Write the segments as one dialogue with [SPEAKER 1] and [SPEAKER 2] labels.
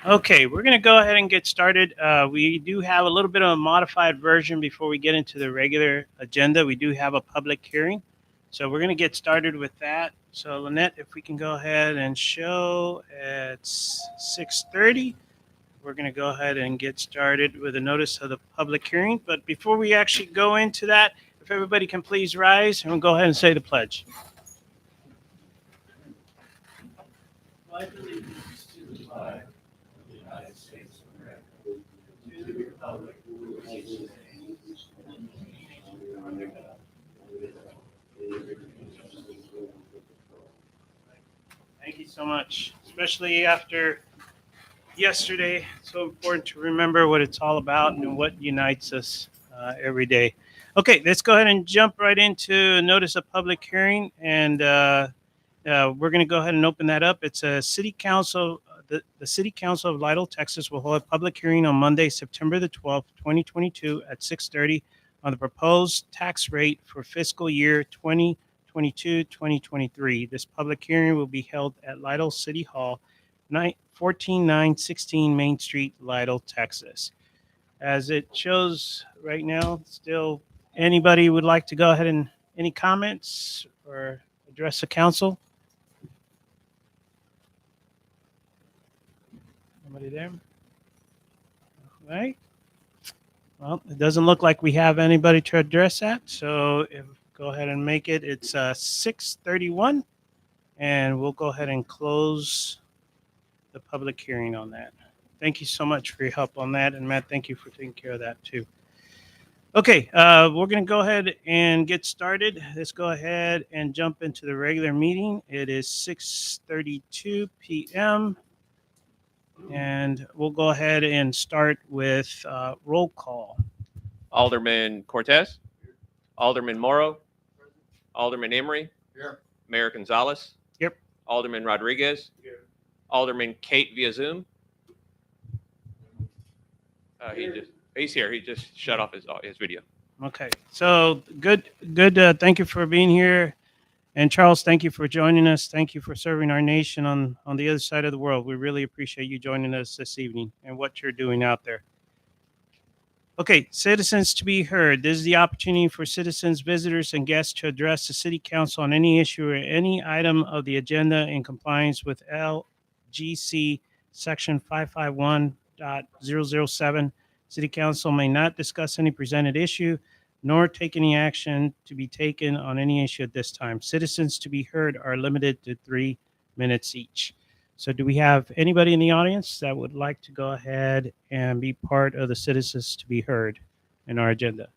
[SPEAKER 1] Okay, we're going to go ahead and get started. We do have a little bit of a modified version before we get into the regular agenda. We do have a public hearing. So we're going to get started with that. So Lynette, if we can go ahead and show at 6:30, we're going to go ahead and get started with a notice of the public hearing. But before we actually go into that, if everybody can please rise and we'll go ahead and say the pledge. Pledge allegiance to the flag of the United States of America, to the republic for which it stands, one nation under God, indivisible, with liberty and justice for all. Thank you so much, especially after yesterday. It's so important to remember what it's all about and what unites us every day. Okay, let's go ahead and jump right into notice of public hearing, and we're going to go ahead and open that up. It's a city council. The City Council of Lytle, Texas, will hold a public hearing on Monday, September the 12th, 2022, at 6:30 on the proposed tax rate for fiscal year 2022-2023. This public hearing will be held at Lytle City Hall, 14916 Main Street, Lytle, Texas. As it shows right now, still anybody would like to go ahead and any comments or address the council? Nobody there? All right. Well, it doesn't look like we have anybody to address that. So go ahead and make it. It's 6:31, and we'll go ahead and close the public hearing on that. Thank you so much for your help on that. And Matt, thank you for taking care of that too. Okay, we're going to go ahead and get started. Let's go ahead and jump into the regular meeting. It is 6:32 p.m. And we'll go ahead and start with roll call.
[SPEAKER 2] Alderman Cortez, Alderman Morrow, Alderman Emery,
[SPEAKER 3] Here.
[SPEAKER 2] Mayor Gonzalez.
[SPEAKER 1] Yep.
[SPEAKER 2] Alderman Rodriguez.
[SPEAKER 3] Here.
[SPEAKER 2] Alderman Kate via Zoom. He's here. He just shut off his video.
[SPEAKER 1] Okay, so good. Thank you for being here. And Charles, thank you for joining us. Thank you for serving our nation on the other side of the world. We really appreciate you joining us this evening and what you're doing out there. Okay, citizens to be heard. This is the opportunity for citizens, visitors, and guests to address the City Council on any issue or any item of the agenda in compliance with LGC Section 551.007. City Council may not discuss any presented issue, nor take any action to be taken on any issue at this time. Citizens to be heard are limited to 3 minutes each. So do we have anybody in the audience that would like to go ahead and be part of the citizens to be heard in our agenda?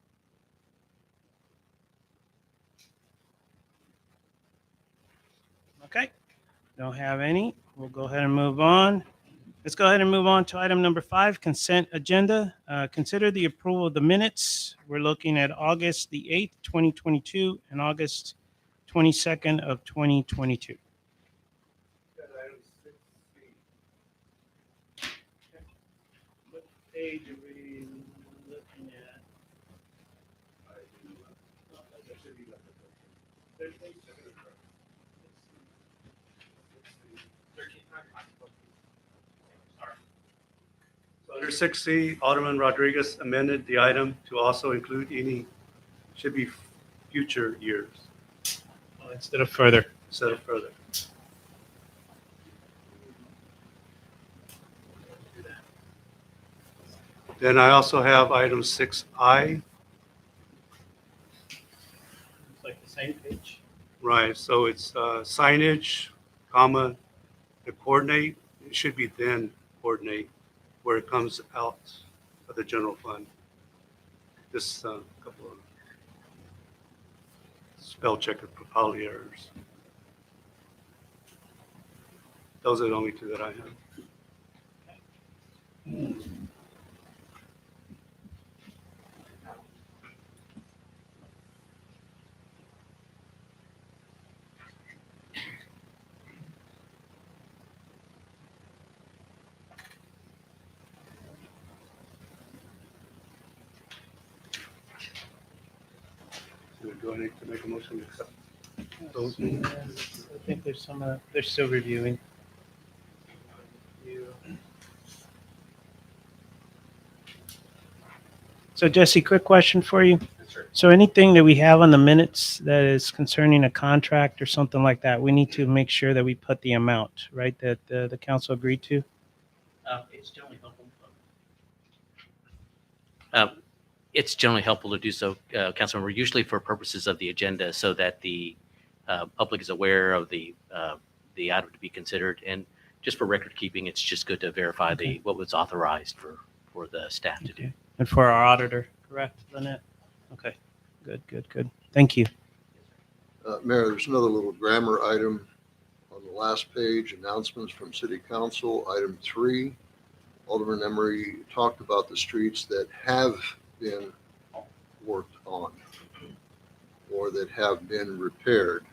[SPEAKER 1] Okay, don't have any. We'll go ahead and move on. Let's go ahead and move on to item number 5, consent agenda. Consider the approval of the minutes. We're looking at August the 8th, 2022 and August 22nd of 2022. What page are we looking at?
[SPEAKER 3] Under 6C, Alderman Rodriguez amended the item to also include any, should be future years
[SPEAKER 1] Instead of further.
[SPEAKER 3] instead of further. Then I also have item 6I.
[SPEAKER 1] It's like the same page.
[SPEAKER 3] Right, so it's signage, comma, the coordinate, it should be then coordinate where it comes out of the general fund. Just a couple of spell checker probably errors. Those are the only two that I have. Do I need to make a motion to accept?
[SPEAKER 4] I think there's some, they're still reviewing. So Jesse, quick question for you. So anything that we have on the minutes that is concerning a contract or something like that, we need to make sure that we put the amount, right, that the council agreed to?
[SPEAKER 5] It's generally helpful. It's generally helpful to do so, Councilmember, usually for purposes of the agenda so that the public is aware of the item to be considered. And just for record keeping, it's just good to verify
[SPEAKER 4] Okay.
[SPEAKER 5] what was authorized for the staff to do.
[SPEAKER 4] Okay. And for our auditor, correct, Lynette? Okay, good. Thank you.
[SPEAKER 6] Mayor, there's another little grammar item on the last page, announcements from city council, item 3. Alderman Emery talked about the streets that have been worked on or that have been repaired.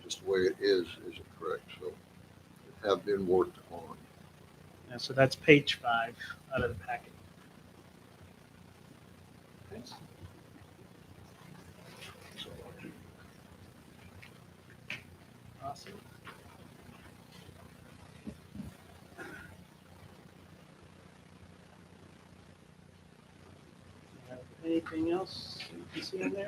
[SPEAKER 6] Just the way it is isn't correct. So have been worked on.
[SPEAKER 4] Yeah, so that's page 5 out of the packet. Awesome. Anything else you can see in there?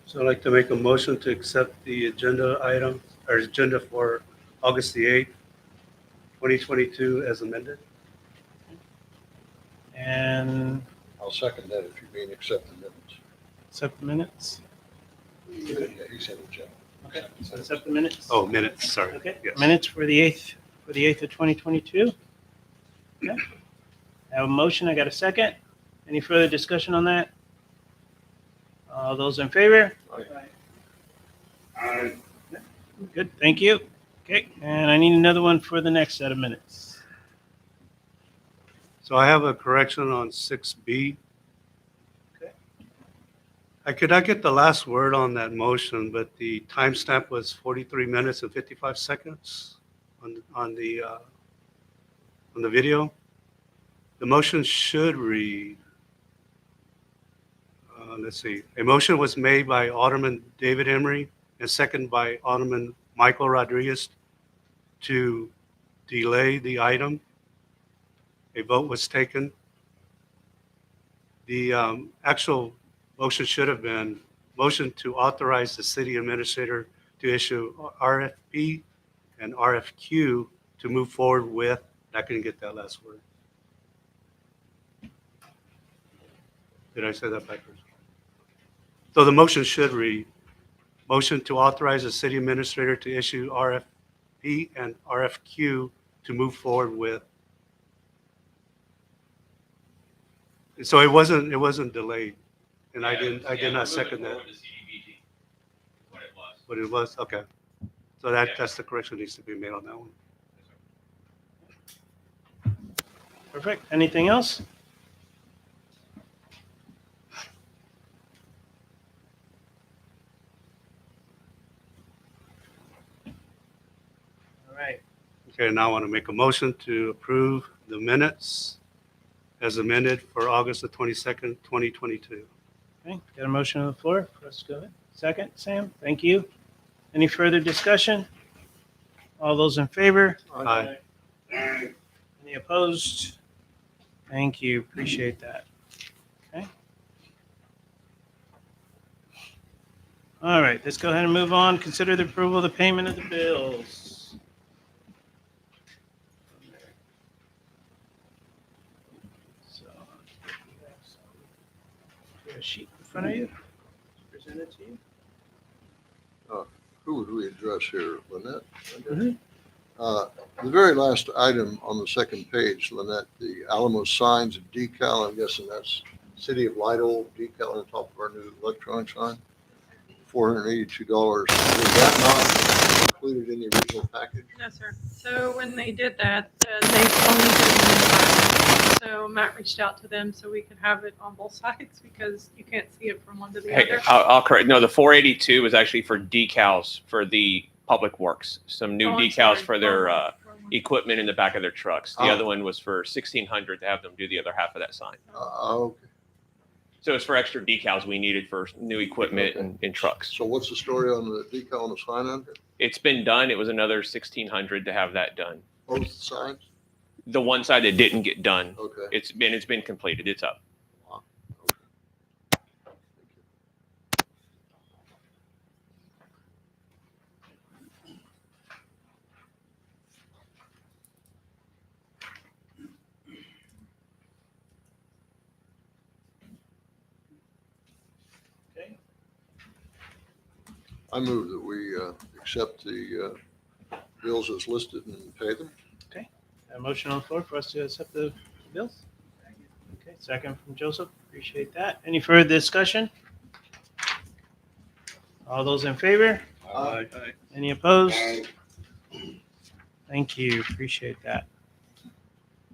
[SPEAKER 3] So I'd like to make a motion to accept the agenda item, or agenda for August the 8th, 2022 as amended.
[SPEAKER 4] And
[SPEAKER 6] I'll second that if you mean accept the minutes.
[SPEAKER 4] accept the minutes?
[SPEAKER 6] Yeah, he said agenda.
[SPEAKER 4] Okay, so accept the minutes?
[SPEAKER 3] Oh, minutes, sorry.
[SPEAKER 4] Okay,
[SPEAKER 3] Yes.
[SPEAKER 4] minutes for the 8th of 2022. Okay. I have a motion, I got a second. Any further discussion on that? All those in favor?
[SPEAKER 6] Aye.
[SPEAKER 4] Good, thank you. Okay, and I need another one for the next set of minutes.
[SPEAKER 3] So I have a correction on 6B.
[SPEAKER 4] Okay.
[SPEAKER 3] I could not get the last word on that motion, but the timestamp was 43 minutes and 55 seconds on the video. The motion should read, let's see, a motion was made by Alderman David Emery and second by Alderman Michael Rodriguez to delay the item. A vote was taken. The actual motion should have been motion to authorize the city administrator to issue RFP and RFQ to move forward with, I couldn't get that last word. Did I say that backwards? So the motion should read, motion to authorize the city administrator to issue RFP and RFQ to move forward with. So it wasn't delayed, and I did not second that. But it was, okay. So that's the correction needs to be made on that one.
[SPEAKER 4] Perfect, anything else? All right,
[SPEAKER 3] Okay, now I want to make a motion to approve the minutes as amended for August the 22nd, 2022.
[SPEAKER 4] okay, got a motion on the floor for us to go ahead. Second, Sam, thank you. Any further discussion? All those in favor?
[SPEAKER 3] Aye.
[SPEAKER 4] Any opposed? Thank you, appreciate that. Okay. All right, let's go ahead and move on. Consider the approval of the payment of the bills. So, you have a sheet in front of you? Present it to you.
[SPEAKER 6] Who would we address here, Lynette?
[SPEAKER 4] Mhm.
[SPEAKER 6] The very last item on the second page, Lynette, the Alamo signs and decal, I'm guessing that's City of Lidle decal on top of our new electronic sign, $482. Was that not included in the original package?
[SPEAKER 7] No, sir. So when they did that, they only did one side. So Matt reached out to them so we could have it on both sides because you can't see it from one to the
[SPEAKER 2] Hey,
[SPEAKER 7] other.
[SPEAKER 2] I'll correct. No, the 482 was actually for decals for the public works. Some new
[SPEAKER 7] Oh, I'm
[SPEAKER 2] decals
[SPEAKER 7] sorry.
[SPEAKER 2] for their
[SPEAKER 7] From
[SPEAKER 2] equipment in the back of their trucks. The
[SPEAKER 6] Oh.
[SPEAKER 2] other one was for 1,600 to have them do the other half of that sign.
[SPEAKER 6] Okay.
[SPEAKER 2] So it's for extra decals we needed for new equipment and trucks.
[SPEAKER 6] So what's the story on the decal on the sign under?
[SPEAKER 2] It's been done. It was another 1,600 to have that done.
[SPEAKER 6] Both signs?
[SPEAKER 2] The one side that didn't get done,
[SPEAKER 6] Okay.
[SPEAKER 2] it's been completed. It's up.
[SPEAKER 6] I move that we accept the bills as listed and pay them.
[SPEAKER 4] A motion on the floor for us to accept the bills? Okay, second from Joseph. Appreciate that. Any further discussion? All those in favor? Any opposed? Thank you. Appreciate that.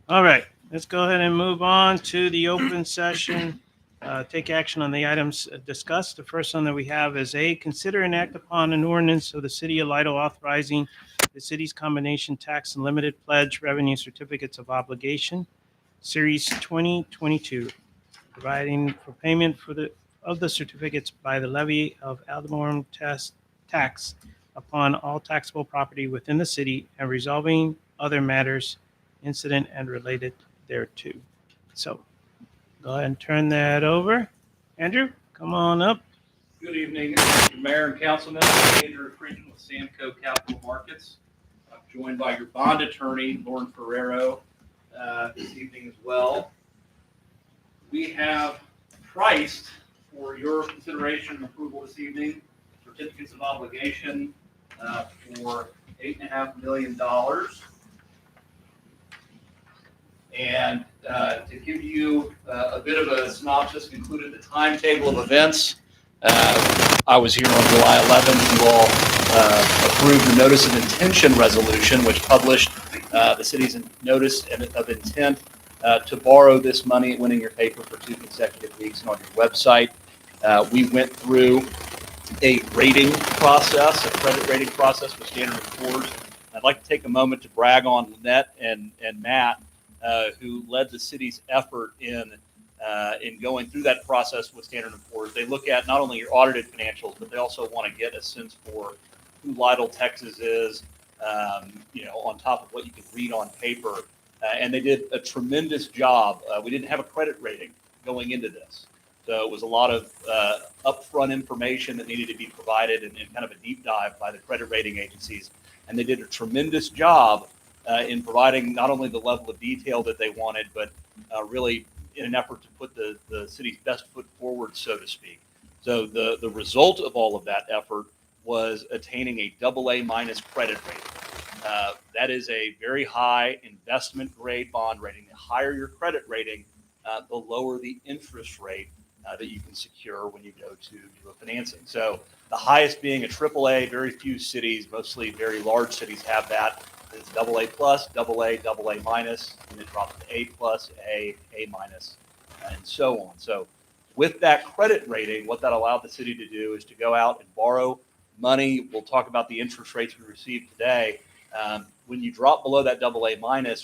[SPEAKER 4] All right, let's go ahead and move on to the open session. Take action on the items discussed. The first one that we have is A, consider and act upon an ordinance of the city of Lido authorizing the city's combination tax and limited pledge revenue certificates of obligation, Series 2022, providing for payment of the certificates by the levy of ad valorem tax upon all taxable property within the city and resolving other matters incident and related thereto. So go ahead and turn that over. Andrew, come on up.
[SPEAKER 8] Good evening, Mr. Mayor and council members. Andrew Friedman with Samco Capital Markets. I'm joined by your bond attorney, Lauren Ferrero, this evening as well. We have priced for your consideration and approval this evening certificates of obligation for $8.5 million. And to give you a bit of a synopsis, included the timetable of events. I was here on July 11th. You all approved the notice of intention resolution, which published the city's notice of intent to borrow this money. It went in your paper for 2 consecutive weeks and on your website. We went through a rating process, a credit rating process with Standard & Poor's. I'd like to take a moment to brag on Lynette and Matt, who led the city's effort in going through that process with Standard & Poor's. They look at not only your audited financials, but they also want to get a sense for who Lytle, Texas is, on top of what you can read on paper. And they did a tremendous job. We didn't have a credit rating going into this. So it was a lot of upfront information that needed to be provided and kind of a deep dive by the credit rating agencies. And they did a tremendous job in providing not only the level of detail that they wanted, but really in an effort to put the city's best foot forward, so to speak. So the result of all of that effort was attaining a AA- credit rating. That is a very high investment grade bond rating. The higher your credit rating, the lower the interest rate that you can secure when you go to do a financing. So the highest being a AAA. Very few cities, mostly very large cities, have that. It's AA+, AA, AA-, and it drops to A+, A, A-, and so on. So with that credit rating, what that allowed the city to do is to go out and borrow money. We'll talk about the interest rates we received today. When you drop below that AA-,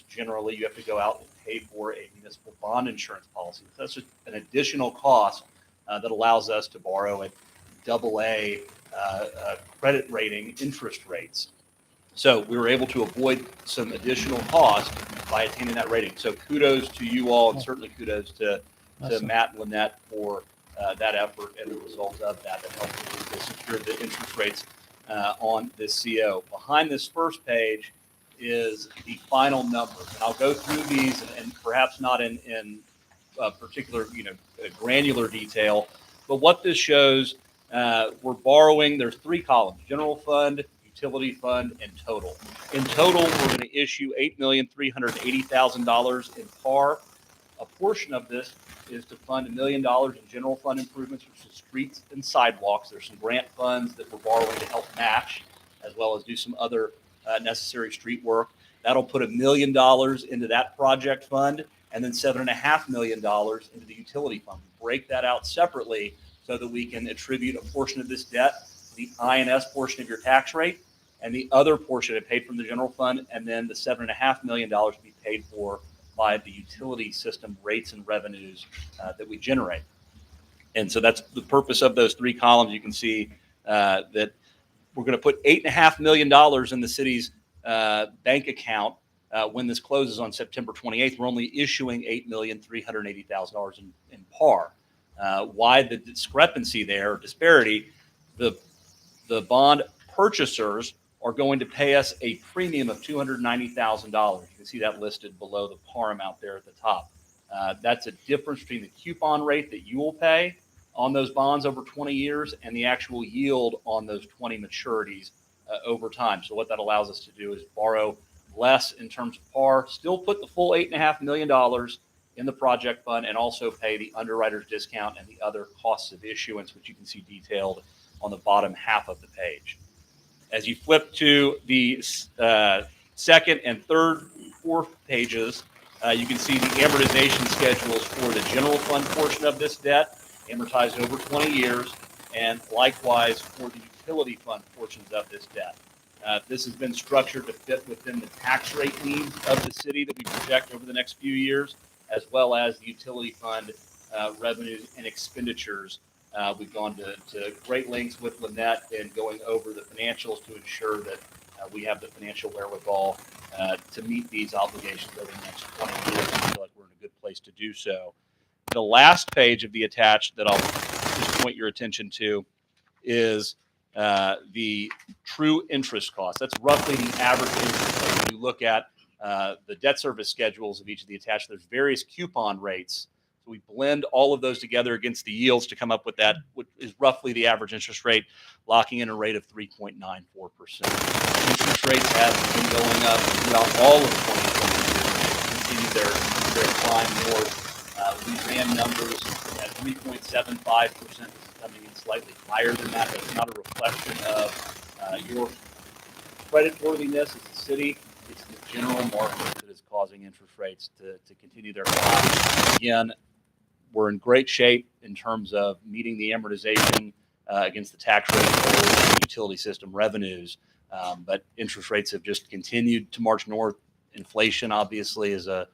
[SPEAKER 8] generally you have to go out and pay for a municipal bond insurance policy. So that's just an additional cost that allows us to borrow at AA credit rating interest rates. So we were able to avoid some additional cost by attaining that rating. So kudos to you all, and certainly kudos to
[SPEAKER 4] Awesome.
[SPEAKER 8] Matt and Lynette for that effort and the result of that helped to secure the interest rates on this CO. Behind this first page is the final numbers. And I'll go through these and perhaps not in particular, granular detail, but what this shows, we're borrowing, there's 3 columns: general fund, utility fund, and total. In total, we're going to issue $8,380,000 in par. A portion of this is to fund $1 million in general fund improvements, which is streets and sidewalks. There's some grant funds that we're borrowing to help match, as well as do some other necessary street work. That'll put $1 million into that project fund, and then $7.5 million into the utility fund. Break that out separately so that we can attribute a portion of this debt to the INS portion of your tax rate, and the other portion it paid from the general fund, and then the $7.5 million to be paid for by the utility system rates and revenues that we generate. And so that's the purpose of those three columns. You can see that we're going to put $8.5 million in the city's bank account when this closes on September 28th. We're only issuing $8,380,000 in par. Why the discrepancy there, disparity? The bond purchasers are going to pay us a premium of $290,000. You can see that listed below the par amount there at the top. That's a difference between the coupon rate that you will pay on those bonds over 20 years and the actual yield on those 20 maturities over time. So what that allows us to do is borrow less in terms of par, still put the full $8.5 million in the project fund, and also pay the underwriter's discount and the other costs of issuance, which you can see detailed on the bottom half of the page. As you flip to the second and third, fourth pages, you can see the amortization schedules for the general fund portion of this debt, amortized over 20 years, and likewise for the utility fund portions of this debt. This has been structured to fit within the tax rate needs of the city that we project over the next few years, as well as the utility fund revenues and expenditures. We've gone to great lengths with Lynette in going over the financials to ensure that we have the financial wherewithal to meet these obligations over the next 20 years. I feel like we're in a good place to do so. The last page of the attached that I'll just point your attention to is the true interest cost. That's roughly the average interest rate. When you look at the debt service schedules of each of the attached, there's various coupon rates. So we blend all of those together against the yields to come up with that, which is roughly the average interest rate, locking in a rate of 3.94%. Interest rates have been going up throughout all of 2022, continue their climb north. We ran numbers at 3.75%. This is coming in slightly higher than that. That's not a reflection of your creditworthiness as a city. It's the general market that is causing interest rates to continue their climb. Again, we're in great shape in terms of meeting the amortization against the tax rate goals and utility system revenues. But interest rates have just continued to march north. Inflation, obviously, is a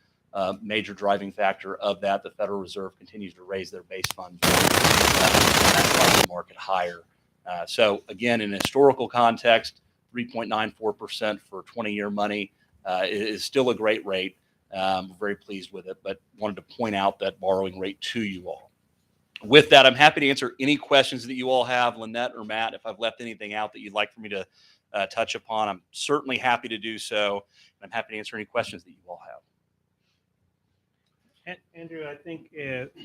[SPEAKER 8] major driving factor of that. The Federal Reserve continues to raise their base funds rate, and that's brought the market higher. So again, in a historical context, 3.94% for 20-year money is still a great rate. We're very pleased with it, but wanted to point out that borrowing rate to you all. With that, I'm happy to answer any questions that you all have, Lynette or Matt. If I've left anything out that you'd like for me to touch upon, I'm certainly happy to do so. And I'm happy to answer any questions that you all have.
[SPEAKER 4] Andrew, I think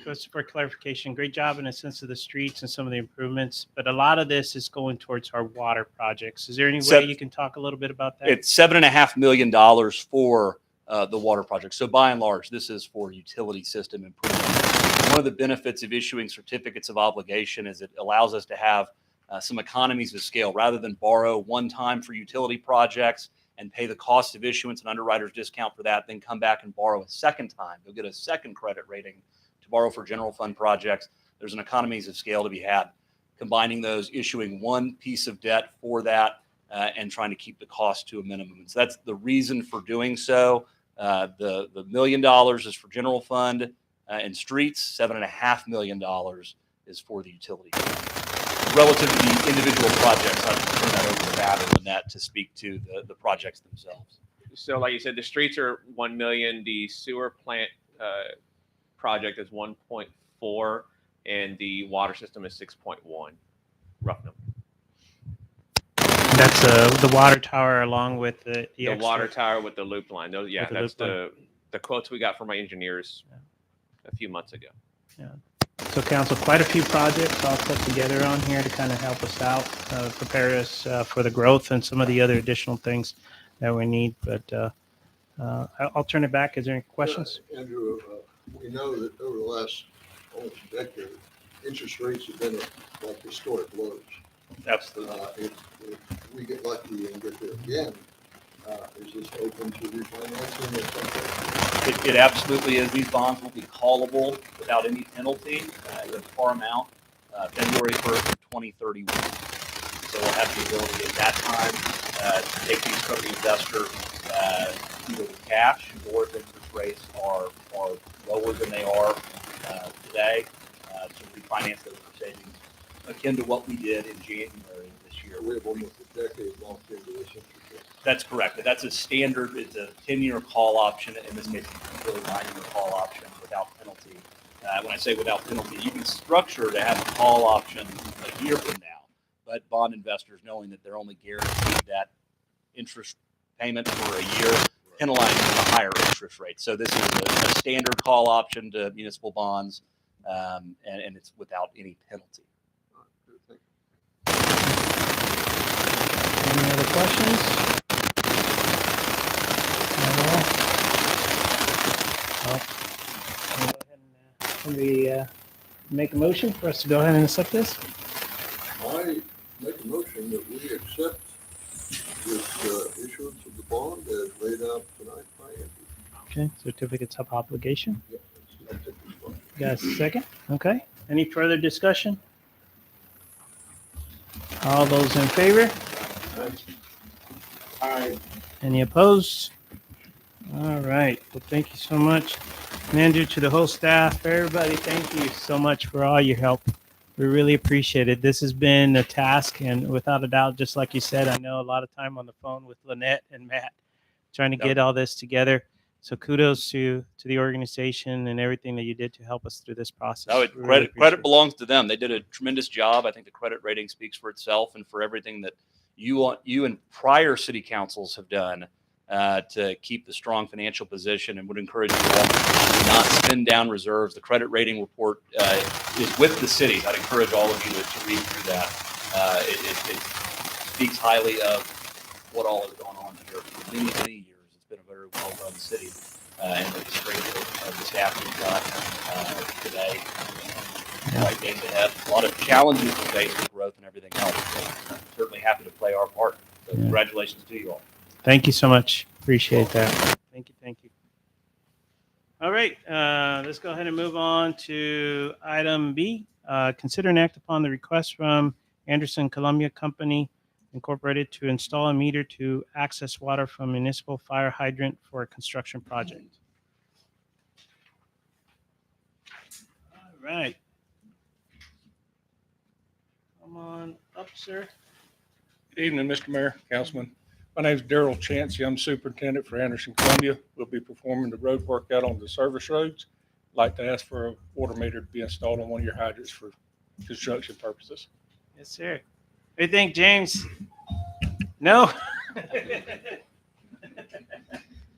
[SPEAKER 4] just for clarification, great job in a sense of the streets and some of the improvements, but a lot of this is going towards our water projects. Is there any way you can talk a little bit about that?
[SPEAKER 8] It's $7.5 million for the water project. So by and large, this is for utility system improvement. One of the benefits of issuing certificates of obligation is it allows us to have some economies of scale. Rather than borrow one time for utility projects and pay the cost of issuance and underwriter's discount for that, then come back and borrow a second time. You'll get a second credit rating to borrow for general fund projects. There's an economies of scale to be had. Combining those, issuing one piece of debt for that, and trying to keep the cost to a minimum. And so that's the reason for doing so. The $1 million is for general fund and streets. $7.5 million is for the utility fund. Relative to the individual projects, I'll turn that over to Matt and Lynette to speak to the projects themselves.
[SPEAKER 2] So like you said, the streets are 1 million. The sewer plant project is 1.4, and the water system is 6.1. Rough number.
[SPEAKER 4] That's the water tower along with the
[SPEAKER 2] Water tower with the loop line. Those, yeah, that's
[SPEAKER 4] the
[SPEAKER 2] the quotes we got from my engineers a few months ago.
[SPEAKER 4] Yeah. So council, quite a few projects all put together on here to kind of help us out, prepare us for the growth and some of the other additional things that we need. But I'll turn it back. Is there any questions?
[SPEAKER 6] Andrew, we know that over the last almost decade, interest rates have been at like historic lows.
[SPEAKER 8] Absolutely.
[SPEAKER 6] If we get lucky and get there again, is this open to refinancing at some point?
[SPEAKER 8] It absolutely is. These bonds will be callable without any penalty at a par amount, February 1st of 2031. So we'll have the ability at that time if you cover the investor, either with cash or if interest rates are lower than they are today, to refinance those for savings, akin to what we did in January of this year.
[SPEAKER 6] We have almost a decade locked into this interest rate.
[SPEAKER 8] That's correct. That's a standard. It's a 10-year call option. In this case, it's really 9-year call option without penalty. When I say without penalty, you can structure to have a call option a year from now, but bond investors, knowing that they're only guaranteed that interest payment for a year, penalized with a higher interest rate. So this is a standard call option to municipal bonds, and it's without any penalty.
[SPEAKER 6] Thank you.
[SPEAKER 4] Any other questions? Can we make a motion for us to go ahead and accept this?
[SPEAKER 6] I make a motion that we accept this issuance of the bond as laid out tonight by Andrew.
[SPEAKER 4] Okay, certificates of obligation.
[SPEAKER 6] Yep, that's it.
[SPEAKER 4] Got a second? Okay. Any further discussion? All those in favor?
[SPEAKER 6] Aye.
[SPEAKER 4] Any opposed? All right. Well, thank you so much. And Andrew, to the whole staff, everybody, thank you so much for all your help. We really appreciate it. This has been a task, and without a doubt, just like you said, I know a lot of time on the phone with Lynette and Matt trying to get all this together. So kudos to the organization and everything that you did to help us through this process.
[SPEAKER 8] No,
[SPEAKER 4] We really
[SPEAKER 8] credit
[SPEAKER 4] appreciate it.
[SPEAKER 8] belongs to them. They did a tremendous job. I think the credit rating speaks for itself, and for everything that you and prior city councils have done to keep the strong financial position, and would encourage you all to not spend down reserves. The credit rating report is with the cities. I'd encourage all of you to read through that. It speaks highly of what all has gone on here for many, many years. It's been a very well-run city, and the strength of the staff we've got today. Right days ahead. A lot of challenges to face with growth and everything else. So I'm certainly happy to play our part. So
[SPEAKER 4] Yeah.
[SPEAKER 8] congratulations to you all.
[SPEAKER 4] Thank you so much. Appreciate that. Thank you. Thank you. All right. Let's go ahead and move on to item B. Consider and act upon the request from Anderson Columbia Company Incorporated to install a meter to access water from municipal fire hydrant for a construction project. All right. Come on up, sir.
[SPEAKER 9] Good evening, Mr. Mayor, Councilman. My name is Daryl Chancey. I'm superintendent for Anderson Columbia. We'll be performing the road work out on the service roads. I'd like to ask for a water meter to be installed on one of your hydrants for construction purposes.
[SPEAKER 4] Yes, sir. What do you think, James? No?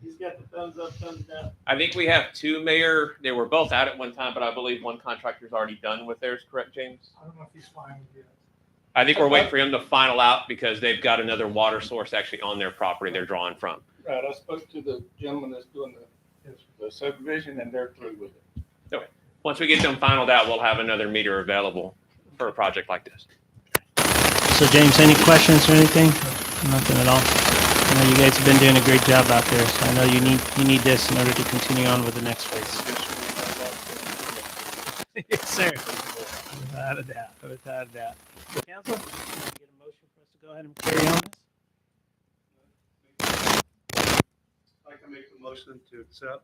[SPEAKER 4] He's got the thumbs up, thumbs down.
[SPEAKER 2] I think we have two, Mayor. They were both out at one time, but I believe one contractor's already done with theirs, correct, James?
[SPEAKER 9] I don't know if he's fine with it.
[SPEAKER 2] I think we're waiting for him to final out because they've got another water source actually on their property they're drawing from.
[SPEAKER 9] Right, I spoke to the gentleman that's doing the subdivision, and they're through with it.
[SPEAKER 2] Once we get them finalized out, we'll have another meter available for a project like this.
[SPEAKER 4] So, James, any questions or anything? Nothing at all. I know you guys have been doing a great job out there, so I know you need this in order to continue on with the next phase. Yes, sir. Without a doubt. Without a doubt. Council, can we get a motion for us to go ahead and carry on this?
[SPEAKER 3] I can make the motion to accept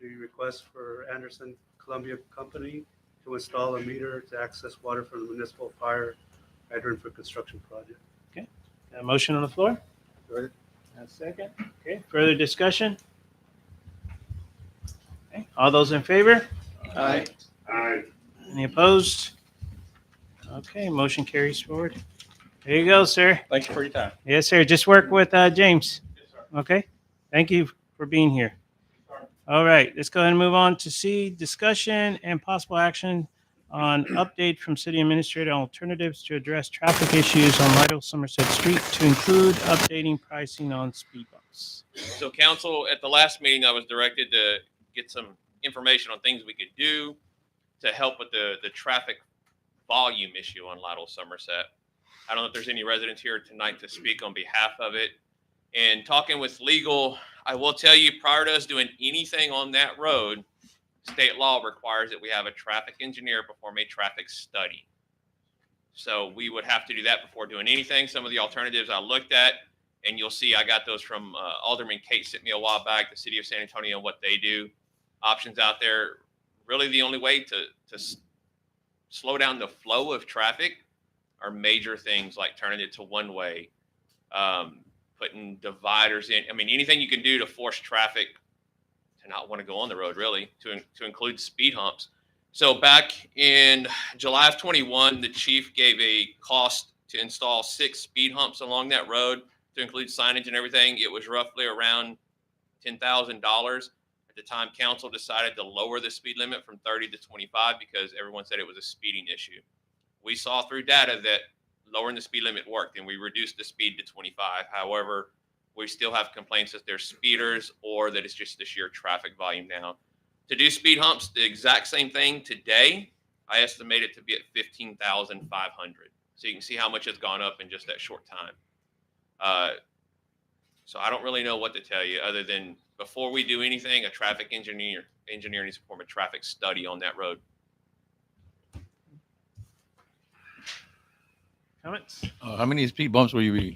[SPEAKER 3] the request for Anderson Columbia Company to install a meter to access water from the municipal fire hydrant for construction project.
[SPEAKER 4] Got a motion on the floor?
[SPEAKER 6] Right.
[SPEAKER 4] A second. Okay. Further discussion? Okay. All those in favor?
[SPEAKER 6] Aye.
[SPEAKER 4] Any opposed? Okay, motion carries forward. There you go, sir.
[SPEAKER 9] Thank you for your time.
[SPEAKER 4] Yes, sir. Just work with James. Okay. Thank you for being here. All right, let's go ahead and move on to C, discussion and possible action on update from city administrator on alternatives to address traffic issues on Lytle Somerset Street to include updating pricing on speed bumps.
[SPEAKER 2] So council, at the last meeting, I was directed to get some information on things we could do to help with the traffic volume issue on Lytle Somerset. I don't know if there's any residents here tonight to speak on behalf of it. And talking with legal, I will tell you, prior to us doing anything on that road, state law requires that we have a traffic engineer perform a traffic study. So we would have to do that before doing anything. Some of the alternatives I looked at and you'll see I got those from Alderman Kate sent me a while back, the city of San Antonio, what they do. Options out there. Really the only way to slow down the flow of traffic are major things like turning it to one way, putting dividers in. I mean, anything you can do to force traffic to not want to go on the road, really, to include speed humps. So back in July of 21, the chief gave a cost to install 6 speed humps along that road to include signage and everything. It was roughly around $10,000. At the time, council decided to lower the speed limit from 30 to 25 because everyone said it was a speeding issue. We saw through data that lowering the speed limit worked, and we reduced the speed to 25. However, we still have complaints that there's speeders or that it's just the sheer traffic volume now. To do speed humps, the exact same thing today, I estimate it to be at 15,500. So you can see how much it's gone up in just that short time. So I don't really know what to tell you other than before we do anything, a traffic engineer needs to perform a traffic study on that road.
[SPEAKER 4] Comments?
[SPEAKER 10] How many speed bumps are you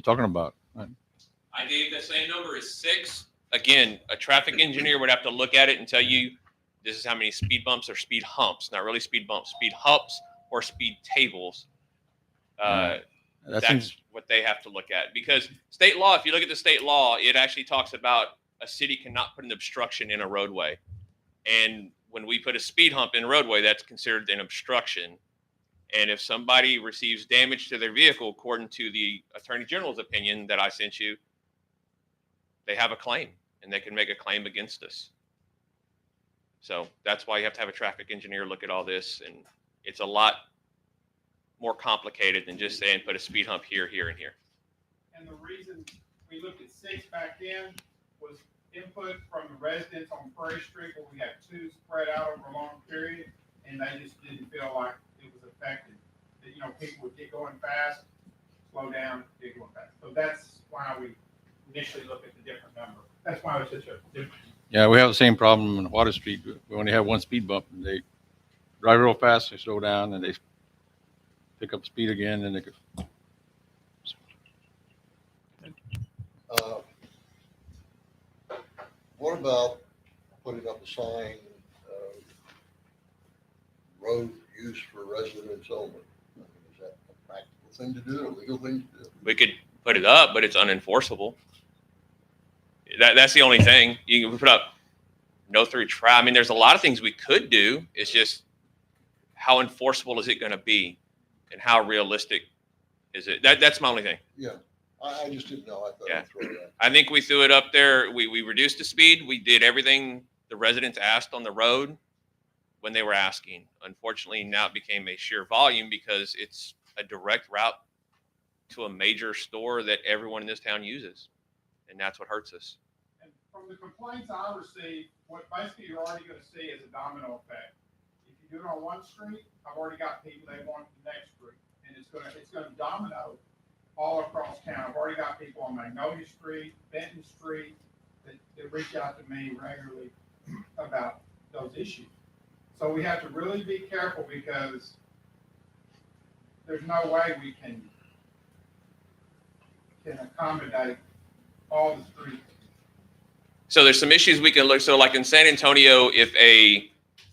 [SPEAKER 10] talking about?
[SPEAKER 2] I gave the same number as 6. Again, a traffic engineer would have to look at it and tell you this is how many speed bumps or speed humps, not really speed bumps, speed humps or speed tables. That's what they have to look at, because state law, if you look at the state law, it actually talks about a city cannot put an obstruction in a roadway. And when we put a speed hump in a roadway, that's considered an obstruction. And if somebody receives damage to their vehicle, according to the Attorney General's opinion that I sent you, they have a claim, and they can make a claim against us. So that's why you have to have a traffic engineer look at all this. And it's a lot more complicated than just saying put a speed hump here, here, and here.
[SPEAKER 11] And the reason we looked at 6 back then was input from the residents on Prairie Street, where we had 2 spread out over a long period, and they just didn't feel like it was effective. That, you know, people would get going fast, slow down, get going fast. So that's why we initially looked at the different number. That's why it was such a difference.
[SPEAKER 10] Yeah, we have the same problem in Water Street. We only have 1 speed bump, and they drive real fast, they slow down, and they pick up speed again, and they could.
[SPEAKER 6] What about putting up a sign, road use for residents only? I mean, is that a practical thing to do, a legal thing to do?
[SPEAKER 2] We could put it up, but it's unenforceable. That's the only thing. You can put up no through traffic. I mean, there's a lot of things we could do. It's just how enforceable is it going to be, and how realistic is it? That's my only thing.
[SPEAKER 6] Yeah, I just didn't know. I thought
[SPEAKER 2] Yeah.
[SPEAKER 6] I'd throw it out.
[SPEAKER 2] I think we threw it up there. We reduced the speed. We did everything the residents asked on the road when they were asking. Unfortunately, now it became a sheer volume because it's a direct route to a major store that everyone in this town uses. And that's what hurts us.
[SPEAKER 11] And from the complaints I received, what basically you're already going to see is a domino effect. If you do it on one street, I've already got people they want the next street, and it's going to domino all across town. I've already got people on Magnolia Street, Benton Street that reach out to me regularly about those issues. So we have to really be careful, because there's no way we can accommodate all the streets.
[SPEAKER 2] So there's some issues we can look. So like in San Antonio, if a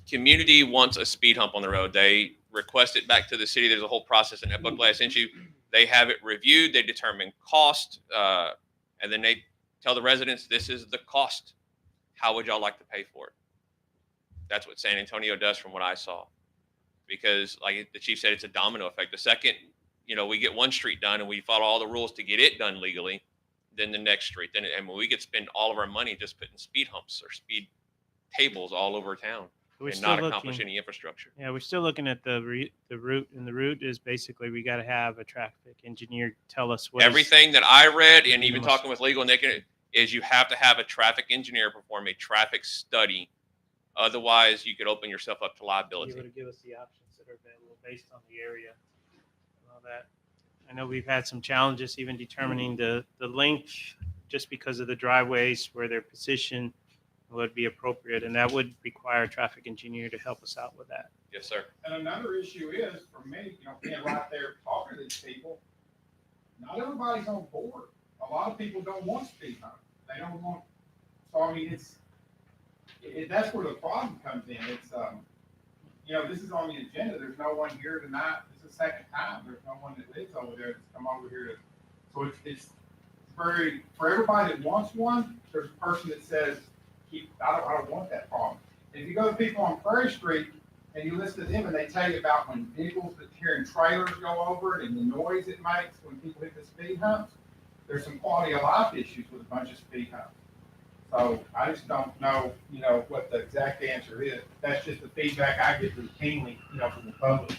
[SPEAKER 2] community wants a speed hump on the road, they request it back to the city. There's a whole process in that booklet I sent you. They have it reviewed. They determine cost, and then they tell the residents, this is the cost. How would y'all like to pay for it? That's what San Antonio does from what I saw. Because like the chief said, it's a domino effect. The second, we get one street done and we follow all the rules to get it done legally, then the next street. And we could spend all of our money just putting speed humps or speed tables all over town and not accomplish any infrastructure.
[SPEAKER 4] Yeah, we're still looking at the route, and the route is basically we got to have a traffic engineer tell us what
[SPEAKER 2] Everything that I read, and even
[SPEAKER 4] must-
[SPEAKER 2] talking with legal, and is you have to have a traffic engineer perform a traffic study. Otherwise, you could open yourself up to
[SPEAKER 4] be
[SPEAKER 2] liability.
[SPEAKER 4] able to give us the options that are available based on the area and all that. I know we've had some challenges even determining the length, just because of the driveways where they're positioned would be appropriate, and that would require a traffic engineer to help us out with that.
[SPEAKER 2] Yes, sir.
[SPEAKER 11] And another issue is, for me, being right there talking to these people, not everybody's on board. A lot of people don't want speed humps. They don't want, so I mean, that's where the problem comes in. It's, this is on the agenda. There's no one here tonight. This is the second time. There's no one that lives over there that's come over here to, so it's very, for everybody that wants one, there's a person that says, I don't want that problem. And if you go to people on Prairie Street and you listen to them and they tell you about when vehicles that hearing trailers go over it and the noise it makes when people hit the speed humps, there's some quality of life issues with a bunch of speed humps. So I just don't know, what the exact answer is. That's just the feedback I get routinely, from the public.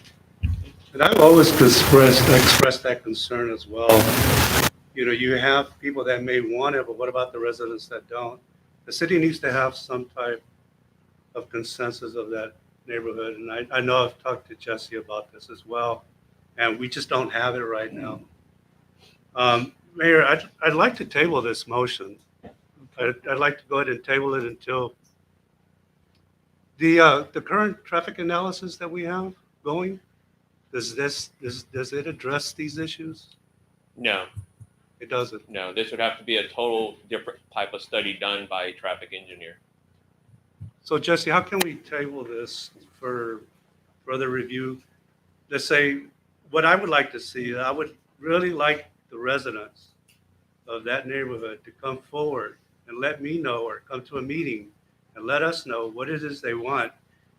[SPEAKER 3] And I've always expressed that concern as well. You have people that may want it, but what about the residents that don't? The city needs to have some type of consensus of that neighborhood. And I know I've talked to Jesse about this as well, and we just don't have it right now. Mayor, I'd like to table this motion. I'd like to go ahead and table it until the current traffic analysis that we have going, does it address these issues?
[SPEAKER 2] No,
[SPEAKER 3] It doesn't.
[SPEAKER 2] no, this would have to be a total different type of study done by a traffic engineer.
[SPEAKER 3] So Jesse, how can we table this for further review? Let's say, what I would like to see, I would really like the residents of that neighborhood to come forward and let me know, or come to a meeting and let us know what it is they want.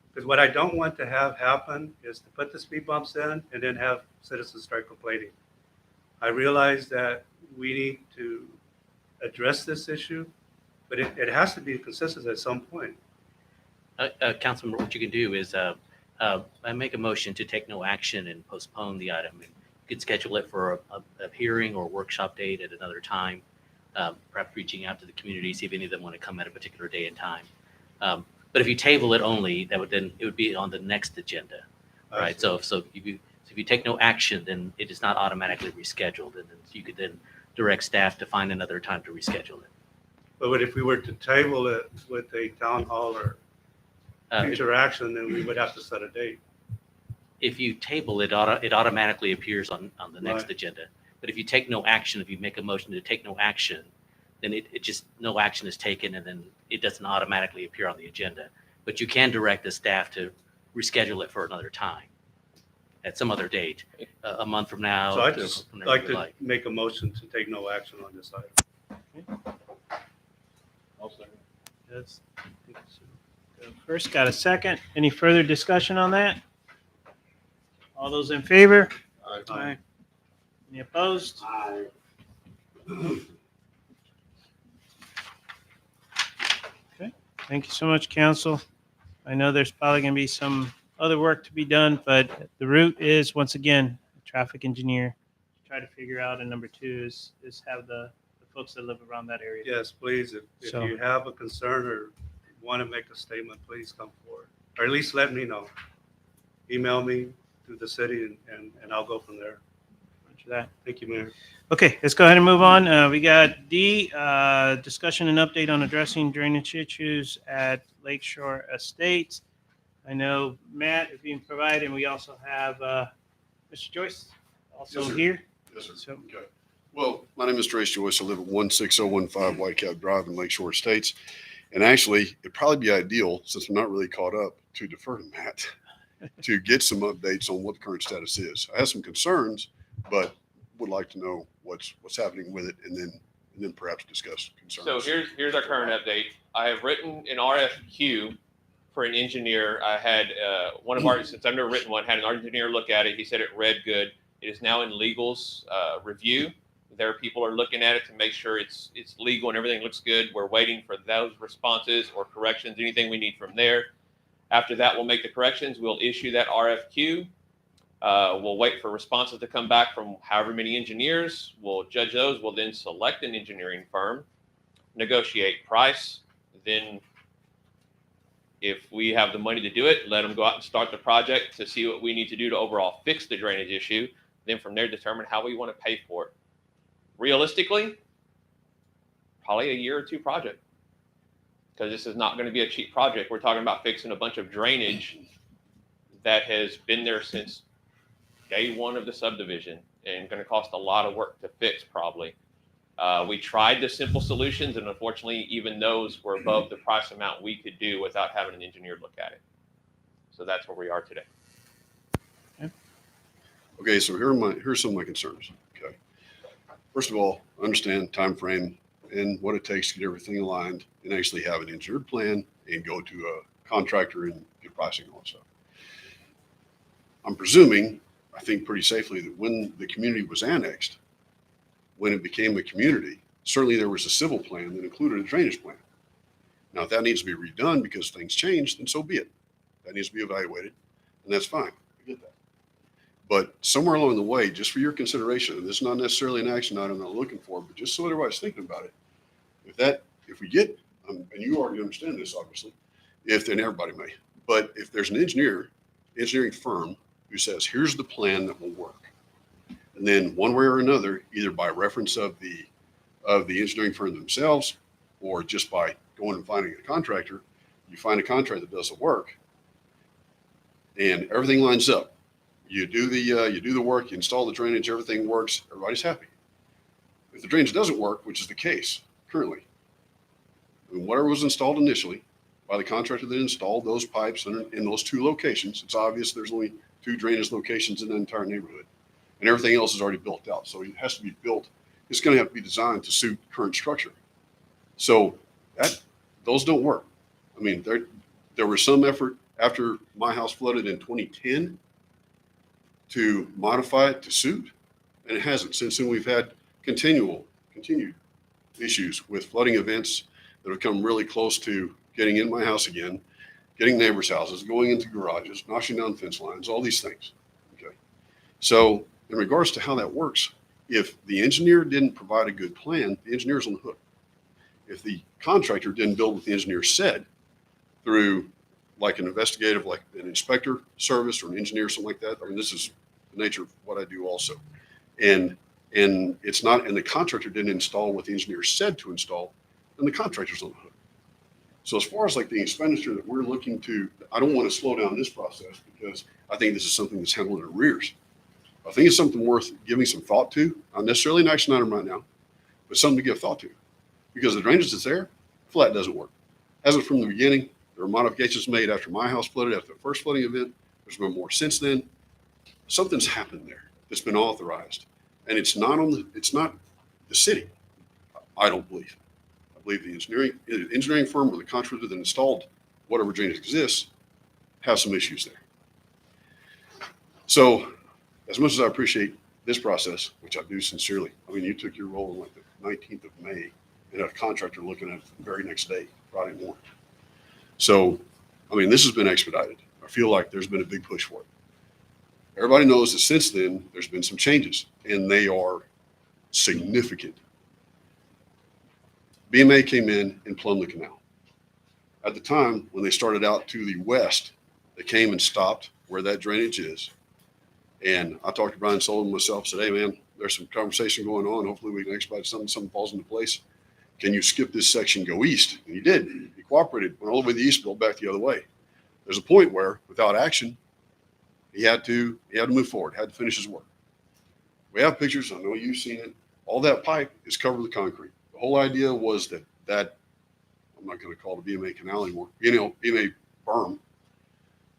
[SPEAKER 3] Because what I don't want to have happen is to put the speed bumps in and then have citizens start complaining. I realize that we need to address this issue, but it has to be consistent at some point.
[SPEAKER 5] Councilman, what you can do is I make a motion to take no action and postpone the item. And you could schedule it for a hearing or workshop date at another time, perhaps reaching out to the community, see if any of them want to come at a particular day and time. But if you table it only, it would be on the next agenda, right? So if you take no action, then it is not automatically rescheduled, and then you could then direct staff to find another time to reschedule it.
[SPEAKER 3] But if we were to table it with a town hall or future action, then we would have to set a date.
[SPEAKER 5] If you table it, it automatically appears on the next
[SPEAKER 3] Right.
[SPEAKER 5] agenda. But if you take no action, if you make a motion to take no action, then it just, no action is taken, and then it doesn't automatically appear on the agenda. But you can direct the staff to reschedule it for another time at some other date, a month from now.
[SPEAKER 3] So I'd
[SPEAKER 5] to
[SPEAKER 3] just
[SPEAKER 5] whenever
[SPEAKER 3] like
[SPEAKER 5] you
[SPEAKER 3] to make a motion to take no action on this item.
[SPEAKER 4] Yes. First, got a second. Any further discussion on that? All those in favor?
[SPEAKER 3] Aye.
[SPEAKER 4] Any opposed? Okay, thank you so much, council. I know there's probably going to be some other work to be done, but the route is, once again, a traffic engineer. Try to figure out, and number two is have the folks that live around that area.
[SPEAKER 3] Yes, please, if
[SPEAKER 4] So-
[SPEAKER 3] you have a concern or want to make a statement, please come forward. Or at least let me know. Email me through the city and I'll go from there.
[SPEAKER 4] Roger that.
[SPEAKER 3] Thank you, Mayor.
[SPEAKER 4] Okay, let's go ahead and move on. We got D, discussion and update on addressing drainage issues at Lakeshore Estates. I know Matt is being provided, and we also have Mr. Joyce also
[SPEAKER 12] Yes, sir.
[SPEAKER 4] here.
[SPEAKER 12] Yes, sir.
[SPEAKER 4] So,
[SPEAKER 12] Okay. Well, my name is Trace Joyce. I live at 16015 White Cap Drive in Lakeshore Estates. And actually, it'd probably be ideal, since I'm not really caught up, to defer to Matt to get some updates on what the current status is. I have some concerns, but would like to know what's happening with it, and then perhaps discuss concerns.
[SPEAKER 2] So here's our current update. I have written an RFQ for an engineer. I had one of our, since I've never written one, had an engineer look at it. He said it read good. It is now in legal's review. Their people are looking at it to make sure it's legal and everything looks good. We're waiting for those responses or corrections, anything we need from there. After that, we'll make the corrections. We'll issue that RFQ. We'll wait for responses to come back from however many engineers. We'll judge those. We'll then select an engineering firm, negotiate price. Then if we have the money to do it, let them go out and start the project to see what we need to do to overall fix the drainage issue. Then from there, determine how we want to pay for it. Realistically, probably a year or two project, because this is not going to be a cheap project. We're talking about fixing a bunch of drainage that has been there since day one of the subdivision. and going to cost a lot of work to fix probably. We tried the simple solutions, and unfortunately, even those were above the price amount we could do without having an engineer look at it. So that's where we are today.
[SPEAKER 12] Okay, so here's some of my concerns. Okay. First of all, understand time frame and what it takes to get everything aligned and actually have an engineered plan and go to a contractor and get pricing and all that stuff. I'm presuming, I think pretty safely, that when the community was annexed, when it became a community, certainly there was a civil plan that included a drainage plan. Now, if that needs to be redone because things changed, then so be it. That needs to be evaluated, and that's fine. I get that. But somewhere along the way, just for your consideration, and this is not necessarily an action item I'm looking for, but just so everybody's thinking about it, if we get, and you already understand this, obviously, and everybody may, but if there's an engineering firm who says, here's the plan that will work, and then one way or another, either by reference of the engineering firm themselves, or just by going and finding a contractor, you find a contractor that does the work, and everything lines up. You do the work, you install the drainage, everything works, everybody's happy. If the drainage doesn't work, which is the case currently, I mean, whatever was installed initially by the contractor that installed those pipes in those two locations, it's obvious there's only 2 drainage locations in the entire neighborhood, and everything else is already built out. So it has to be built. It's going to have to be designed to suit current structure. So those don't work. I mean, there was some effort after my house flooded in 2010 to modify it to suit, and it hasn't. Since then, we've had continued issues with flooding events that have come really close to getting in my house again, getting neighbors' houses, going into garages, knocking down fence lines, all these things. Okay. So in regards to how that works, if the engineer didn't provide a good plan, the engineer's on the hook. If the contractor didn't build what the engineer said through like an investigative, like an inspector service or an engineer, something like that. I mean, this is the nature of what I do also. And it's not, and the contractor didn't install what the engineer said to install, then the contractor's on the hook. So as far as like the expenditure that we're looking to, I don't want to slow down this process because I think this is something that's handled in arrears. I think it's something worth giving some thought to, not necessarily an action item right now, but something to give thought to. Because the drainage that's there, flat doesn't work. Hasn't from the beginning. There were modifications made after my house flooded, after the first flooding event. There's been more since then. Something's happened there that's been authorized. And it's not the city, I don't believe. I believe the engineering firm or the contractor that installed whatever drainage exists have some issues there. So as much as I appreciate this process, which I do sincerely, I mean, you took your role on like the 19th of May and had a contractor looking at it the very next day, Friday morning. So, I mean, this has been expedited. I feel like there's been a big push for it. Everybody knows that since then, there's been some changes, and they are significant. BMA came in and plumbed the canal. At the time, when they started out to the west, they came and stopped where that drainage is. And I talked to Brian Sullivan myself, said, hey, man, there's some conversation going on. Hopefully we can expedite something falls into place. Can you skip this section, go east? And he did. He cooperated, went all the way to the east, built back the other way. There's a point where, without action, he had to move forward, had to finish his work. We have pictures. I know you've seen it. All that pipe is covered with concrete. The whole idea was that I'm not going to call it a BMA canal anymore. BMA berm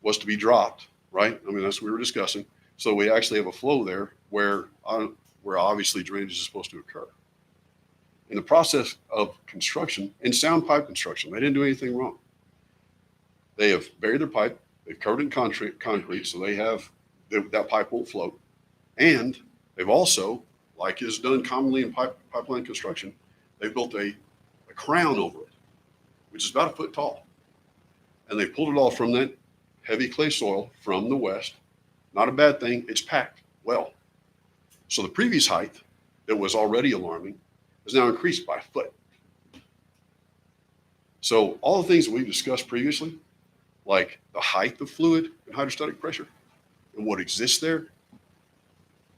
[SPEAKER 12] was to be dropped, right? I mean, that's what we were discussing. So we actually have a flow there where obviously drainage is supposed to occur. In the process of construction, in sound pipe construction, they didn't do anything wrong. They have buried their pipe, they've covered it in concrete, so that pipe won't float. And they've also, like is done commonly in pipeline construction, they've built a crown over it, which is about 1 foot tall. And they pulled it all from that heavy clay soil from the west. Not a bad thing, it's packed well. So the previous height that was already alarming is now increased by 1 foot. So all the things that we've discussed previously, like the height of fluid and hydrostatic pressure and what exists there,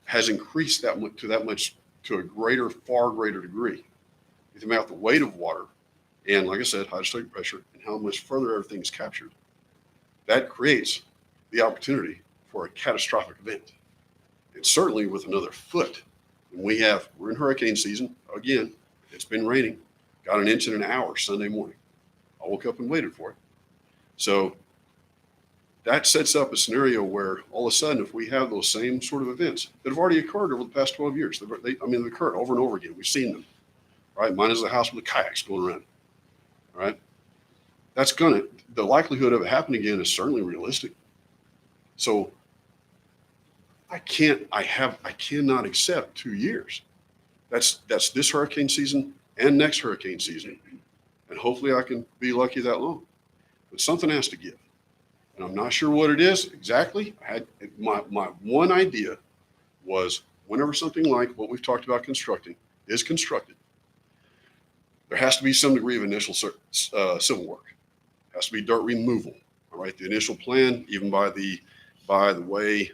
[SPEAKER 12] has increased to a far greater degree. You think about the weight of water and, like I said, hydrostatic pressure and how much further everything is captured. That creates the opportunity for a catastrophic event. and certainly with another foot. And we're in hurricane season again. It's been raining. Got an inch in an hour Sunday morning. I woke up and waited for it. So that sets up a scenario where all of a sudden, if we have those same sort of events that have already occurred over the past 12 years, they've occurred over and over again. We've seen them, right? Mine is the house with the kayaks going around, right? The likelihood of it happening again is certainly realistic. So I cannot accept 2 years. That's this hurricane season and next hurricane season. And hopefully I can be lucky that long. But something has to give. And I'm not sure what it is exactly. My one idea was whenever something like what we've talked about constructing is constructed, there has to be some degree of initial civil work. It has to be dirt removal. All right. The initial plan, even by the way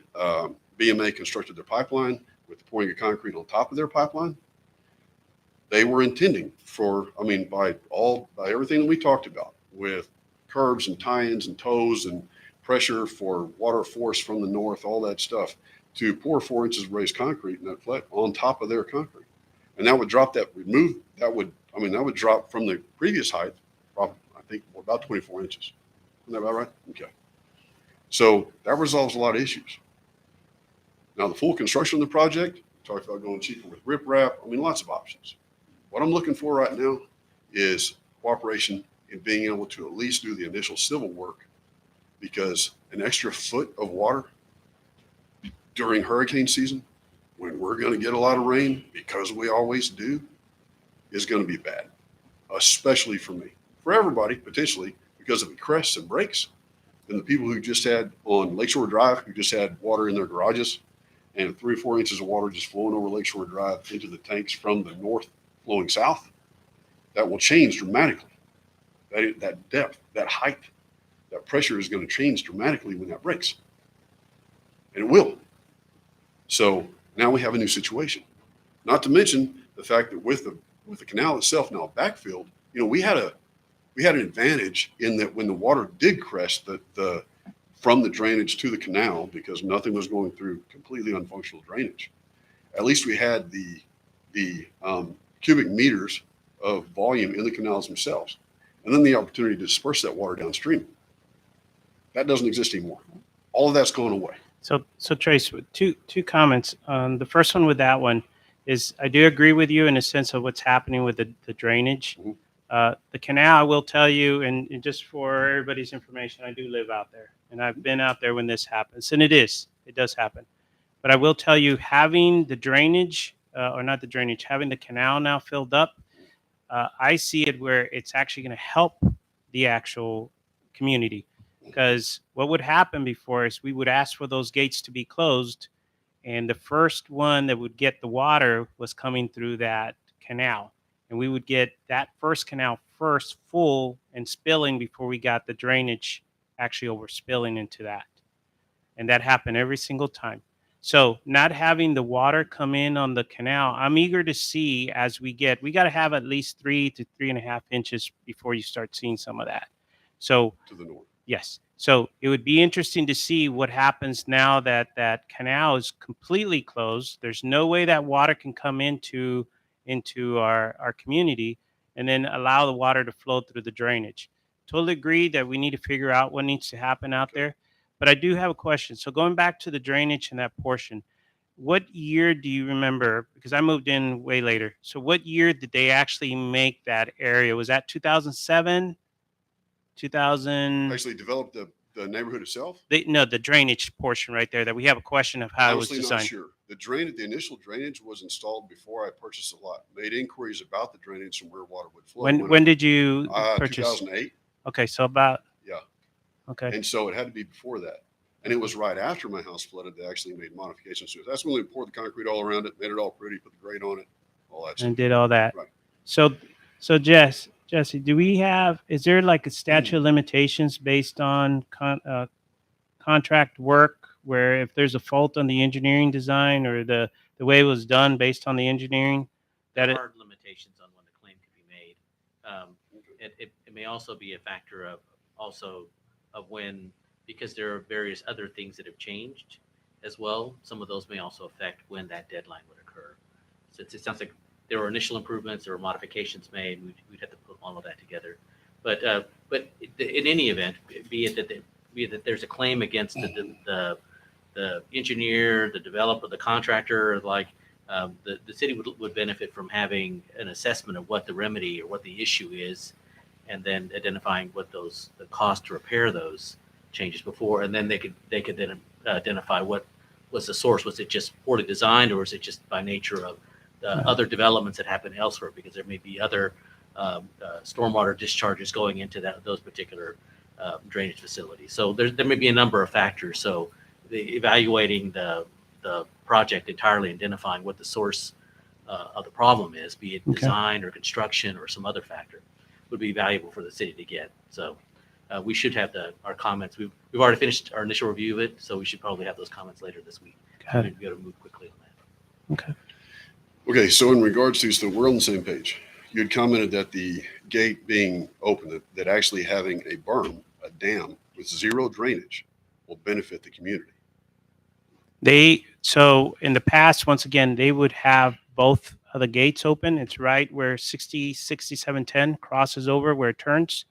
[SPEAKER 12] BMA constructed their pipeline with the pouring of concrete on top of their pipeline, they were intending by everything that we talked about with curbs and tie-ins and tows and pressure for water force from the north, all that stuff, to pour 4 inches of raised concrete in that flood on top of their concrete. And that would drop that would drop from the previous height, probably, I think about 24 inches. Isn't that about right? Okay. So that resolves a lot of issues. Now the full construction of the project, we talked about going cheaper with riprap. Lots of options. What I'm looking for right now is cooperation in being able to at least do the initial civil work, because an extra foot of water during hurricane season, when we're going to get a lot of rain, because we always do, is going to be bad, especially for me. For everybody, potentially, because if it crests and breaks, then the people who just had on Lakeshore Drive, who just had water in their garages, and 3 or 4 inches of water just flowing over Lakeshore Drive into the tanks from the north flowing south, that will change dramatically. That depth, that height, that pressure is going to change dramatically when that breaks. And it will. So now we have a new situation. Not to mention the fact that with the canal itself now backfilled, we had an advantage in that when the water did crest from the drainage to the canal, because nothing was going through completely unfunctional drainage, at least we had the cubic meters of volume in the canals themselves, and then the opportunity to disperse that water downstream. That doesn't exist anymore. All of that's gone away.
[SPEAKER 4] So Trace, two comments. The first one with that one is I do agree with you in a sense of what's happening with the drainage.
[SPEAKER 12] Mhm.
[SPEAKER 4] The canal, I will tell you, and just for everybody's information, I do live out there, and I've been out there when this happens, and it does happen. But I will tell you, having the drainage, or not the drainage, having the canal now filled up, I see it where it's actually going to help the actual community. Because what would happen before is we would ask for those gates to be closed, and the first one that would get the water was coming through that canal. And we would get that first canal first full and spilling before we got the drainage actually overspilling into that. And that happened every single time. So not having the water come in on the canal, I'm eager to see as we got to have at least 3 to 3.5 inches before you start seeing some of that. So
[SPEAKER 12] To the north.
[SPEAKER 4] yes. So it would be interesting to see what happens now that that canal is completely closed. There's no way that water can come into our community and then allow the water to flow through the drainage. Totally agree that we need to figure out what needs to happen out there. But I do have a question. So going back to the drainage and that portion, what year do you remember? Because I moved in way later. So what year did they actually make that area? Was that 2007? 2000?
[SPEAKER 12] Actually developed the neighborhood itself.
[SPEAKER 4] No, the drainage portion right there that we have a question of how
[SPEAKER 12] Honestly,
[SPEAKER 4] it was
[SPEAKER 12] not
[SPEAKER 4] designed.
[SPEAKER 12] sure. The initial drainage was installed before I purchased the lot. Made inquiries about the drainage and where water would flow.
[SPEAKER 4] When did you purchase?
[SPEAKER 12] 2008.
[SPEAKER 4] Okay, so about.
[SPEAKER 12] Yeah.
[SPEAKER 4] Okay.
[SPEAKER 12] And so it had to be before that. And it was right after my house flooded, they actually made modifications to it. That's when they poured the concrete all around it, made it all pretty, put the grate on it, all that stuff.
[SPEAKER 4] And did all that.
[SPEAKER 12] Right.
[SPEAKER 4] So Jesse, is there like a statute of limitations based on contract work where if there's a fault on the engineering design or the way it was done based on the engineering, that
[SPEAKER 5] There
[SPEAKER 4] it,
[SPEAKER 5] are limitations on when the claim could be made. It may also be a factor of when, because there are various other things that have changed, as well. Some of those may also affect when that deadline would occur. Since it sounds like there were initial improvements, there were modifications made, we'd have to put all of that together. But in any event, be it that there's a claim against the engineer, the developer, the contractor, like the city would benefit from having an assessment of what the remedy or what the issue is, and then identifying what the cost to repair those changes before, and then they could then identify what was the source. Was it just poorly designed, or is it just by nature of other developments that happen elsewhere? Because there may be other stormwater discharges going into those particular drainage facilities. So there may be a number of factors. So evaluating the project entirely, identifying what the source of the problem is, be it design or construction or some other factor, would be valuable for the city to get. So we should have our comments. We've already finished our initial review of it, so we should probably have those comments later this week.
[SPEAKER 4] Got it.
[SPEAKER 5] We'd be able to move quickly on that.
[SPEAKER 4] Okay.
[SPEAKER 12] Okay, so in regards to, so we're on the same page. You had commented that the gate being open, that actually having a berm, a dam with zero drainage will benefit the community.
[SPEAKER 4] So in the past, once again, they would have both of the gates open. It's right where 6710 crosses over where it turns.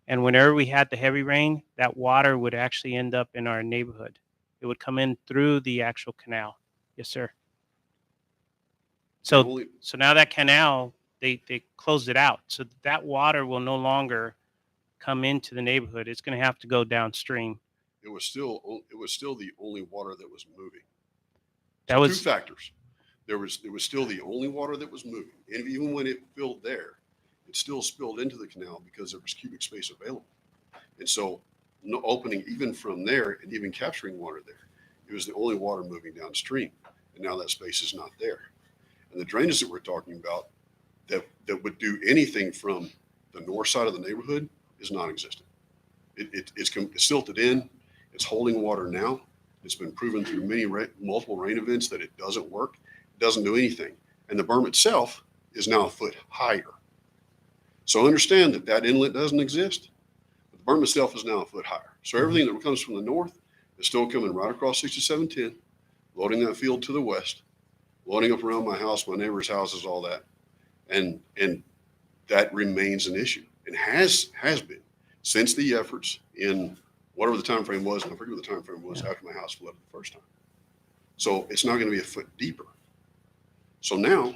[SPEAKER 4] And whenever we had the heavy rain, that water would actually end up in our neighborhood. It would come in through the actual canal. Yes, sir. So now that canal, they closed it out. So that water will no longer come into the neighborhood. It's going to have to go downstream.
[SPEAKER 12] It was still the only water that was moving.
[SPEAKER 4] That
[SPEAKER 12] So
[SPEAKER 4] was
[SPEAKER 12] two factors. It was still the only water that was moving. And even when it filled there, it still spilled into the canal because there was cubic space available. And so no opening even from there and even capturing water there, it was the only water moving downstream. And now that space is not there. And the drainage that we're talking about that would do anything from the north side of the neighborhood is non-existent. It's silted in. It's holding water now. It's been proven through multiple rain events that it doesn't work. It doesn't do anything. And the berm itself is now a foot higher. So understand that inlet doesn't exist. But the berm itself is now a foot higher. So everything that comes from the north is still coming right across 6710, loading that field to the west, loading up around my house, my neighbor's houses, all that. And that remains an issue and has been since the efforts in whatever the time frame was, and I forget what the time frame was after my house flooded the first time. So it's not going to be a foot deeper. So now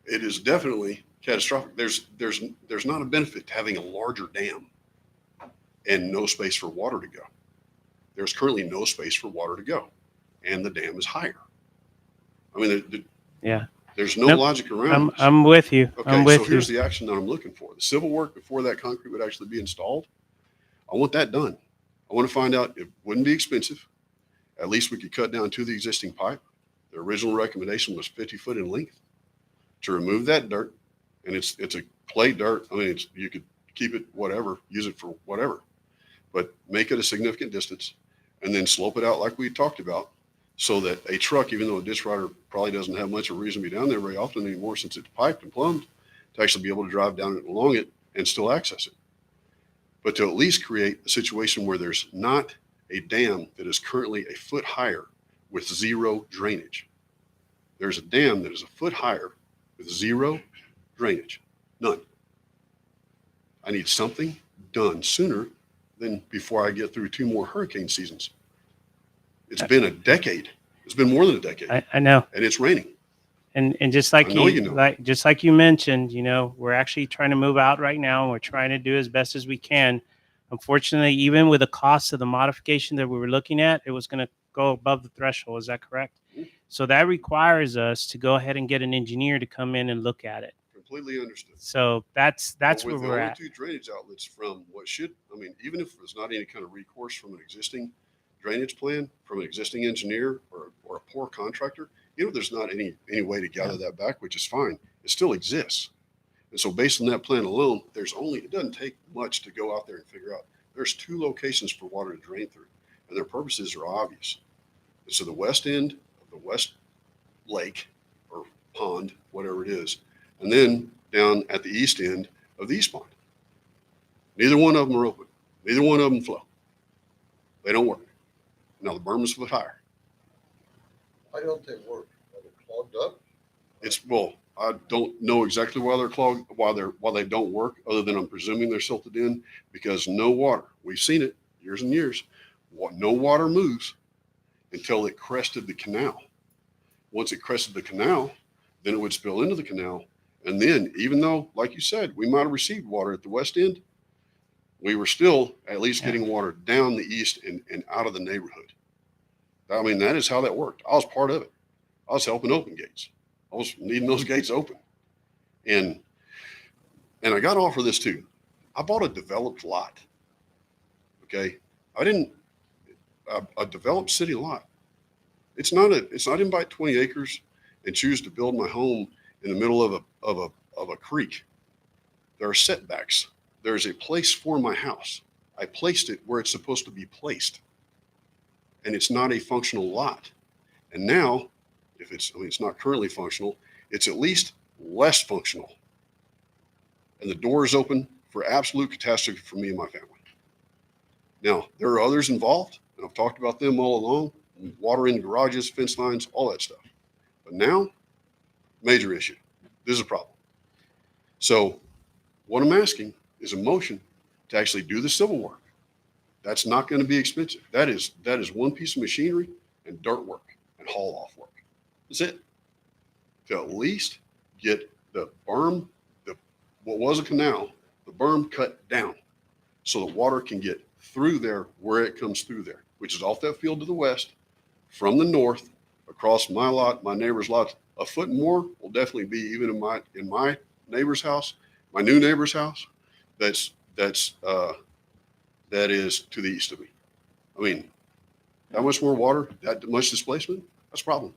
[SPEAKER 12] it is definitely catastrophic. There's not a benefit to having a larger dam and no space for water to go. There's currently no space for water to go, and the dam is higher. I mean, there's no
[SPEAKER 4] Nope.
[SPEAKER 12] logic around this.
[SPEAKER 4] I'm with you.
[SPEAKER 12] Okay,
[SPEAKER 4] I'm with
[SPEAKER 12] so here's the action that I'm looking for. The civil work before that concrete would actually be installed. I want that done. I want to find out, it wouldn't be expensive. At least we could cut down to the existing pipe. The original recommendation was 50 foot in length to remove that dirt. And it's a clay dirt. I mean, you could keep it whatever, use it for whatever, but make it a significant distance and then slope it out like we talked about, so that a truck, even though a ditch rider probably doesn't have much of a reason to be down there very often anymore since it's piped and plumbed, to actually be able to drive down it and along it and still access it. But to at least create a situation where there's not a dam that is currently a foot higher with zero drainage. There's a dam that is a foot higher with zero drainage. None. I need something done sooner than before I get through 2 more hurricane seasons. It's been a decade. It's been more than a decade.
[SPEAKER 4] I know.
[SPEAKER 12] And it's raining.
[SPEAKER 4] And just like
[SPEAKER 12] I know you know.
[SPEAKER 4] like you mentioned, we're actually trying to move out right now, and we're trying to do as best as we can. Unfortunately, even with the cost of the modification that we were looking at, it was going to go above the threshold. Is that correct?
[SPEAKER 12] Mhm.
[SPEAKER 4] So that requires us to go ahead and get an engineer to come in and look at it.
[SPEAKER 12] Completely understood.
[SPEAKER 4] So that's
[SPEAKER 12] But
[SPEAKER 4] where
[SPEAKER 12] with the
[SPEAKER 4] we're
[SPEAKER 12] only
[SPEAKER 4] at.
[SPEAKER 12] 2 drainage outlets from what should, I mean, even if there's not any kind of recourse from an existing drainage plan, from an existing engineer or a poor contractor, even if there's not any way to gather that back, which is fine, it still exists. And so based on that plan alone, it doesn't take much to go out there and figure out there's 2 locations for water to drain through, and their purposes are obvious. And so the west end of the west lake or pond, whatever it is, and then down at the east end of the east pond. Neither one of them are open. Neither one of them flow. They don't work. Now the berm is a foot higher.
[SPEAKER 6] Why don't they work? Are they clogged up?
[SPEAKER 12] Well, I don't know exactly why they're clogged, why they don't work, other than I'm presuming they're silted in, because no water, we've seen it years and years, no water moves until it crested the canal. Once it crested the canal, then it would spill into the canal. And then, even though, like you said, we might have received water at the west end, we were still at least getting water down the east and out of the neighborhood. I mean, that is how that worked. I was part of it. I was helping open gates. I was needing those gates open. And I got off for this too. I bought a developed lot. Okay. A developed city lot. It's not invite 20 acres and choose to build my home in the middle of a creek. There are setbacks. There's a place for my house. I placed it where it's supposed to be placed. And it's not a functional lot. And now, if it's not currently functional, it's at least less functional. And the door is open for absolute catastrophe for me and my family. Now, there are others involved, and I've talked about them all along, water in garages, fence lines, all that stuff. But now, major issue. This is a problem. So what I'm asking is a motion to actually do the civil work. That's not going to be expensive. That is one piece of machinery and dirt work and haul off work. That's it. To at least get the berm, what was a canal, the berm cut down so the water can get through there where it comes through there, which is off that field to the west, from the north, across my lot, my neighbor's lot. A foot more will definitely be even in my neighbor's house, my new neighbor's house. That is to the east of me. I mean, that much more water, that much displacement, that's a problem.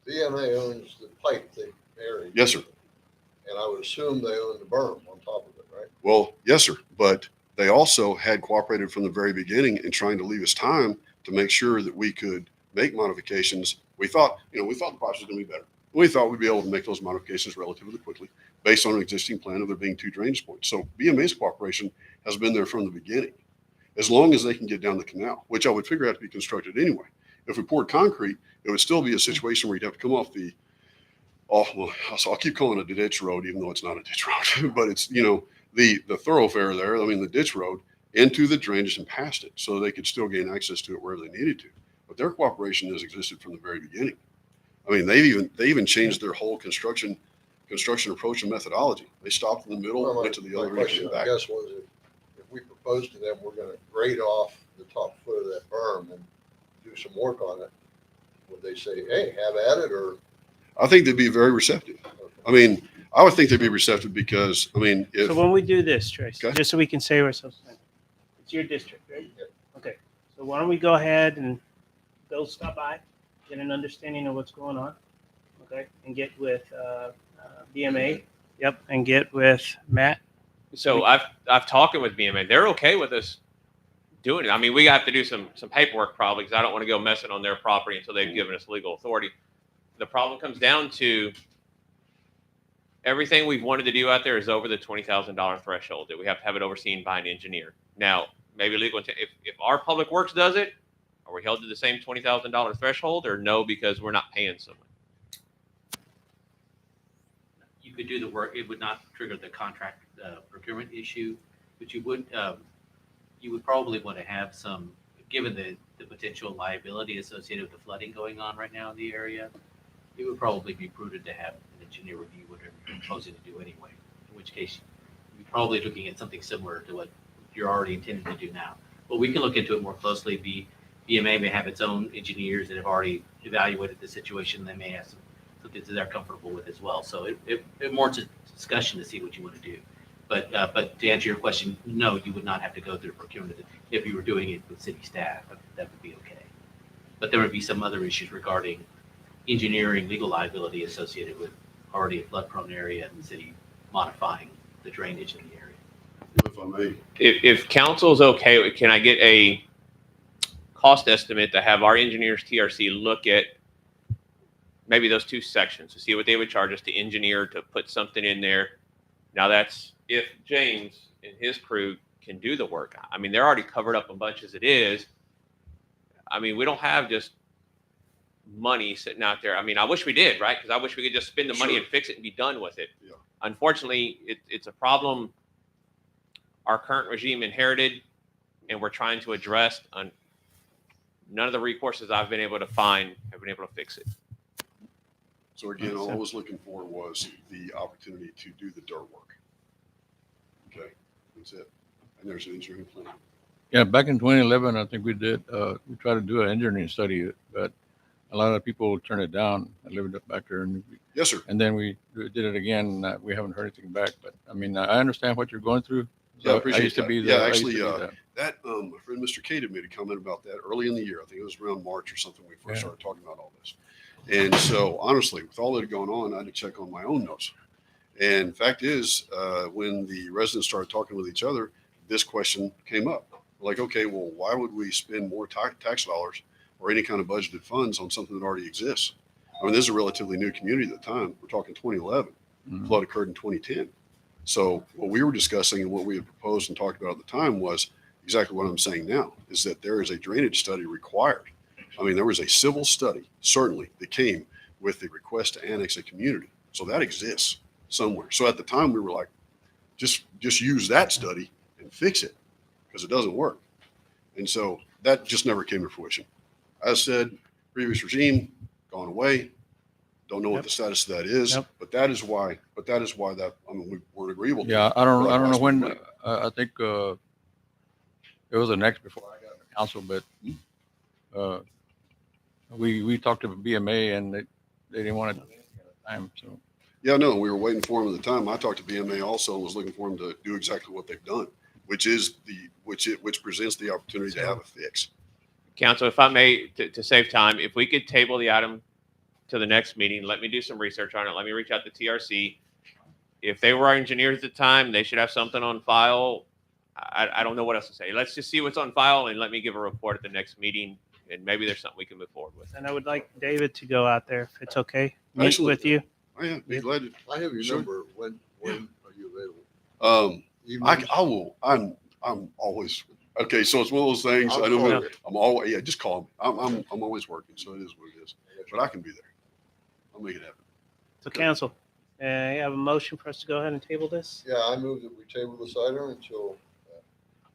[SPEAKER 6] BMA owns the pipe they buried.
[SPEAKER 12] Yes, sir.
[SPEAKER 6] And I would assume they own the berm on top of it, right?
[SPEAKER 12] Well, yes, sir. But they also had cooperated from the very beginning in trying to leave us time to make sure that we could make modifications. We thought the process was going to be better. We thought we'd be able to make those modifications relatively quickly based on an existing plan of there being 2 drainage points. So BMA's cooperation has been there from the beginning, as long as they can get down the canal, which I would figure out to be constructed anyway. If we poured concrete, it would still be a situation where you'd have to come off I'll keep calling it a ditch road, even though it's not a ditch road, but it's, the thoroughfare there, the ditch road into the drainage and past it so they could still gain access to it wherever they needed to. But their cooperation has existed from the very beginning. I mean, they even changed their whole construction approach and methodology. They stopped in the middle, went to the other end, and
[SPEAKER 6] My
[SPEAKER 12] back.
[SPEAKER 6] question, I guess, was if we proposed to them, we're going to grade off the top foot of that berm and do some work on it, would they say, hey, have at it, or?
[SPEAKER 12] I think they'd be very receptive. I mean, I would think they'd be receptive because, if
[SPEAKER 4] So when we do this, Trace,
[SPEAKER 12] Okay.
[SPEAKER 4] just so we can save ourselves time, it's your district, right?
[SPEAKER 6] Yep.
[SPEAKER 4] Okay, so why don't we go ahead and go stop by, get an understanding of what's going on, okay? And get with BMA, yep, and get with Matt.
[SPEAKER 2] So I've talked with BMA. They're okay with us doing it. I mean, we have to do some paperwork probably because I don't want to go messing on their property until they've given us legal authority. The problem comes down to everything we've wanted to do out there is over the $20,000 threshold that we have to have it overseen by an engineer. Now, maybe legal, if our public works does it, are we held to the same $20,000 threshold or no, because we're not paying someone?
[SPEAKER 5] You could do the work. It would not trigger the contract procurement issue, but you would probably want to have some, given the potential liability associated with the flooding going on right now in the area, it would probably be prudent to have an engineer review whatever you're proposing to do anyway, in which case you're probably looking at something similar to what you're already intending to do now. But we can look into it more closely. BMA may have its own engineers that have already evaluated the situation. They may have something that they're comfortable with as well. So it warrants a discussion to see what you want to do. But to answer your question, no, you would not have to go through procurement if you were doing it with city staff. That would be okay. But there would be some other issues regarding engineering, legal liability associated with already a flood-prone area and the city modifying the drainage in the area.
[SPEAKER 12] If I may,
[SPEAKER 2] If council's okay, can I get a cost estimate to have our engineers TRC look at maybe those 2 sections to see what they would charge us to engineer to put something in there? Now that's if James and his crew can do the work. I mean, they're already covered up a bunch as it is. I mean, we don't have just money sitting out there. I mean, I wish we did, right? Because I wish we could just spend the money
[SPEAKER 12] Sure.
[SPEAKER 2] and fix it and be done with it.
[SPEAKER 12] Yeah.
[SPEAKER 2] Unfortunately, it's a problem our current regime inherited, and we're trying to address. None of the recourses I've been able to find have been able to fix it.
[SPEAKER 12] So again, all I was looking for was the opportunity to do the dirt work. Okay, that's it. And there's an engineering plan.
[SPEAKER 10] Yeah, back in 2011, I think we we tried to do an engineering study, but a lot of people turned it down. I lived up back there,
[SPEAKER 12] Yes, sir.
[SPEAKER 10] and then we did it again. We haven't heard anything back, but I mean, I understand what you're going through.
[SPEAKER 12] Yeah, I appreciate
[SPEAKER 10] used to
[SPEAKER 12] that.
[SPEAKER 10] be
[SPEAKER 12] Yeah,
[SPEAKER 10] I used to
[SPEAKER 12] actually,
[SPEAKER 10] be that.
[SPEAKER 12] That, my friend Mr. Cade had made a comment about that early in the year. I think it was around March or something when we first
[SPEAKER 10] Yeah.
[SPEAKER 12] started talking about all this. And so honestly, with all that had gone on, I had to check on my own notes. And fact is, when the residents started talking with each other, this question came up. Like, okay, well, why would we spend more tax dollars or any kind of budgeted funds on something that already exists? I mean, this is a relatively new community at the time. We're talking 2011.
[SPEAKER 10] Mhm.
[SPEAKER 12] Flood occurred in 2010. So what we were discussing and what we had proposed and talked about at the time was exactly what I'm saying now, is that there is a drainage study required. I mean, there was a civil study, certainly, that came with the request to annex a community. So that exists somewhere. So at the time, we were like, just use that study and fix it because it doesn't work. And so that just never came to fruition. As said, previous regime, gone away. Don't know what
[SPEAKER 4] Yep.
[SPEAKER 12] the status of that is,
[SPEAKER 4] Yep.
[SPEAKER 12] but that is why that, I mean, we weren't agreeable. to
[SPEAKER 10] Yeah,
[SPEAKER 12] it.
[SPEAKER 10] I don't
[SPEAKER 12] Otherwise,
[SPEAKER 10] know
[SPEAKER 12] we
[SPEAKER 10] when.
[SPEAKER 12] wouldn't.
[SPEAKER 10] I think it was the next before I got on the council, but we talked to BMA and they didn't want to do anything at the time. So
[SPEAKER 12] Yeah, no, we were waiting for them at the time. I talked to BMA also and was looking for them to do exactly what they've done, which presents the opportunity to have a fix.
[SPEAKER 2] Council, if I may, to save time, if we could table the item to the next meeting, let me do some research on it. Let me reach out to TRC. If they were our engineers at the time, they should have something on file. I don't know what else to say. Let's just see what's on file and let me give a report at the next meeting, and maybe there's something we can move forward with.
[SPEAKER 4] And I would like David to go out there if it's okay. Meet
[SPEAKER 12] Excellent.
[SPEAKER 4] with you.
[SPEAKER 12] Oh, yeah, be glad to.
[SPEAKER 6] I have your
[SPEAKER 12] Sure.
[SPEAKER 6] number. When are you available?
[SPEAKER 12] I
[SPEAKER 6] Evenings?
[SPEAKER 12] will. I'm always okay. So it's one of those things.
[SPEAKER 6] I'll
[SPEAKER 12] I don't
[SPEAKER 6] call
[SPEAKER 12] know.
[SPEAKER 6] you.
[SPEAKER 12] I'm always just call me. I'm always working, so it is what it is. But I can be there. I'll make it happen.
[SPEAKER 4] So council, you have a motion for us to go ahead and table this?
[SPEAKER 6] Yeah, I move that we table this item until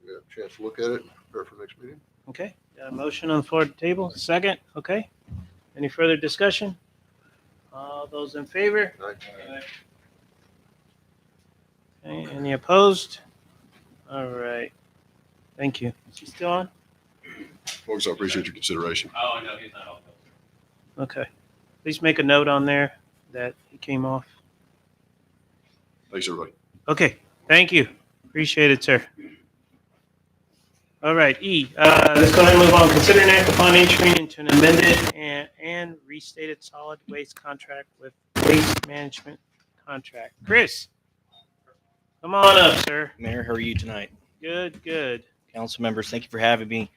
[SPEAKER 6] we have a chance to look at it and prepare for next meeting.
[SPEAKER 4] Okay, got a motion on the floor to table, second, okay. Any further discussion? All those in favor?
[SPEAKER 6] Aye.
[SPEAKER 4] Okay, any opposed? All right, thank you. Is he still on?
[SPEAKER 12] Folks, I appreciate your consideration.
[SPEAKER 2] Oh, no, he's not off.
[SPEAKER 4] Okay. Please make a note on there that he came off.
[SPEAKER 12] Thanks, everybody.
[SPEAKER 4] Okay, thank you. Appreciate it, sir. All right, E, let's go ahead and move on. Consider an act upon entering into an amended and restated solid waste contract with Waste Management Contract. Chris, come on up, sir.
[SPEAKER 13] Mayor, how are you tonight?
[SPEAKER 4] Good, good.
[SPEAKER 13] Council members, thank you for having me.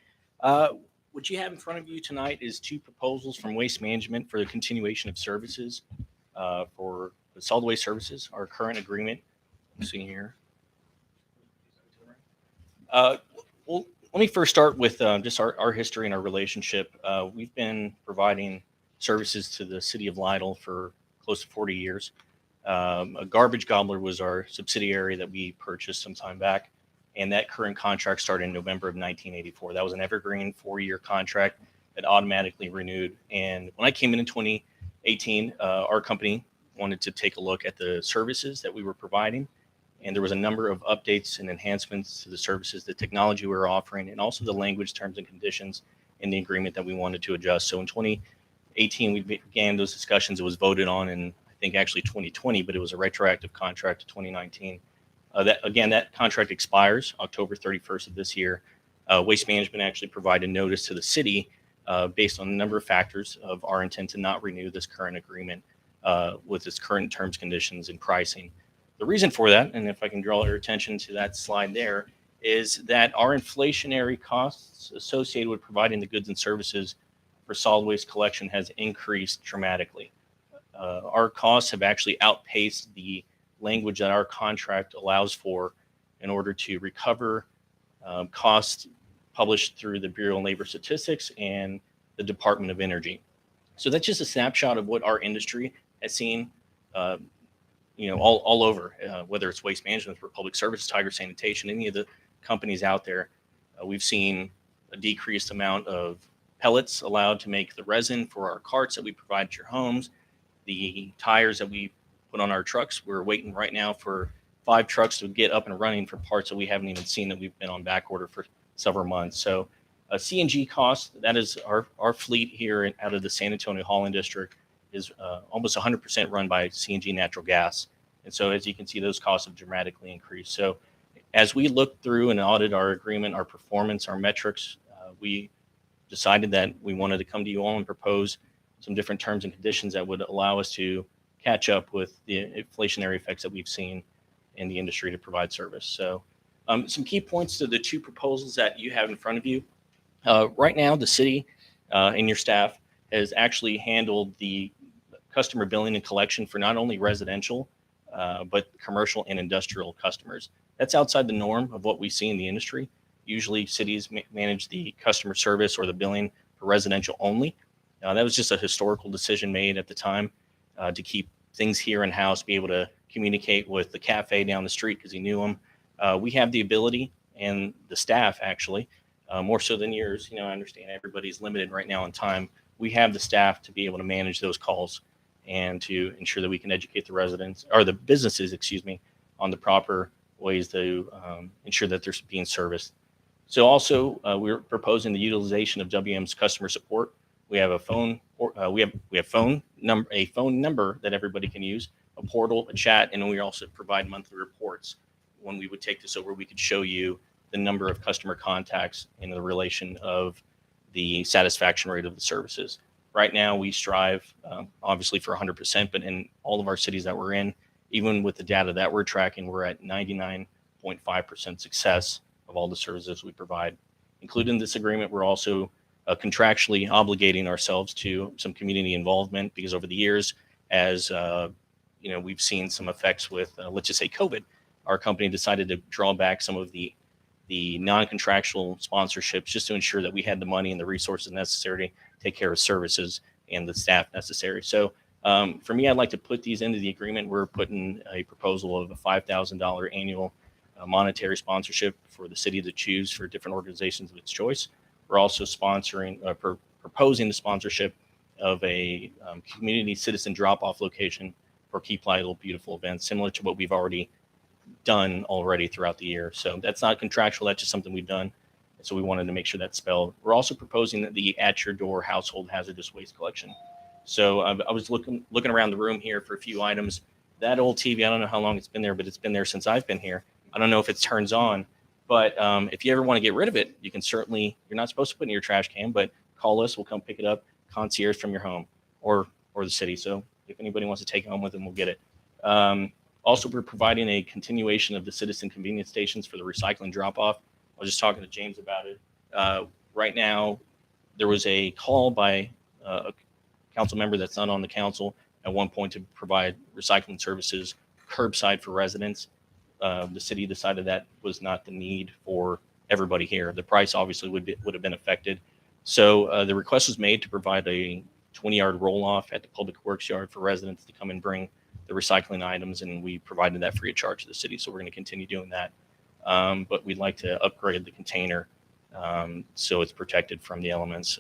[SPEAKER 13] What you have in front of you tonight is two proposals from Waste Management for the continuation of services for the solid waste services, our current agreement. See here. Well, let me first start with just our history and our relationship. We've been providing services to the city of Lytle for close to 40 years. Garbage Gobbler was our subsidiary that we purchased some time back, and that current contract started in November of 1984. That was an evergreen 4-year contract that automatically renewed. And when I came in 2018, our company wanted to take a look at the services that we were providing. And there was a number of updates and enhancements to the services, the technology we were offering, and also the language, terms, and conditions in the agreement that we wanted to adjust. So in 2018, we began those discussions. It was voted on in, I think, actually 2020, but it was a retroactive contract to 2019. That contract expires October 31st of this year. Waste Management actually provided notice to the city based on a number of factors of our intent to not renew this current agreement with its current terms, conditions, and pricing. The reason for that, and if I can draw your attention to that slide there, is that our inflationary costs associated with providing the goods and services for solid waste collection has increased dramatically. Our costs have actually outpaced the language that our contract allows for in order to recover costs published through the Bureau of Labor Statistics and the Department of Energy. So that's just a snapshot of what our industry has seen, all over, whether it's Waste Management, for Public Services, Tiger Sanitation, any of the companies out there. We've seen a decreased amount of pellets allowed to make the resin for our carts that we provide at your homes, the tires that we put on our trucks. We're waiting right now for 5 trucks to get up and running for parts that we haven't even seen, that we've been on back order for several months. So CNG cost, that is our fleet here out of the San Antonio Holland District, is almost 100% run by CNG natural gas. And so as you can see, those costs have dramatically increased. So as we look through and audit our agreement, our performance, our metrics, we decided that we wanted to come to you all and propose some different terms and conditions that would allow us to catch up with the inflationary effects that we've seen in the industry to provide service. So some key points to the 2 proposals that you have in front of you. Right now, the city and your staff has actually handled the customer billing and collection for not only residential, but commercial and industrial customers. That's outside the norm of what we see in the industry. Usually cities manage the customer service or the billing for residential only. That was just a historical decision made at the time to keep things here in-house, be able to communicate with the cafe down the street because he knew them. We have the ability, and the staff actually, more so than yours. I understand everybody's limited right now in time. We have the staff to be able to manage those calls and to ensure that we can educate the residents, or the businesses, on the proper ways to ensure that they're being serviced. So also, we're proposing the utilization of WM's customer support. We have a phone number that everybody can use, a portal, a chat, and we also provide monthly reports. When we would take this over, we could show you the number of customer contacts in the relation of the satisfaction rate of the services. Right now, we strive, obviously, for 100%, but in all of our cities that we're in, even with the data that we're tracking, we're at 99.5% success of all the services we provide. Included in this agreement, we're also contractually obligating ourselves to some community involvement, because over the years, as we've seen some effects with, let's just say, COVID, our company decided to draw back some of the non-contractual sponsorships just to ensure that we had the money and the resources necessary to take care of services and the staff necessary. So for me, I'd like to put these into the agreement. We're putting a proposal of a $5,000 annual monetary sponsorship for the city to choose for different organizations of its choice. We're also proposing the sponsorship of a community citizen drop-off location for Keep Lytle Beautiful events, similar to what we've already done throughout the year. So that's not contractual. That's just something we've done. So we wanted to make sure that's spelled. We're also proposing that the at your door household hazardous waste collection. So I was looking around the room here for a few items. That old TV, I don't know how long it's been there, but it's been there since I've been here. I don't know if it turns on, but if you ever want to get rid of it, you can certainly, you're not supposed to put it in your trash can, but call us. We'll come pick it up, concierge from your home or the city. So if anybody wants to take it home with them, we'll get it. Also, we're providing a continuation of the citizen convenience stations for the recycling drop-off. I was just talking to James about it. Right now, there was a call by a council member that's not on the council at one point to provide recycling services curbside for residents. The city decided that was not the need for everybody here. The price obviously would have been affected. So the request was made to provide a 20-yard roll-off at the Public Works yard for residents to come and bring the recycling items, and we provided that free of charge to the city. So we're going to continue doing that. But we'd like to upgrade the container so it's protected from the elements.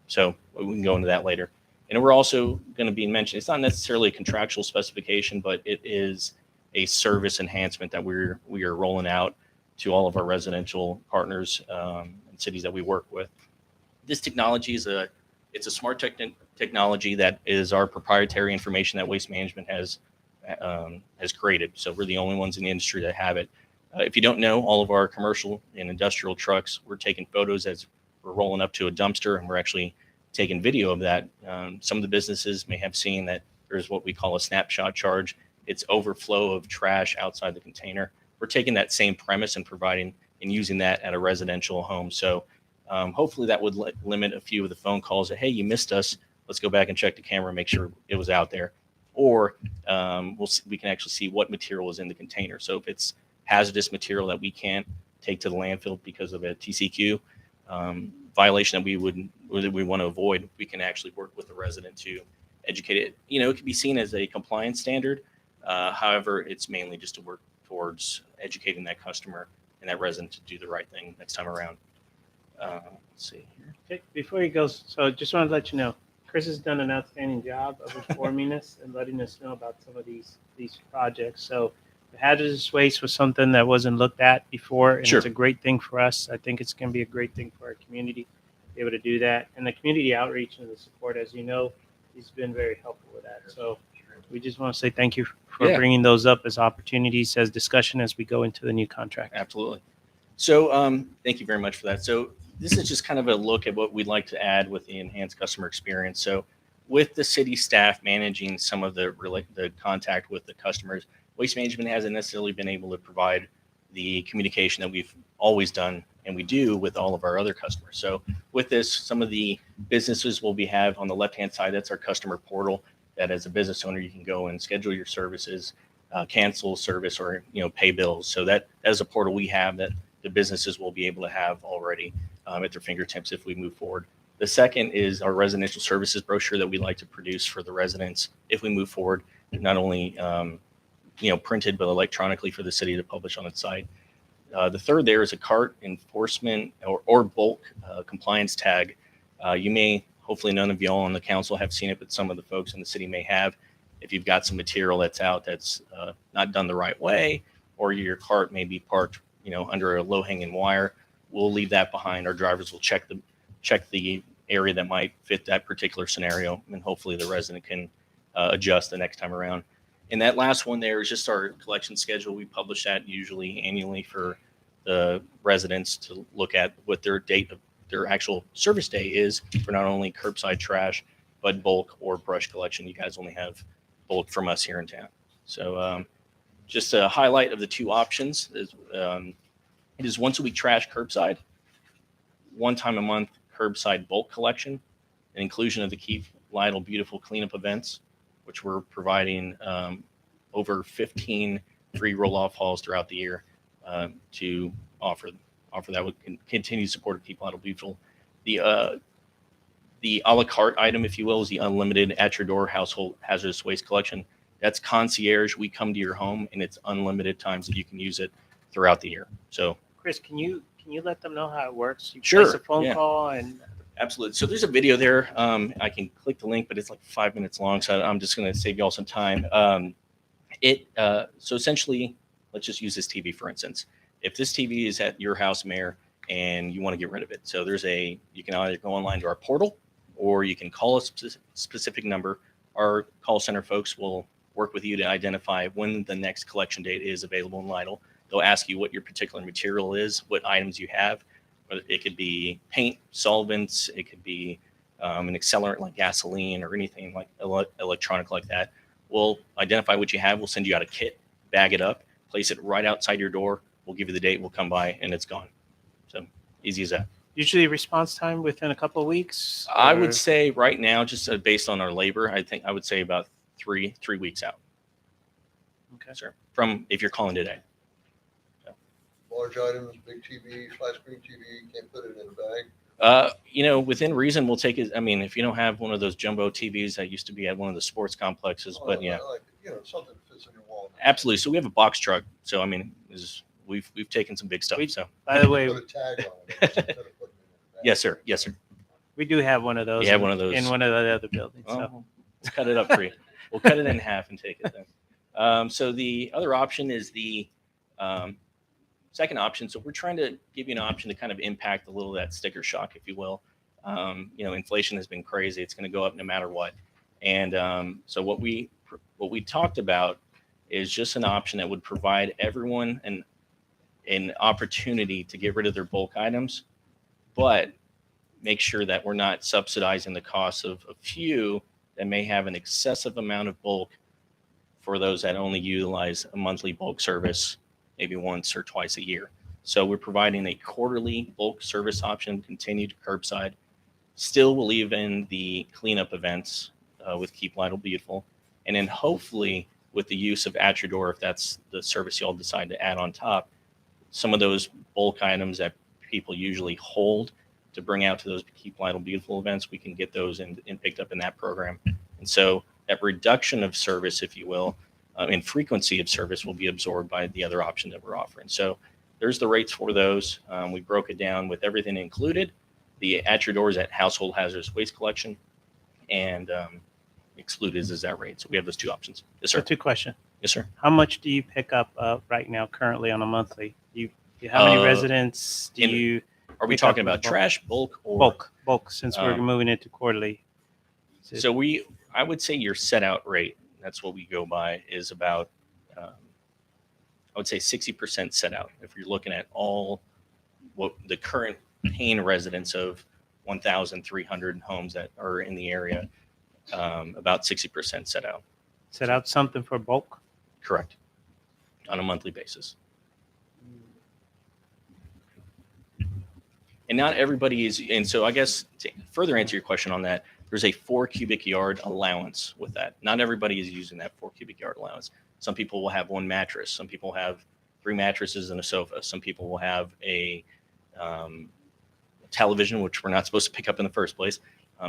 [SPEAKER 13] So we can go into that later. And we're also going to be mentioned, it's not necessarily a contractual specification, but it is a service enhancement that we are rolling out to all of our residential partners and cities that we work with. This technology it's a smart technology that is our proprietary information that Waste Management has created. So we're the only ones in the industry that have it. If you don't know, all of our commercial and industrial trucks, we're taking photos as we're rolling up to a dumpster, and we're actually taking video of that. Some of the businesses may have seen that there's what we call a snapshot charge. It's overflow of trash outside the container. We're taking that same premise and providing and using that at a residential home. So hopefully that would limit a few of the phone calls that, hey, you missed us. Let's go back and check the camera and make sure it was out there. Or we can actually see what material is in the container. So if it's hazardous material that we can't take to the landfill because of a TCQ, violation that we want to avoid, we can actually work with the resident to educate it. It can be seen as a compliance standard. However, it's mainly just to work towards educating that customer and that resident to do the right thing next time around. Let's see here.
[SPEAKER 4] Okay, before he goes, so just wanted to let you know, Chris has done an outstanding job of informing us and letting us know about some of these projects. So the hazardous waste was something that wasn't looked at before, and
[SPEAKER 13] Sure.
[SPEAKER 4] it's a great thing for us. I think it's going to be a great thing for our community to be able to do that. And the community outreach and the support, as you know, he's been very helpful with that. So we just want to say thank you for
[SPEAKER 13] Yeah.
[SPEAKER 4] bringing those up as opportunities, as discussion as we go into the new contract.
[SPEAKER 13] Absolutely. So thank you very much for that. So this is just kind of a look at what we'd like to add with the enhanced customer experience. So with the city staff managing some of the contact with the customers, Waste Management hasn't necessarily been able to provide the communication that we've always done and we do with all of our other customers. So with this, some of the businesses will have on the left-hand side, that's our customer portal, that as a business owner, you can go and schedule your services, cancel service, or pay bills. So that is a portal we have that the businesses will be able to have already at their fingertips if we move forward. The second is our residential services brochure that we like to produce for the residents if we move forward, not only printed but electronically for the city to publish on its site. The third there is a cart enforcement or bulk compliance tag. You may, hopefully none of y'all on the council have seen it, but some of the folks in the city may have. If you've got some material that's out that's not done the right way, or your cart may be parked under a low-hanging wire, we'll leave that behind. Our drivers will check the area that might fit that particular scenario, and hopefully the resident can adjust the next time around. And that last one there is just our collection schedule. We publish that usually annually for the residents to look at what their actual service day is for not only curbside trash, but bulk or brush collection. You guys only have bulk from us here in town. So just a highlight of the two options is it is once a week trash curbside, one time a month curbside bulk collection, an inclusion of the Keep Lytle Beautiful cleanup events, which we're providing over 15 free roll-off hauls throughout the year to offer that would continue support of Keep Lytle Beautiful. The a la carte item, if you will, is the unlimited at your door household hazardous waste collection. That's concierge. We come to your home, and it's unlimited times that you can use it throughout the year. So,
[SPEAKER 4] Chris, can you let them know how it works? You
[SPEAKER 13] Sure,
[SPEAKER 4] place a phone
[SPEAKER 13] yeah.
[SPEAKER 4] call and
[SPEAKER 13] absolutely. So there's a video there. I can click the link, but it's like 5 minutes long, so I'm just going to save you all some time. So essentially, let's just use this TV for instance. If this TV is at your house, Mayor, and you want to get rid of it, so you can either go online to our portal, or you can call a specific number. Our call center folks will work with you to identify when the next collection date is available in Lytle. They'll ask you what your particular material is, what items you have. It could be paint, solvents, it could be an accelerant like gasoline or anything like electronic like that. We'll identify what you have. We'll send you out a kit, bag it up, place it right outside your door. We'll give you the date. We'll come by and it's gone. So easy as that.
[SPEAKER 4] usually response time within a couple of weeks?
[SPEAKER 13] I
[SPEAKER 4] or-
[SPEAKER 13] would say right now, just based on our labor, I would say about three weeks out.
[SPEAKER 4] Okay.
[SPEAKER 13] Sir, from if you're calling today.
[SPEAKER 6] Large items, big TV, flat screen TV, can't put it in a bag.
[SPEAKER 13] Within reason, we'll take it. I mean, if you don't have one of those jumbo TVs that used to be at one of the sports complexes, but yeah,
[SPEAKER 6] Like, something that fits in your wall.
[SPEAKER 13] absolutely. So we have a box truck. So I mean, we've taken some big stuff. So
[SPEAKER 4] By the way,
[SPEAKER 6] Put a tag on it instead of putting it in a bag.
[SPEAKER 13] yes, sir. Yes, sir.
[SPEAKER 4] we do have one of those.
[SPEAKER 13] You have
[SPEAKER 4] in-
[SPEAKER 13] one of those.
[SPEAKER 4] in one of the other buildings. So.
[SPEAKER 13] Well, let's cut it up for you. We'll cut it in half and take it then. So the other option is the second option. So we're trying to give you an option to kind of impact a little of that sticker shock, if you will. Inflation has been crazy. It's going to go up no matter what. And so what we talked about is just an option that would provide everyone an opportunity to get rid of their bulk items, but make sure that we're not subsidizing the cost of a few that may have an excessive amount of bulk for those that only utilize a monthly bulk service, maybe once or twice a year. So we're providing a quarterly bulk service option, continued curbside. Still will leave in the cleanup events with Keep Lytle Beautiful. And then hopefully with the use of At Your Door, if that's the service y'all decide to add on top, some of those bulk items that people usually hold to bring out to those Keep Lytle Beautiful events, we can get those in picked up in that program. And so that reduction of service, if you will, in frequency of service will be absorbed by the other option that we're offering. So there's the rates for those. We broke it down with everything included. The at your doors at household hazardous waste collection, and excluded is that rate. So we have those two options. Yes,
[SPEAKER 4] So
[SPEAKER 13] sir.
[SPEAKER 4] two questions.
[SPEAKER 13] Yes, sir.
[SPEAKER 4] How much do you pick up right now currently on a monthly? How many residents do
[SPEAKER 13] in-
[SPEAKER 4] you
[SPEAKER 13] Are we
[SPEAKER 4] pick up
[SPEAKER 13] talking about
[SPEAKER 4] bulk?
[SPEAKER 13] trash, bulk, or
[SPEAKER 4] Bulk, since we're moving into quarterly.
[SPEAKER 13] So I would say your set out rate, that's what we go by, is about, I would say 60% set out. If you're looking at all what the current paying residents of 1,300 homes that are in the area, about 60% set out.
[SPEAKER 4] Set out something for bulk?
[SPEAKER 13] Correct. On a monthly basis. And not everybody is, and so I guess to further answer your question on that, there's a 4 cubic yard allowance with that. Not everybody is using that 4 cubic yard allowance. Some people will have one mattress. Some people have 3 mattresses and a sofa. Some people will have a television, which we're not supposed to pick up in the first place.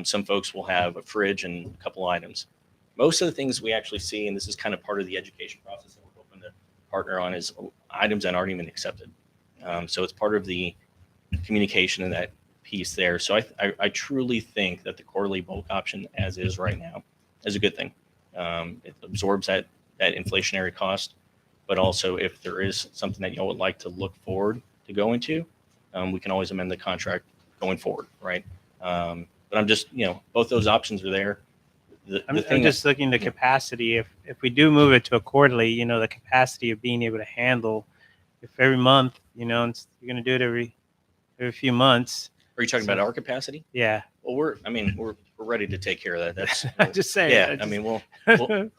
[SPEAKER 13] Some folks will have a fridge and a couple items. Most of the things we actually see, and this is kind of part of the education process that we're hoping to partner on, is items that aren't even accepted. So it's part of the communication and that piece there. So I truly think that the quarterly bulk option as is right now is a good thing. It absorbs that inflationary cost, but also if there is something that y'all would like to look forward to go into, we can always amend the contract going forward, right? But I'm just, both those options are there.
[SPEAKER 4] I'm just looking at the capacity. If we do move it to a quarterly, the capacity of being able to handle, if every month, you're going to do it every few months.
[SPEAKER 13] Are you talking about our capacity?
[SPEAKER 4] Yeah.
[SPEAKER 13] Well, we're ready to take care of that. That's
[SPEAKER 4] I'm just saying.
[SPEAKER 13] Yeah.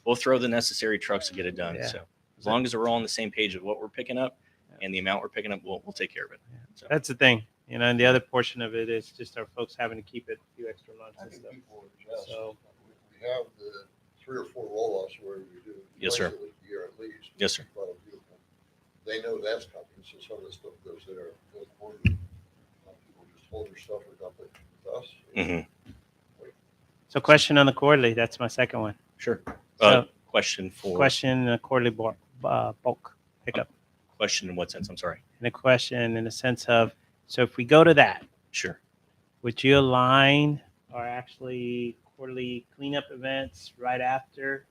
[SPEAKER 13] We'll throw the necessary trucks to get it done.
[SPEAKER 4] Yeah.
[SPEAKER 13] So as long as we're all on the same page of what we're picking up and the amount we're picking up, we'll take care of it. So
[SPEAKER 4] That's the thing. And the other portion of it is just our folks having to keep it a few extra months
[SPEAKER 6] I
[SPEAKER 4] and
[SPEAKER 6] think
[SPEAKER 4] stuff.
[SPEAKER 6] people adjust.
[SPEAKER 4] So
[SPEAKER 6] We have the 3 or 4 roll-offs where we do.
[SPEAKER 13] Yes, sir.
[SPEAKER 6] twice a year at least.
[SPEAKER 13] Yes, sir.
[SPEAKER 6] Quite beautiful. They know that's coming, so some of the stuff goes there. Goes forward. People just hold their stuff or dump it with us.
[SPEAKER 13] Mhm.
[SPEAKER 4] So question on the quarterly. That's my second one.
[SPEAKER 13] Sure.
[SPEAKER 4] So-
[SPEAKER 13] Question for
[SPEAKER 4] Question, quarterly bulk pickup.
[SPEAKER 13] question in what sense? I'm sorry.
[SPEAKER 4] And a question in the sense of, so if we go to that,
[SPEAKER 13] Sure.
[SPEAKER 4] would you align our actually quarterly cleanup events right after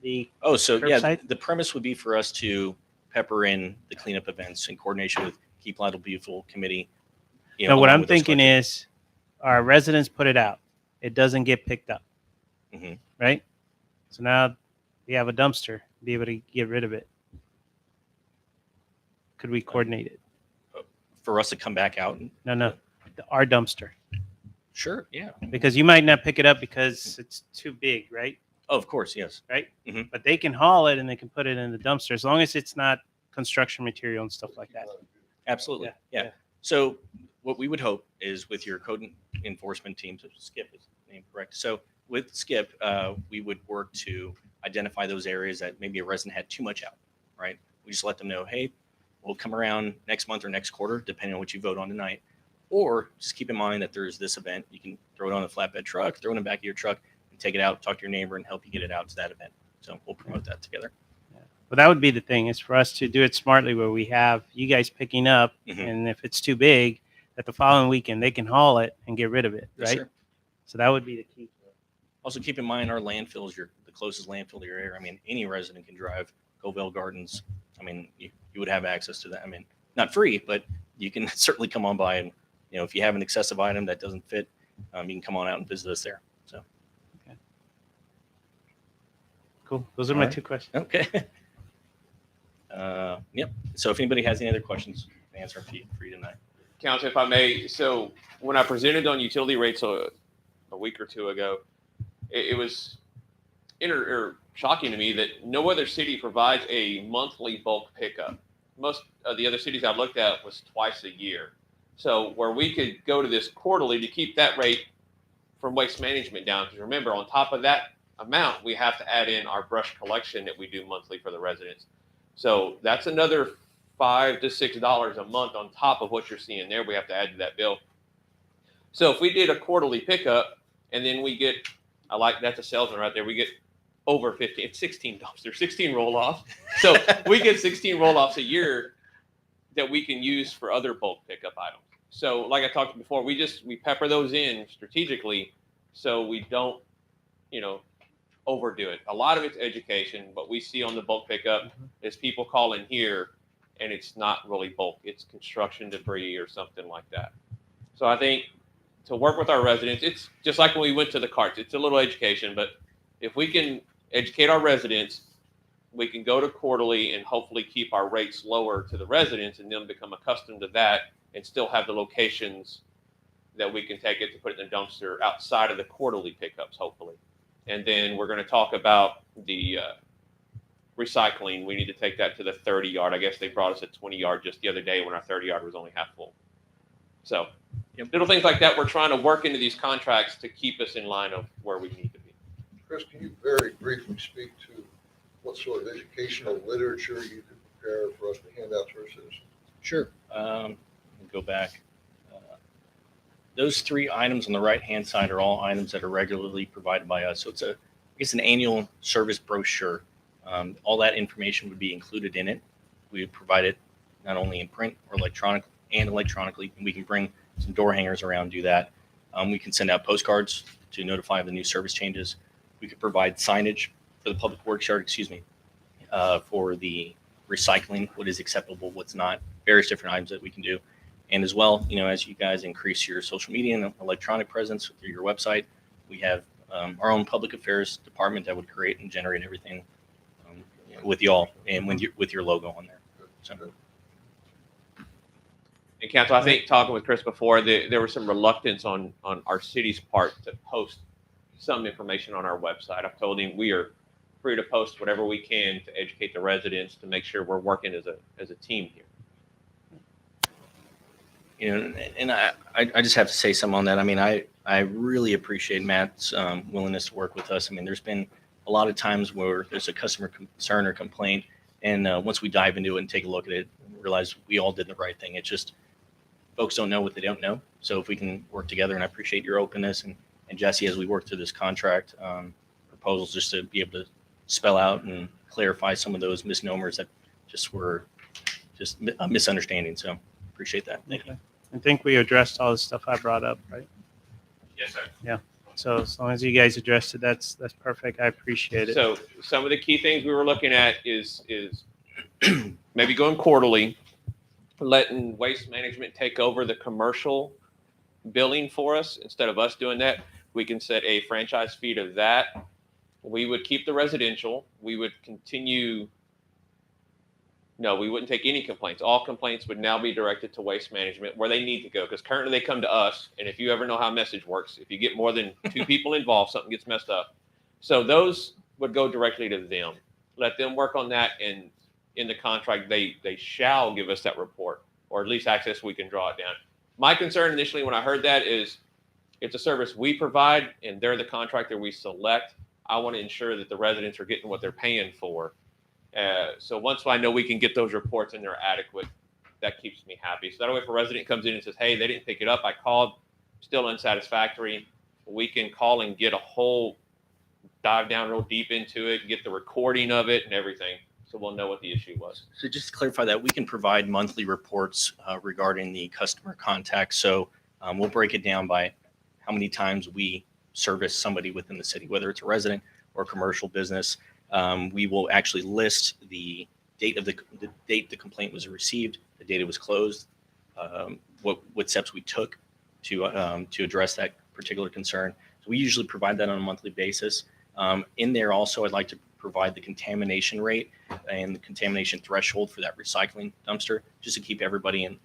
[SPEAKER 4] the
[SPEAKER 13] Oh, so yeah,
[SPEAKER 4] Curbside?
[SPEAKER 13] the premise would be for us to pepper in the cleanup events in coordination with Keep Lytle Beautiful Committee.
[SPEAKER 4] No, what
[SPEAKER 13] along
[SPEAKER 4] I'm
[SPEAKER 13] with those
[SPEAKER 4] thinking
[SPEAKER 13] collections.
[SPEAKER 4] is our residents put it out. It doesn't get picked up.
[SPEAKER 13] Mhm.
[SPEAKER 4] Right? So now we have a dumpster, be able to get rid of it. Could we coordinate it?
[SPEAKER 13] for us to come back out. And,
[SPEAKER 4] No. Our dumpster.
[SPEAKER 13] sure. Yeah.
[SPEAKER 4] Because you might not pick it up because it's too big, right?
[SPEAKER 13] Oh, of course. Yes.
[SPEAKER 4] Right?
[SPEAKER 13] Mhm.
[SPEAKER 4] But they can haul it and they can put it in the dumpster as long as it's not construction material and stuff like that.
[SPEAKER 13] Absolutely.
[SPEAKER 4] Yeah,
[SPEAKER 13] Yeah.
[SPEAKER 4] yeah.
[SPEAKER 13] So what we would hope is with your code enforcement team, so Skip is named correct. So with Skip, we would work to identify those areas that maybe a resident had too much out, right? We just let them know, hey, we'll come around next month or next quarter, depending on what you vote on tonight. Or just keep in mind that there's this event. You can throw it on a flatbed truck, throw it in the back of your truck, and take it out, talk to your neighbor, and help you get it out to that event. So we'll promote that together.
[SPEAKER 4] But that would be the thing, is for us to do it smartly where we have you guys picking up,
[SPEAKER 13] Mhm.
[SPEAKER 4] and if it's too big, that the following weekend they can haul it and get rid of it,
[SPEAKER 13] Yes,
[SPEAKER 4] right?
[SPEAKER 13] sir.
[SPEAKER 4] So that would be the key.
[SPEAKER 13] Also, keep in mind our landfill is the closest landfill to your area. I mean, any resident can drive Covell Gardens. I mean, you would have access to that. I mean, not free, but you can certainly come on by and, if you have an excessive item that doesn't fit, you can come on out and visit us there. So,
[SPEAKER 4] Cool. Those are
[SPEAKER 13] All
[SPEAKER 4] my
[SPEAKER 13] right.
[SPEAKER 4] 2 questions.
[SPEAKER 13] okay. Yep. So if anybody has any other questions, I can answer them for you tonight.
[SPEAKER 2] Council, if I may, so when I presented on utility rates a week or two ago, it was shocking to me that no other city provides a monthly bulk pickup. Most of the other cities I looked at was twice a year. So where we could go to this quarterly to keep that rate from waste management down. Because remember, on top of that amount, we have to add in our brush collection that we do monthly for the residents. So that's another $5 to $6 a month on top of what you're seeing there. We have to add to that bill. So if we did a quarterly pickup and then we get, I like that's a salesman right there. We get over 15, it's 16 dumpsters, 16 roll offs. So we get 16 roll offs a year that we can use for other bulk pickup items. So like I talked before, we pepper those in strategically so we don't, overdo it. A lot of it's education. What we see on the bulk pickup is people call in here and it's not really bulk. It's construction debris or something like that. So I think to work with our residents, it's just like when we went to the carts. It's a little education, but if we can educate our residents, we can go to quarterly and hopefully keep our rates lower to the residents and them become accustomed to that and still have the locations that we can take it to put it in the dumpster outside of the quarterly pickups, hopefully. And then we're going to talk about the recycling. We need to take that to the 30-yard. I guess they brought us a 20-yard just the other day when our 30-yard was only half full. So little things like that we're trying to work into these contracts to keep us in line of where we need to be.
[SPEAKER 6] Chris, can you very briefly speak to what sort of educational literature you could prepare for us to hand out to our citizens?
[SPEAKER 13] Sure. Go back. Those 3 items on the right-hand side are all items that are regularly provided by us. So it's an annual service brochure. All that information would be included in it. We would provide it not only in print or electronically, and we can bring some door hangers around, do that. We can send out postcards to notify of the new service changes. We could provide signage for the public works yard, for the recycling, what is acceptable, what's not, various different items that we can do. And as well, as you guys increase your social media and electronic presence through your website, we have our own public affairs department that would create and generate everything with y'all and with your logo on there. So.
[SPEAKER 2] And Council, I think talking with Chris before, there was some reluctance on our city's part to post some information on our website. I've told him we are free to post whatever we can to educate the residents to make sure we're working as a team here.
[SPEAKER 13] And I just have to say something on that. I mean, I really appreciate Matt's willingness to work with us. I mean, there's been a lot of times where there's a customer concern or complaint, and once we dive into it and take a look at it, realize we all did the right thing. It's just folks don't know what they don't know. So if we can work together, and I appreciate your openness and Jesse, as we work through this contract proposals, just to be able to spell out and clarify some of those misnomers that just were just a misunderstanding. So appreciate that. Thank you.
[SPEAKER 4] I think we addressed all the stuff I brought up, right?
[SPEAKER 2] Yes, sir.
[SPEAKER 4] Yeah. So as long as you guys addressed it, that's perfect. I appreciate it.
[SPEAKER 2] So some of the key things we were looking at is maybe going quarterly, letting waste management take over the commercial billing for us instead of us doing that. We can set a franchise fee to that. We would keep the residential. We would continue. No, we wouldn't take any complaints. All complaints would now be directed to waste management where they need to go, because currently they come to us. And if you ever know how message works, if you get more than 2 people involved, something gets messed up. So those would go directly to them. Let them work on that. And in the contract, they shall give us that report, or at least access. We can draw it down. My concern initially when I heard that is it's a service we provide and they're the contractor we select. I want to ensure that the residents are getting what they're paying for. So once I know we can get those reports and they're adequate, that keeps me happy. So that way, if a resident comes in and says, hey, they didn't pick it up, I called, still unsatisfactory, we can call and get a whole dive down real deep into it, get the recording of it and everything. So we'll know what the issue was.
[SPEAKER 13] So just to clarify that, we can provide monthly reports regarding the customer contact. So we'll break it down by how many times we service somebody within the city, whether it's a resident or commercial business. We will actually list the date of the date the complaint was received, the date it was closed, what steps we took to address that particular concern. So we usually provide that on a monthly basis. In there also, I'd like to provide the contamination rate and the contamination threshold for that recycling dumpster, just to keep everybody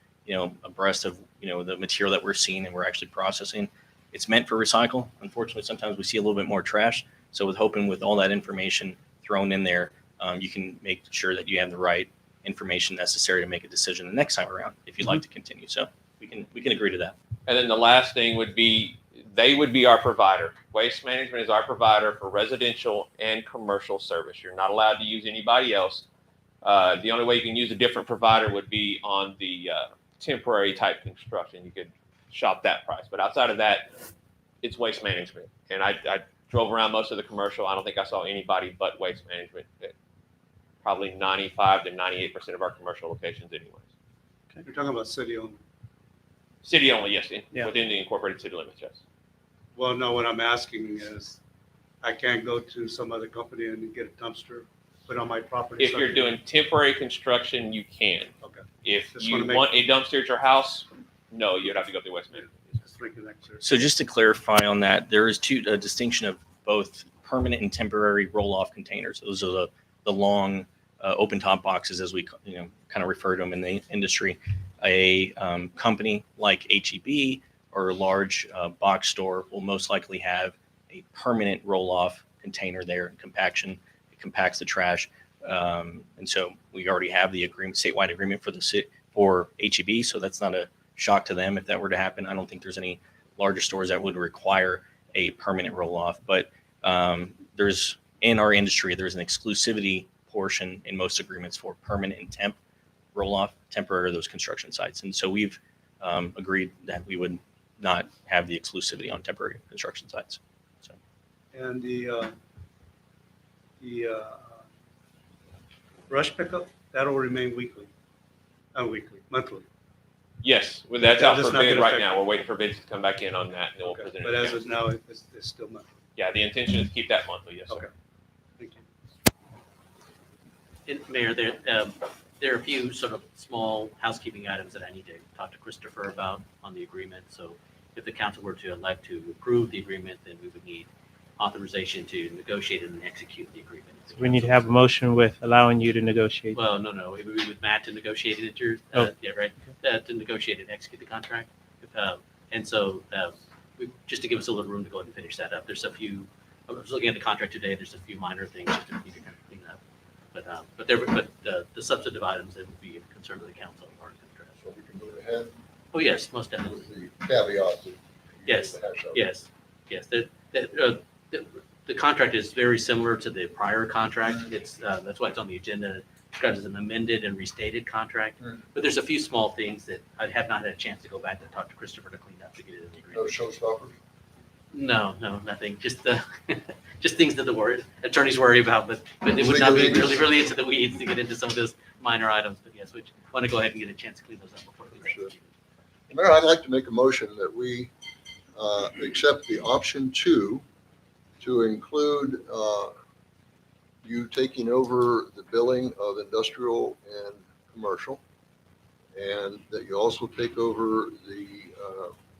[SPEAKER 13] abreast of the material that we're seeing and we're actually processing. It's meant for recycle. Unfortunately, sometimes we see a little bit more trash. So with all that information thrown in there, you can make sure that you have the right information necessary to make a decision the next time around if you'd like to continue. So we can agree to that.
[SPEAKER 2] And then the last thing would be, they would be our provider. Waste management is our provider for residential and commercial service. You're not allowed to use anybody else. The only way you can use a different provider would be on the temporary type construction. You could shop that price. But outside of that, it's Waste Management. And I drove around most of the commercial. I don't think I saw anybody but Waste Management at probably 95 to 98% of our commercial locations anyways.
[SPEAKER 3] You're talking about city owned.
[SPEAKER 2] City only, yes,
[SPEAKER 4] Yeah.
[SPEAKER 2] within the incorporated city limits, yes.
[SPEAKER 3] Well, no, what I'm asking is, I can't go to some other company and get a dumpster, put on my property.
[SPEAKER 2] If you're doing temporary construction, you can.
[SPEAKER 3] Okay.
[SPEAKER 2] If
[SPEAKER 3] Just
[SPEAKER 2] you
[SPEAKER 3] wanna make-
[SPEAKER 2] want a dumpster at your house, no, you'd have to go through Waste Management.
[SPEAKER 3] Just reconnect there.
[SPEAKER 13] So just to clarify on that, there is a distinction of both permanent and temporary roll-off containers. Those are the long open top boxes, as we kind of refer to them in the industry. A company like HEB or a large box store will most likely have a permanent roll-off container there in compaction. It compacts the trash, and so we already have the statewide agreement for HEB. So that's not a shock to them if that were to happen. I don't think there's any larger stores that would require a permanent roll-off, but there's in our industry, there's an exclusivity portion in most agreements for permanent and temp roll-off, temporary those construction sites. And so we've agreed that we would not have the exclusivity on temporary construction sites. So
[SPEAKER 3] And the brush pickup, that'll remain monthly.
[SPEAKER 2] Yes, well, that's
[SPEAKER 3] Yeah,
[SPEAKER 2] out
[SPEAKER 3] that's
[SPEAKER 2] for
[SPEAKER 3] not
[SPEAKER 2] bid
[SPEAKER 3] gonna
[SPEAKER 2] right
[SPEAKER 3] affect-
[SPEAKER 2] now. We're waiting for bids to come back in on that, and then we'll
[SPEAKER 3] Okay.
[SPEAKER 2] present
[SPEAKER 3] But
[SPEAKER 2] it.
[SPEAKER 3] as
[SPEAKER 2] again.
[SPEAKER 3] of now, it's still monthly.
[SPEAKER 2] Yeah, the intention is to keep that monthly, yes, sir.
[SPEAKER 3] Okay. Thank you.
[SPEAKER 5] And Mayor, there are a few sort of small housekeeping items that I need to talk to Christopher about on the agreement. So if the council were to elect to approve the agreement, then we would need authorization to negotiate and execute the agreement.
[SPEAKER 4] So we need to have a motion with allowing you to negotiate.
[SPEAKER 5] Well, no, it would be with Matt to negotiate it,
[SPEAKER 4] Oh.
[SPEAKER 5] yeah, right, to negotiate and execute the contract. And so, just to give us a little room to go ahead and finish that up, there's a few, I was looking at the contract today, there's a few minor things just to need to kind of clean up. But the substantive items that would be a concern to the council are addressed.
[SPEAKER 6] So we can move ahead
[SPEAKER 5] Oh, yes, most definitely.
[SPEAKER 6] with the caveat that. you
[SPEAKER 5] Yes,
[SPEAKER 6] have to hash out.
[SPEAKER 5] yes. The contract is very similar to the prior contract. It's, that's why it's on the agenda, described as an amended and restated contract.
[SPEAKER 6] Hmm.
[SPEAKER 5] But there's a few small things that I have not had a chance to go back and talk to Christopher to clean up to get it in the
[SPEAKER 6] No
[SPEAKER 5] agreement.
[SPEAKER 6] showstoppers?
[SPEAKER 5] No, nothing. Just just things that the attorneys worry about, but it would not be really into the weeds to get into some of those minor items. But yes, we want to go ahead and get a chance to clean those up before we
[SPEAKER 6] Understood. Mayor, I'd like to make a motion that we accept the option 2 to include you taking over the billing of industrial and commercial, and that you also take over the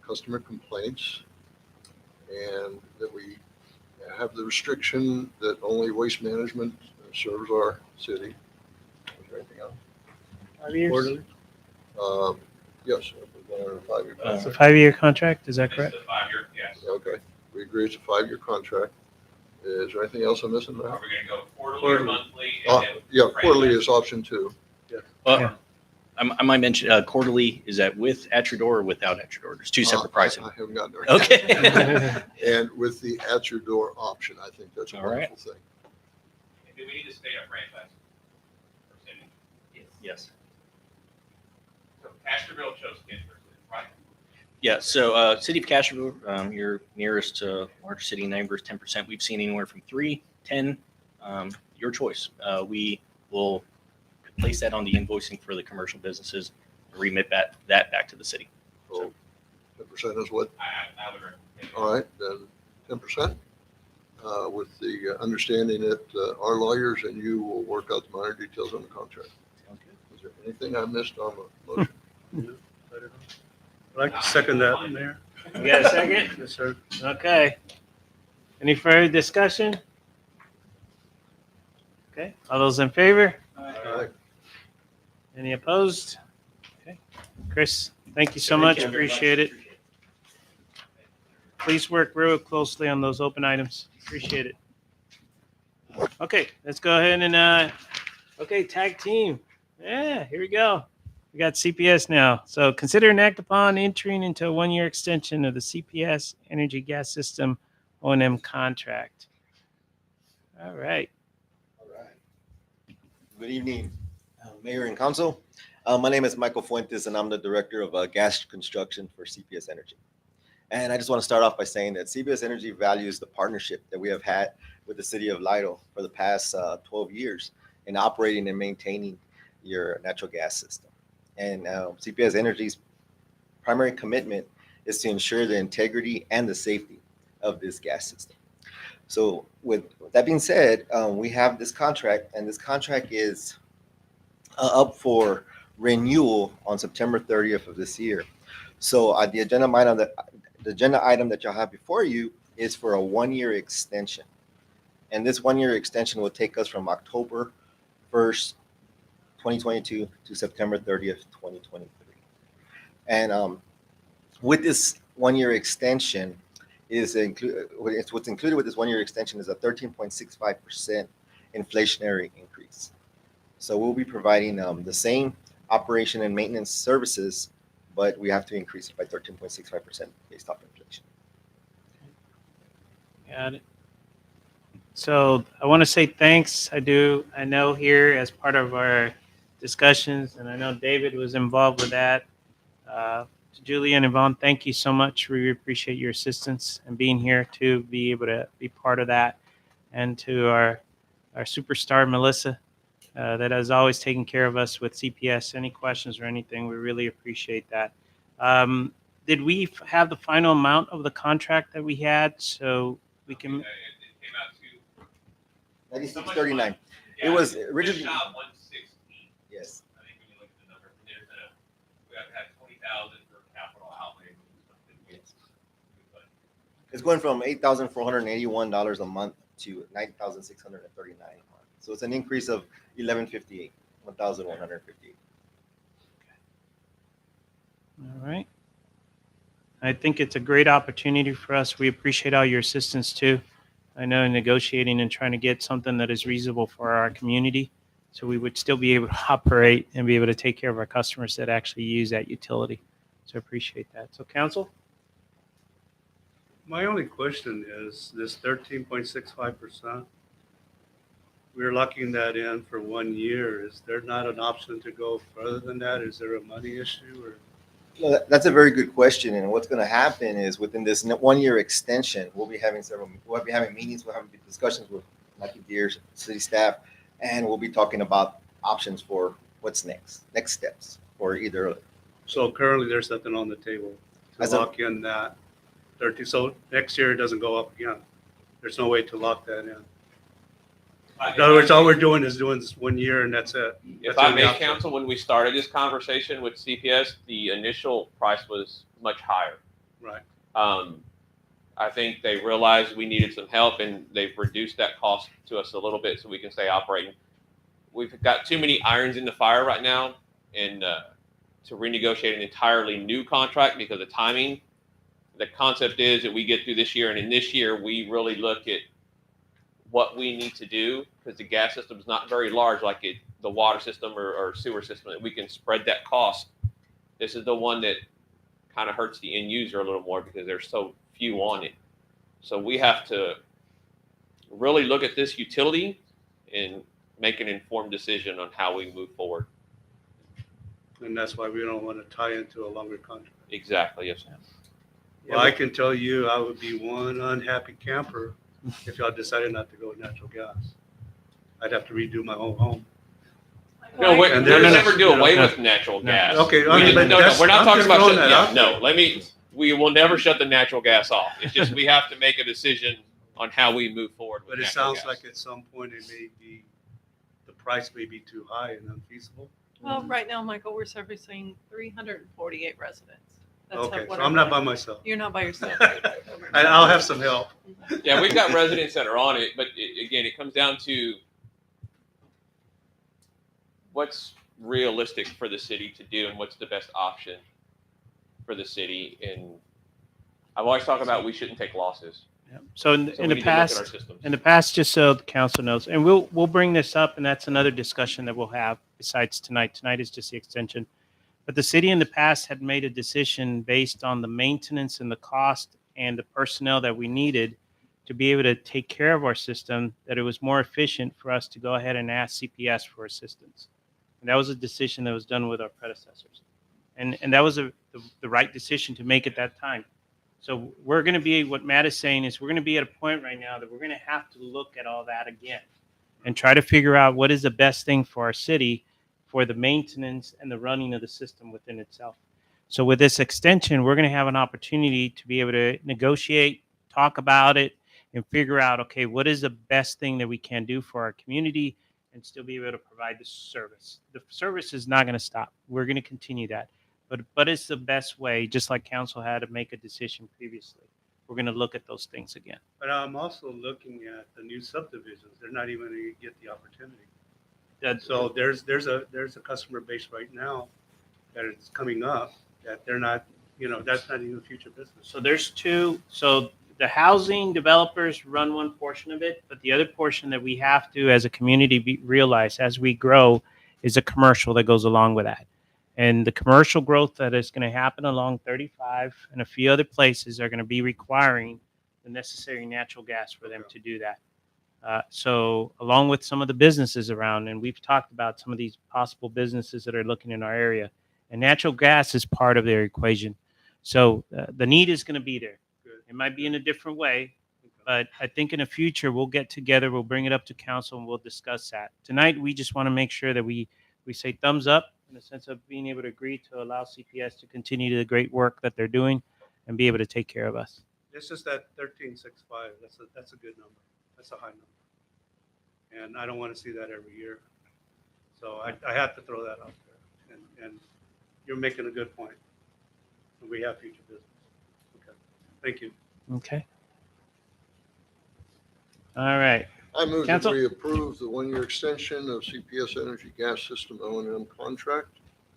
[SPEAKER 6] customer complaints, and that we have the restriction that only Waste Management serves our city. Is there anything else?
[SPEAKER 4] 5 years?
[SPEAKER 3] Quarterly?
[SPEAKER 6] Yes, we're going on a 5-year
[SPEAKER 4] It's a
[SPEAKER 6] contract.
[SPEAKER 4] 5-year contract, is that correct?
[SPEAKER 2] It's a 5-year, yes.
[SPEAKER 6] Okay, we agree it's a 5-year contract. Is there anything else I'm missing,
[SPEAKER 2] Are
[SPEAKER 6] Matt?
[SPEAKER 2] we gonna go quarterly or
[SPEAKER 3] Quarterly.
[SPEAKER 2] monthly?
[SPEAKER 6] Uh,
[SPEAKER 2] And then
[SPEAKER 6] Yeah, quarterly is option 2.
[SPEAKER 4] Yeah.
[SPEAKER 13] I might mention quarterly, is that with Atrador or without Atrador? There's two separate pricing.
[SPEAKER 6] I haven't gotten there.
[SPEAKER 13] Okay.
[SPEAKER 6] And with the at your door option, I think that's a
[SPEAKER 13] All right.
[SPEAKER 6] wonderful thing.
[SPEAKER 2] do we need to state a franchise? percentage?
[SPEAKER 13] Yes.
[SPEAKER 2] So Castroville chose Kinsburg, right?
[SPEAKER 13] Yeah, so City of Castroville, your nearest large city neighbor is 10%. We've seen anywhere from 3, 10, your choice. We will place that on the invoicing for the commercial businesses, and remit that back to the city.
[SPEAKER 6] So 10% is what?
[SPEAKER 2] I would recommend.
[SPEAKER 6] All right, then 10%. With the understanding that our lawyers and you will work out the minor details on the contract.
[SPEAKER 13] Sounds good.
[SPEAKER 6] Is there anything I missed on the motion?
[SPEAKER 3] I'd like to second that, Mayor.
[SPEAKER 4] You got a second?
[SPEAKER 3] Yes, sir.
[SPEAKER 4] Okay. Any further discussion? Okay, all those in favor?
[SPEAKER 6] All right.
[SPEAKER 4] Any opposed? Okay, Chris, thank you so much, appreciate it. Please work real closely on those open items, appreciate it. Okay, let's go ahead and, okay, tag team. Yeah, here we go. We got CPS now. So consider and act upon entering into a 1-year extension of the CPS Energy Gas System O&M contract. All right.
[SPEAKER 14] All right. Good evening, Mayor and Council. My name is Michael Fuentes, and I'm the Director of Gas Construction for CPS Energy. And I just want to start off by saying that CPS Energy values the partnership that we have had with the City of Lido for the past 12 years in operating and maintaining your natural gas system. And CPS Energy's primary commitment is to ensure the integrity and the safety of this gas system. So with that being said, we have this contract, and this contract is up for renewal on September 30th of this year. So the agenda item that y'all have before you is for a 1-year extension. And this 1-year extension will take us from October 1st, 2022 to September 30th, 2023. And with this 1-year extension what's included with this 1-year extension is a 13.65% inflationary increase. So we'll be providing the same operation and maintenance services, but we have to increase it by 13.65% based off inflation.
[SPEAKER 4] Got it. So I want to say thanks. I know here as part of our discussions, and I know David was involved with that. To Julie and Yvonne, thank you so much. We appreciate your assistance and being here to be able to be part of that. And to our superstar, Melissa, that has always taken care of us with CPS. Any questions or anything, we really appreciate that. Did we have the final amount of the contract that we had so we can?
[SPEAKER 2] It came out to
[SPEAKER 14] 9639. It was originally.
[SPEAKER 2] Shop 116.
[SPEAKER 14] Yes.
[SPEAKER 2] I think when you look at the number, we have had 20,000 for capital outlay.
[SPEAKER 14] It's going from $8,481 a month to $9,639 a month. So it's an increase of $1,158.
[SPEAKER 4] All right. I think it's a great opportunity for us. We appreciate all your assistance too. I know in negotiating and trying to get something that is reasonable for our community, so we would still be able to operate and be able to take care of our customers that actually use that utility. So I appreciate that. So council?
[SPEAKER 3] My only question is this 13.65%. We're locking that in for 1 year. Is there not an option to go further than that? Is there a money issue or?
[SPEAKER 14] No, that's a very good question. And what's going to happen is within this 1-year extension, we'll be having meetings, we'll have discussions with Lucky Deer's city staff, and we'll be talking about options for what's next steps for either.
[SPEAKER 3] So currently there's nothing on the table to lock in that 30. So next year it doesn't go up again. There's no way to lock that in. In other words, all we're doing is doing this 1 year and that's it.
[SPEAKER 2] If I may, counsel, when we started this conversation with CPS, the initial price was much higher.
[SPEAKER 3] Right.
[SPEAKER 2] I think they realized we needed some help, and they've reduced that cost to us a little bit so we can stay operating. We've got too many irons in the fire right now, and to renegotiate an entirely new contract because of timing. The concept is that we get through this year, and in this year, we really look at what we need to do because the gas system is not very large like the water system or sewer system, that we can spread that cost. This is the one that kind of hurts the end user a little more because there's so few on it. So we have to really look at this utility and make an informed decision on how we move forward.
[SPEAKER 3] And that's why we don't want to tie into a longer contract.
[SPEAKER 2] Exactly. Yes.
[SPEAKER 3] Well, I can tell you, I would be one unhappy camper if y'all decided not to go with natural gas. I'd have to redo my whole home.
[SPEAKER 2] No, we'll never do away
[SPEAKER 3] no,
[SPEAKER 2] with natural gas.
[SPEAKER 3] Okay,
[SPEAKER 2] No, we're not talking about shutting. Yeah,
[SPEAKER 3] no,
[SPEAKER 2] we will never shut the natural gas off. It's just we have to make a decision on how we move forward with
[SPEAKER 3] But it
[SPEAKER 2] natural
[SPEAKER 3] sounds
[SPEAKER 2] gas.
[SPEAKER 3] like at some point the price may be too high and unfeasible.
[SPEAKER 7] Well, right now, Michael, we're servicing 348 residents. That's
[SPEAKER 3] Okay,
[SPEAKER 7] what
[SPEAKER 3] so I'm not by myself.
[SPEAKER 7] You're not by yourself.
[SPEAKER 3] I'll have some help.
[SPEAKER 2] Yeah, we've got residents that are on it, but again, it comes down to what's realistic for the city to do and what's the best option for the city. And I've always talked about we shouldn't take losses.
[SPEAKER 4] Yeah. So in
[SPEAKER 2] we
[SPEAKER 4] the
[SPEAKER 2] need to look at
[SPEAKER 4] past,
[SPEAKER 2] our systems.
[SPEAKER 4] just so the council knows, and we'll bring this up, and that's another discussion that we'll have besides tonight. Tonight is just the extension. But the city in the past had made a decision based on the maintenance and the cost and the personnel that we needed to be able to take care of our system, that it was more efficient for us to go ahead and ask CPS for assistance. And that was a decision that was done with our predecessors. And that was the right decision to make at that time. So we're going to be, what Matt is saying is we're going to be at a point right now that we're going to have to look at all that again and try to figure out what is the best thing for our city for the maintenance and the running of the system within itself. So with this extension, we're going to have an opportunity to be able to negotiate, talk about it, and figure out, okay, what is the best thing that we can do for our community and still be able to provide the service. The service is not going to stop. We're going to continue that. But it's the best way, just like council had to make a decision previously. We're going to look at those things again.
[SPEAKER 3] But I'm also looking at the new subdivisions. They're not even going to get the opportunity. So there's a customer base right now that is coming up that they're not, that's not even future business.
[SPEAKER 4] So there's two. So the housing developers run one portion of it, but the other portion that we have to, as a community, realize as we grow is a commercial that goes along with that. And the commercial growth that is going to happen along 35 and a few other places are going to be requiring the necessary natural gas for them to do that. So along with some of the businesses around, and we've talked about some of these possible businesses that are looking in our area, and natural gas is part of their equation. So the need is going to be there. It might be in a different way, but I think in the future we'll get together, we'll bring it up to council, and we'll discuss that. Tonight, we just want to make sure that we say thumbs up in the sense of being able to agree to allow CPS to continue the great work that they're doing and be able to take care of us.
[SPEAKER 3] It's just that 1365, that's a good number. That's a high number. And I don't want to see that every year. So I have to throw that out there. And you're making a good point. We have future business. Okay. Thank you.
[SPEAKER 4] Okay. All right.
[SPEAKER 6] I move that
[SPEAKER 4] Counsel?
[SPEAKER 6] we approve the one-year extension of CPS Energy Gas System O&M contract.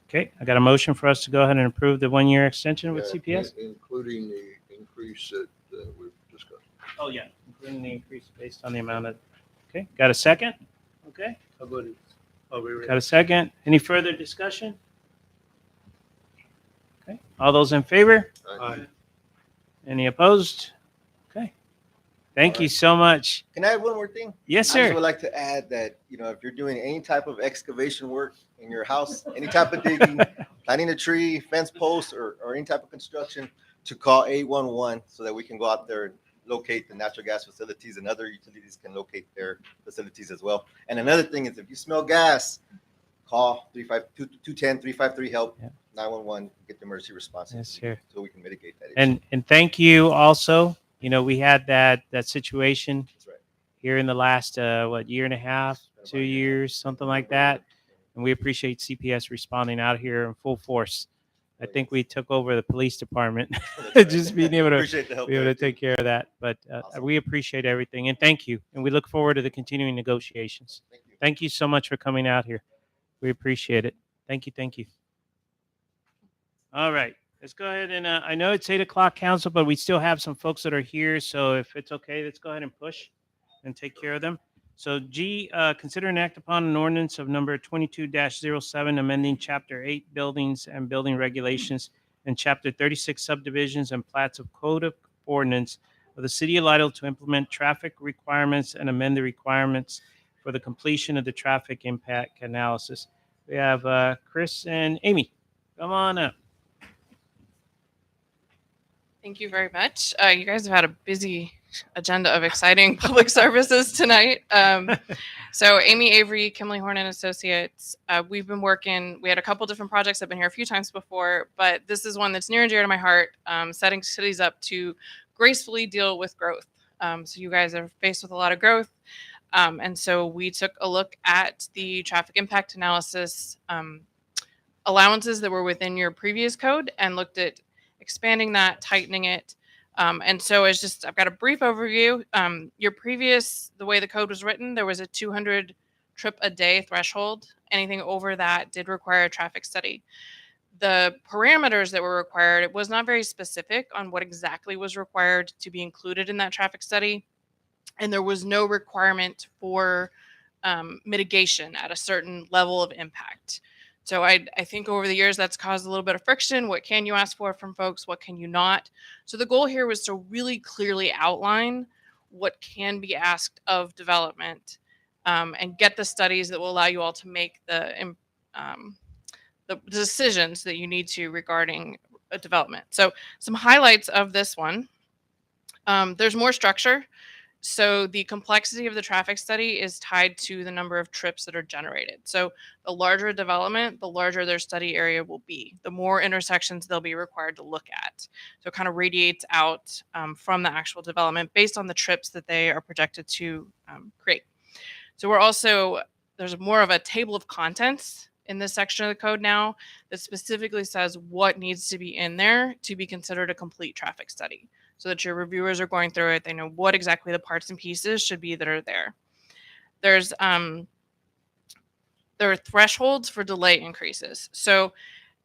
[SPEAKER 4] Okay, I got a motion for us to go ahead and approve the one-year extension with
[SPEAKER 6] Yeah,
[SPEAKER 4] CPS.
[SPEAKER 6] Including the increase that we've discussed.
[SPEAKER 4] Oh, yeah, including the increase based on the amount of, okay, got a second? Okay,
[SPEAKER 3] How about it? Oh, we
[SPEAKER 4] got a second. Any further discussion? Okay, all those in favor?
[SPEAKER 3] Aye.
[SPEAKER 4] Any opposed? Okay, thank you so much.
[SPEAKER 14] Can I add one more thing?
[SPEAKER 4] Yes,
[SPEAKER 14] I just
[SPEAKER 4] sir.
[SPEAKER 14] would like to add that, if you're doing any type of excavation work in your house, any type of digging, planting a tree, fence post, or any type of construction, to call 811 so that we can go out there and locate the natural gas facilities, and other utilities can locate their facilities as well. And another thing is, if you smell gas, call 210-353-HELP,
[SPEAKER 4] Yeah.
[SPEAKER 14] 911, get the emergency response.
[SPEAKER 4] Yes, sir.
[SPEAKER 14] So we can mitigate that issue.
[SPEAKER 4] And thank you also. We had that situation
[SPEAKER 14] That's right.
[SPEAKER 4] here in the last, year and a half, 2 years, something like that. And we appreciate CPS responding out here in full force. I think we took over the police department, just being able to
[SPEAKER 14] Appreciate the help
[SPEAKER 4] be able
[SPEAKER 14] there,
[SPEAKER 4] to take care of that. But
[SPEAKER 14] Awesome.
[SPEAKER 4] we appreciate everything, and thank you. And we look forward to the continuing negotiations.
[SPEAKER 14] Thank you.
[SPEAKER 4] Thank you so much for coming out here. We appreciate it. Thank you. Thank you. All right, let's go ahead and I know it's 8 o'clock, council, but we still have some folks that are here. So if it's okay, let's go ahead and push and take care of them. So G, consider and act upon an ordinance of number 22-07, amending Chapter 8 Buildings and Building Regulations and Chapter 36 Subdivisions and Plats of Code of Ordinance of the City of Lidle to implement traffic requirements and amend the requirements for the completion of the traffic impact analysis. We have Chris and Amy. Come on up.
[SPEAKER 15] Thank you very much. You guys have had a busy agenda of exciting public services tonight. So Amy Avery, Kimley Horn and Associates, we've been working, we had a couple different projects. I've been here a few times before, but this is one that's near and dear to my heart, setting cities up to gracefully deal with growth. So you guys are faced with a lot of growth. And so we took a look at the traffic impact analysis allowances that were within your previous code and looked at expanding that, tightening it. And so it's just, I've got a brief overview. Your previous, the way the code was written, there was a 200 trip a day threshold. Anything over that did require a traffic study. The parameters that were required, it was not very specific on what exactly was required to be included in that traffic study. And there was no requirement for mitigation at a certain level of impact. So I think over the years that's caused a little bit of friction. What can you ask for from folks? What can you not? So the goal here was to really clearly outline what can be asked of development and get the studies that will allow you all to make the the decisions that you need to regarding a development. So some highlights of this one. There's more structure. So the complexity of the traffic study is tied to the number of trips that are generated. So the larger a development, the larger their study area will be. The more intersections they'll be required to look at. So it kind of radiates out from the actual development based on the trips that they are projected to create. So there's more of a table of contents in this section of the code now that specifically says what needs to be in there to be considered a complete traffic study, so that your reviewers are going through it. They know what exactly the parts and pieces should be that are there. There are thresholds for delay increases. So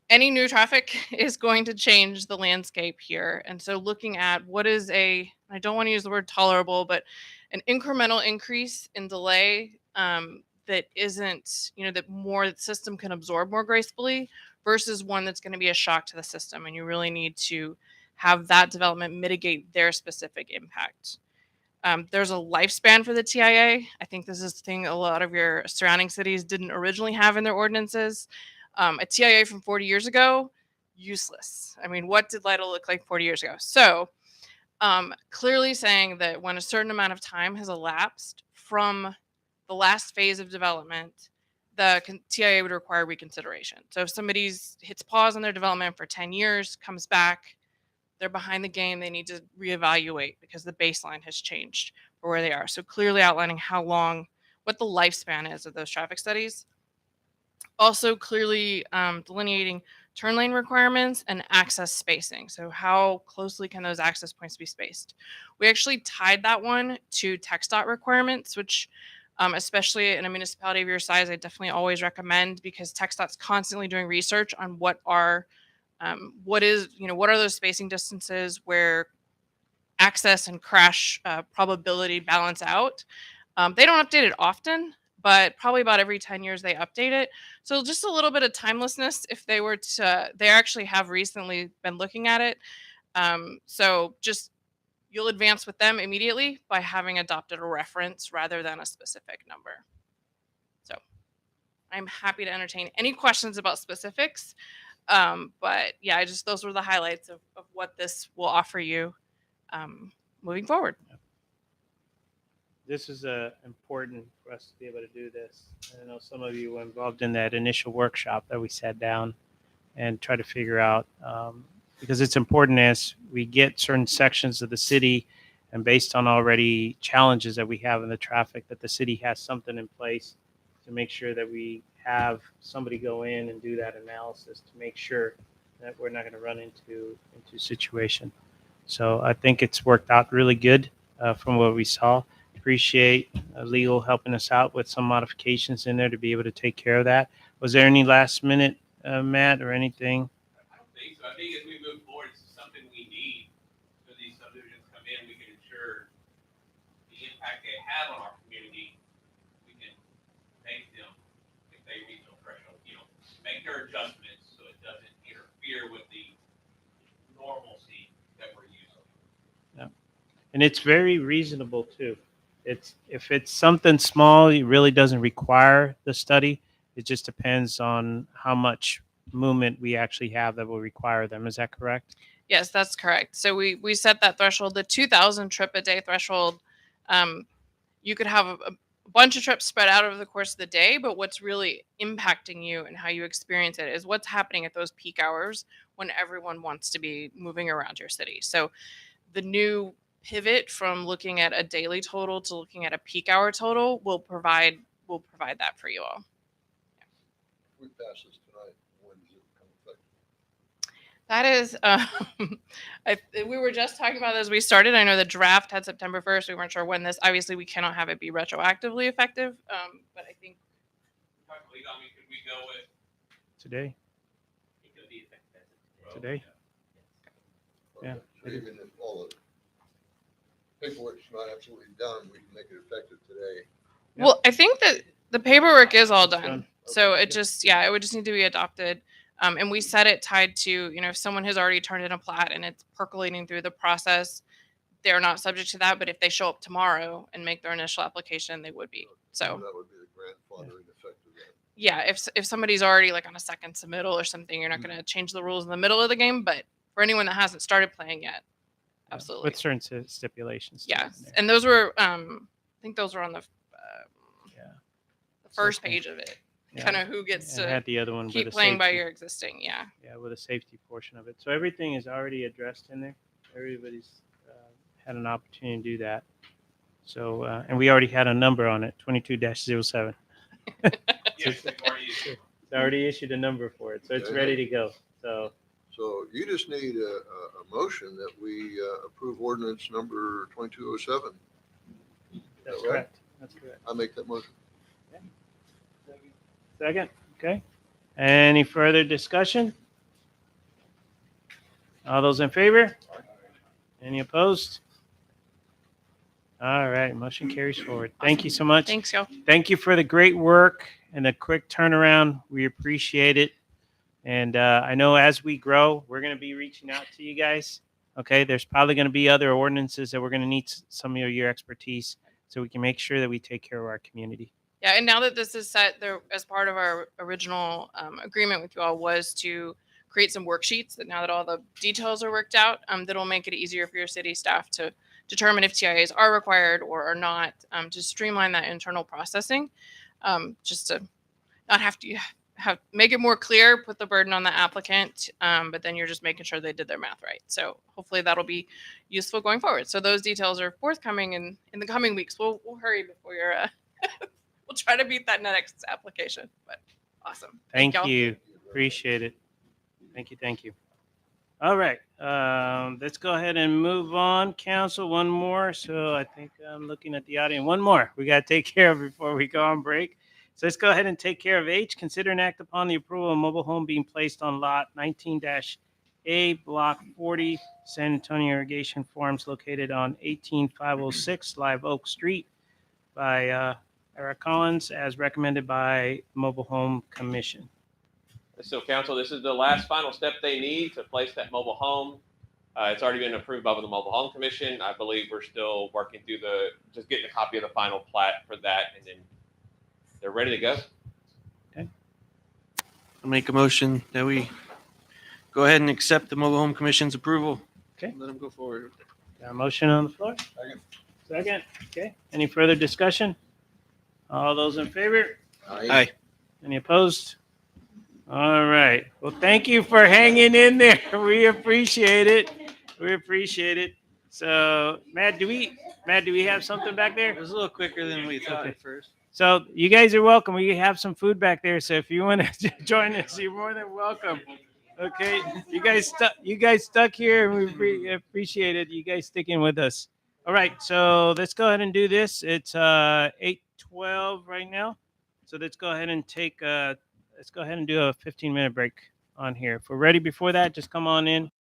[SPEAKER 15] any new traffic is going to change the landscape here. And so looking at what is I don't want to use the word tolerable, but an incremental increase in delay that isn't, that more the system can absorb more gracefully versus one that's going to be a shock to the system. And you really need to have that development mitigate their specific impact. There's a lifespan for the TIA. I think this is the thing a lot of your surrounding cities didn't originally have in their ordinances. A TIA from 40 years ago, useless. I mean, what did Lytle look like 40 years ago? So clearly saying that when a certain amount of time has elapsed from the last phase of development, the TIA would require reconsideration. So if somebody hits pause on their development for 10 years, comes back, they're behind the game, they need to reevaluate because the baseline has changed for where they are. So clearly outlining what the lifespan is of those traffic studies. Also clearly delineating turn lane requirements and access spacing. So how closely can those access points be spaced? We actually tied that one to TxDOT requirements, which especially in a municipality of your size, I definitely always recommend, because TxDOT's constantly doing research on what are those spacing distances where access and crash probability balance out. They don't update it often, but probably about every 10 years they update it. So just a little bit of timelessness if they actually have recently been looking at it. So just you'll advance with them immediately by having adopted a reference rather than a specific number. So I'm happy to entertain any questions about specifics. But yeah, those were the highlights of what this will offer you moving forward.
[SPEAKER 4] This is important for us to be able to do this. I know some of you were involved in that initial workshop that we sat down and tried to figure out, because it's important as we get certain sections of the city, and based on already challenges that we have in the traffic, that the city has something in place to make sure that we have somebody go in and do that analysis to make sure that we're not going to run into situation. So I think it's worked out really good from what we saw. Appreciate legal helping us out with some modifications in there to be able to take care of that. Was there any last minute, Matt, or anything?
[SPEAKER 2] I don't think so. I think as we move forward, it's something we need. So these subdivisions come in, we can ensure the impact they have on our community. We can make them, if they reach a threshold, make their adjustments so it doesn't interfere with the normalcy that we're using.
[SPEAKER 4] Yeah. And it's very reasonable too. If it's something small, it really doesn't require the study. It just depends on how much movement we actually have that will require them. Is that correct?
[SPEAKER 15] Yes, that's correct. So we set that threshold, the 2,000 trip a day threshold. You could have a bunch of trips spread out over the course of the day, but what's really impacting you and how you experience it is what's happening at those peak hours when everyone wants to be moving around your city. So the new pivot from looking at a daily total to looking at a peak hour total will provide that for you all.
[SPEAKER 6] If we pass this tonight, when does it become effective?
[SPEAKER 15] That is, we were just talking about this as we started. I know the draft had September 1st. We weren't sure when this, obviously we cannot have it be retroactively effective. But I think.
[SPEAKER 2] Could we go with
[SPEAKER 4] Today?
[SPEAKER 2] it could be effective
[SPEAKER 4] Today? Yeah.
[SPEAKER 6] So even if all the paperwork's not absolutely done, we can make it effective today.
[SPEAKER 15] Well, I think that the paperwork is all done.
[SPEAKER 4] done.
[SPEAKER 15] So it would just need to be adopted. And we set it tied to, if someone has already turned in a plat and it's percolating through the process, they're not subject to that. But if they show up tomorrow and make their initial application, they would be. So
[SPEAKER 6] That would be the grandfathering effect of that.
[SPEAKER 15] yeah, if somebody's already like on a second submittal or something, you're not going to change the rules in the middle of the game. But for anyone that hasn't started playing yet, absolutely.
[SPEAKER 4] With certain stipulations.
[SPEAKER 15] Yeah, and those were I think those were on the
[SPEAKER 4] Yeah.
[SPEAKER 15] the first
[SPEAKER 4] Okay.
[SPEAKER 15] page of it.
[SPEAKER 4] Yeah.
[SPEAKER 15] Kind of who gets
[SPEAKER 4] And
[SPEAKER 15] to
[SPEAKER 4] had the other one with
[SPEAKER 15] keep
[SPEAKER 4] the
[SPEAKER 15] playing by
[SPEAKER 4] safety.
[SPEAKER 15] your existing. Yeah.
[SPEAKER 4] Yeah, with a safety portion of it. So everything is already addressed in there. Everybody's had an opportunity to do that. So, and we already had a number on it, 22-07.
[SPEAKER 2] Yes, they've already issued.
[SPEAKER 4] It's already issued a number for it, so it's
[SPEAKER 6] Okay.
[SPEAKER 4] ready to go. So,
[SPEAKER 6] So you just need a motion that we approve ordinance number 2207.
[SPEAKER 4] that's
[SPEAKER 6] right?
[SPEAKER 4] correct. That's correct.
[SPEAKER 6] I make that motion.
[SPEAKER 4] Second, okay. Any further discussion? All those in favor? Any opposed? All right, motion carries forward. Thank you so much.
[SPEAKER 15] Thanks, y'all.
[SPEAKER 4] Thank you for the great work and the quick turnaround. We appreciate it. And I know as we grow, we're going to be reaching out to you guys. Okay, there's probably going to be other ordinances that we're going to need some of your expertise so we can make sure that we take care of our community.
[SPEAKER 15] Yeah, and now that this is set, there as part of our original agreement with you all was to create some worksheets. That now that all the details are worked out, that'll make it easier for your city staff to determine if TIAs are required or are not, to streamline that internal processing, just to not have to make it more clear, put the burden on the applicant, but then you're just making sure they did their math right. So hopefully that'll be useful going forward. So those details are forthcoming in the coming weeks. We'll hurry before you're. We'll try to beat that next application, but awesome.
[SPEAKER 4] Thank
[SPEAKER 15] y'all.
[SPEAKER 4] you. Appreciate it. Thank you. Thank you. All right. Let's go ahead and move on. Council, one more. So I think I'm looking at the audience. One more we got to take care of before we go on break. So let's go ahead and take care of H. Consider and act upon the approval of a mobile home being placed on lot 19-A, block 40, San Antonio Irrigation Farms, located on 18506 Live Oak Street by Eric Collins, as recommended by Mobile Home Commission.
[SPEAKER 2] So council, this is the last final step they need to place that mobile home. It's already been approved by the Mobile Home Commission. I believe we're still working through just getting a copy of the final plat for that, and then they're ready to go.
[SPEAKER 16] I'll make a motion that we go ahead and accept the Mobile Home Commission's approval.
[SPEAKER 4] Okay.
[SPEAKER 16] Let them go forward.
[SPEAKER 4] Got a motion on the floor? Second. Okay. Any further discussion? All those in favor?
[SPEAKER 16] Aye.
[SPEAKER 4] Any opposed? All right. Well, thank you for hanging in there. We appreciate it. We appreciate it. So, Matt, do we have something back there?
[SPEAKER 16] It was a little quicker than we thought
[SPEAKER 4] Okay.
[SPEAKER 16] at first.
[SPEAKER 4] So, you guys are welcome. We have some food back there. So, if you want to join us, you're more than welcome. Okay. You guys stuck here, and we appreciate it. You guys sticking with us. All right. So, let's go ahead and do this. It's 8:12 right now. So, let's go ahead and let's go ahead and do a 15-minute break on here. If we're ready before that, just come on in.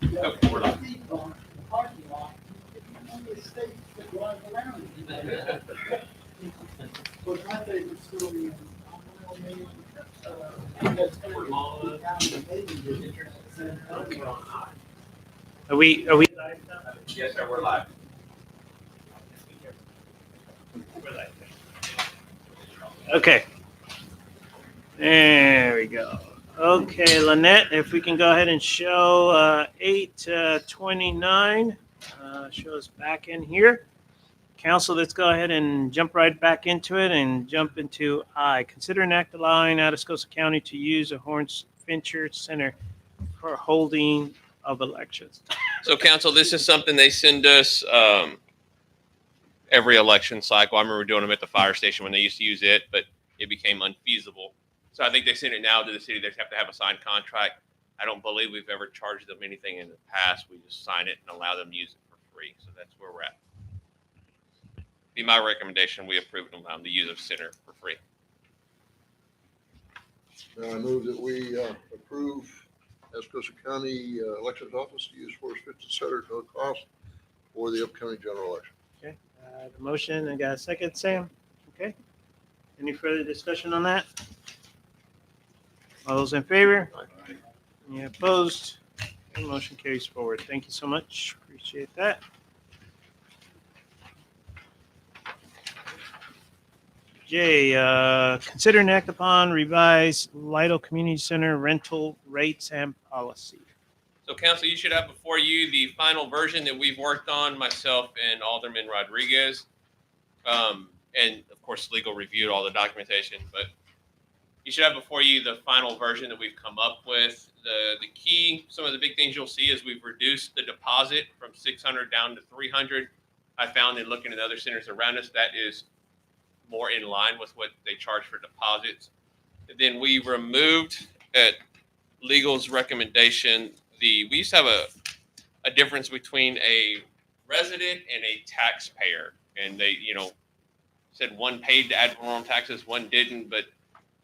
[SPEAKER 2] Okay, we're live.
[SPEAKER 4] Are we live now?
[SPEAKER 2] Yes, sir, we're live.
[SPEAKER 4] Okay. There we go. Okay, Lynette, if we can go ahead and show 8:29, show us back in here. Council, let's go ahead and jump right back into it and jump into I. Consider an act allowing Atascosa County to use a Horns Venture Center for holding of elections.
[SPEAKER 2] So council, this is something they send us every election cycle. I remember doing them at the fire station when they used to use it, but it became unfeasible. So I think they send it now to the city. They have to have a signed contract. I don't believe we've ever charged them anything in the past. We just sign it and allow them to use it for free. So that's where we're at. Be my recommendation. We approve and allow them to use a center for free.
[SPEAKER 6] Now I move that we approve Atascosa County Elections Office to use Forest Venture Center at no cost for the upcoming general election.
[SPEAKER 4] Okay, the motion, I got a second, Sam? Okay. Any further discussion on that? All those in favor? Any opposed? Okay, motion carries forward. Thank you so much. Appreciate that. J, consider and act upon revised Lido Community Center rental rates and policy.
[SPEAKER 2] So council, you should have before you the final version that we've worked on, myself and Alderman Rodriguez. And of course, legal reviewed all the documentation, but you should have before you the final version that we've come up with. The key, some of the big things you'll see is we've reduced the deposit from 600 down to 300. I found in looking at other centers around us, that is more in line with what they charge for deposits. And then we removed at legal's recommendation, we used to have a difference between a resident and a taxpayer. And they, said one paid the ad valorem taxes, one didn't, but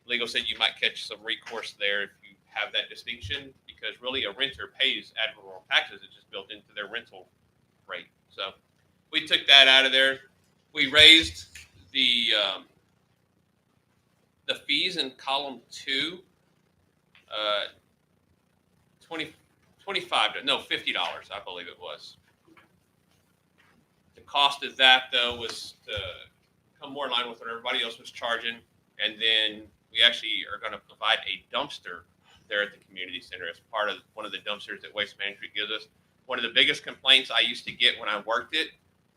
[SPEAKER 2] legal said you might catch some recourse there if you have that distinction, because really a renter pays ad valorem taxes. It's just built into their rental rate. So we took that out of there. We raised the fees in column 2, $50, I believe it was. The cost of that though was to come more in line with what everybody else was charging, and then we actually are going to provide a dumpster there at the community center as part of one of the dumpsters that Waste Management gives us. One of the biggest complaints I used to get when I worked it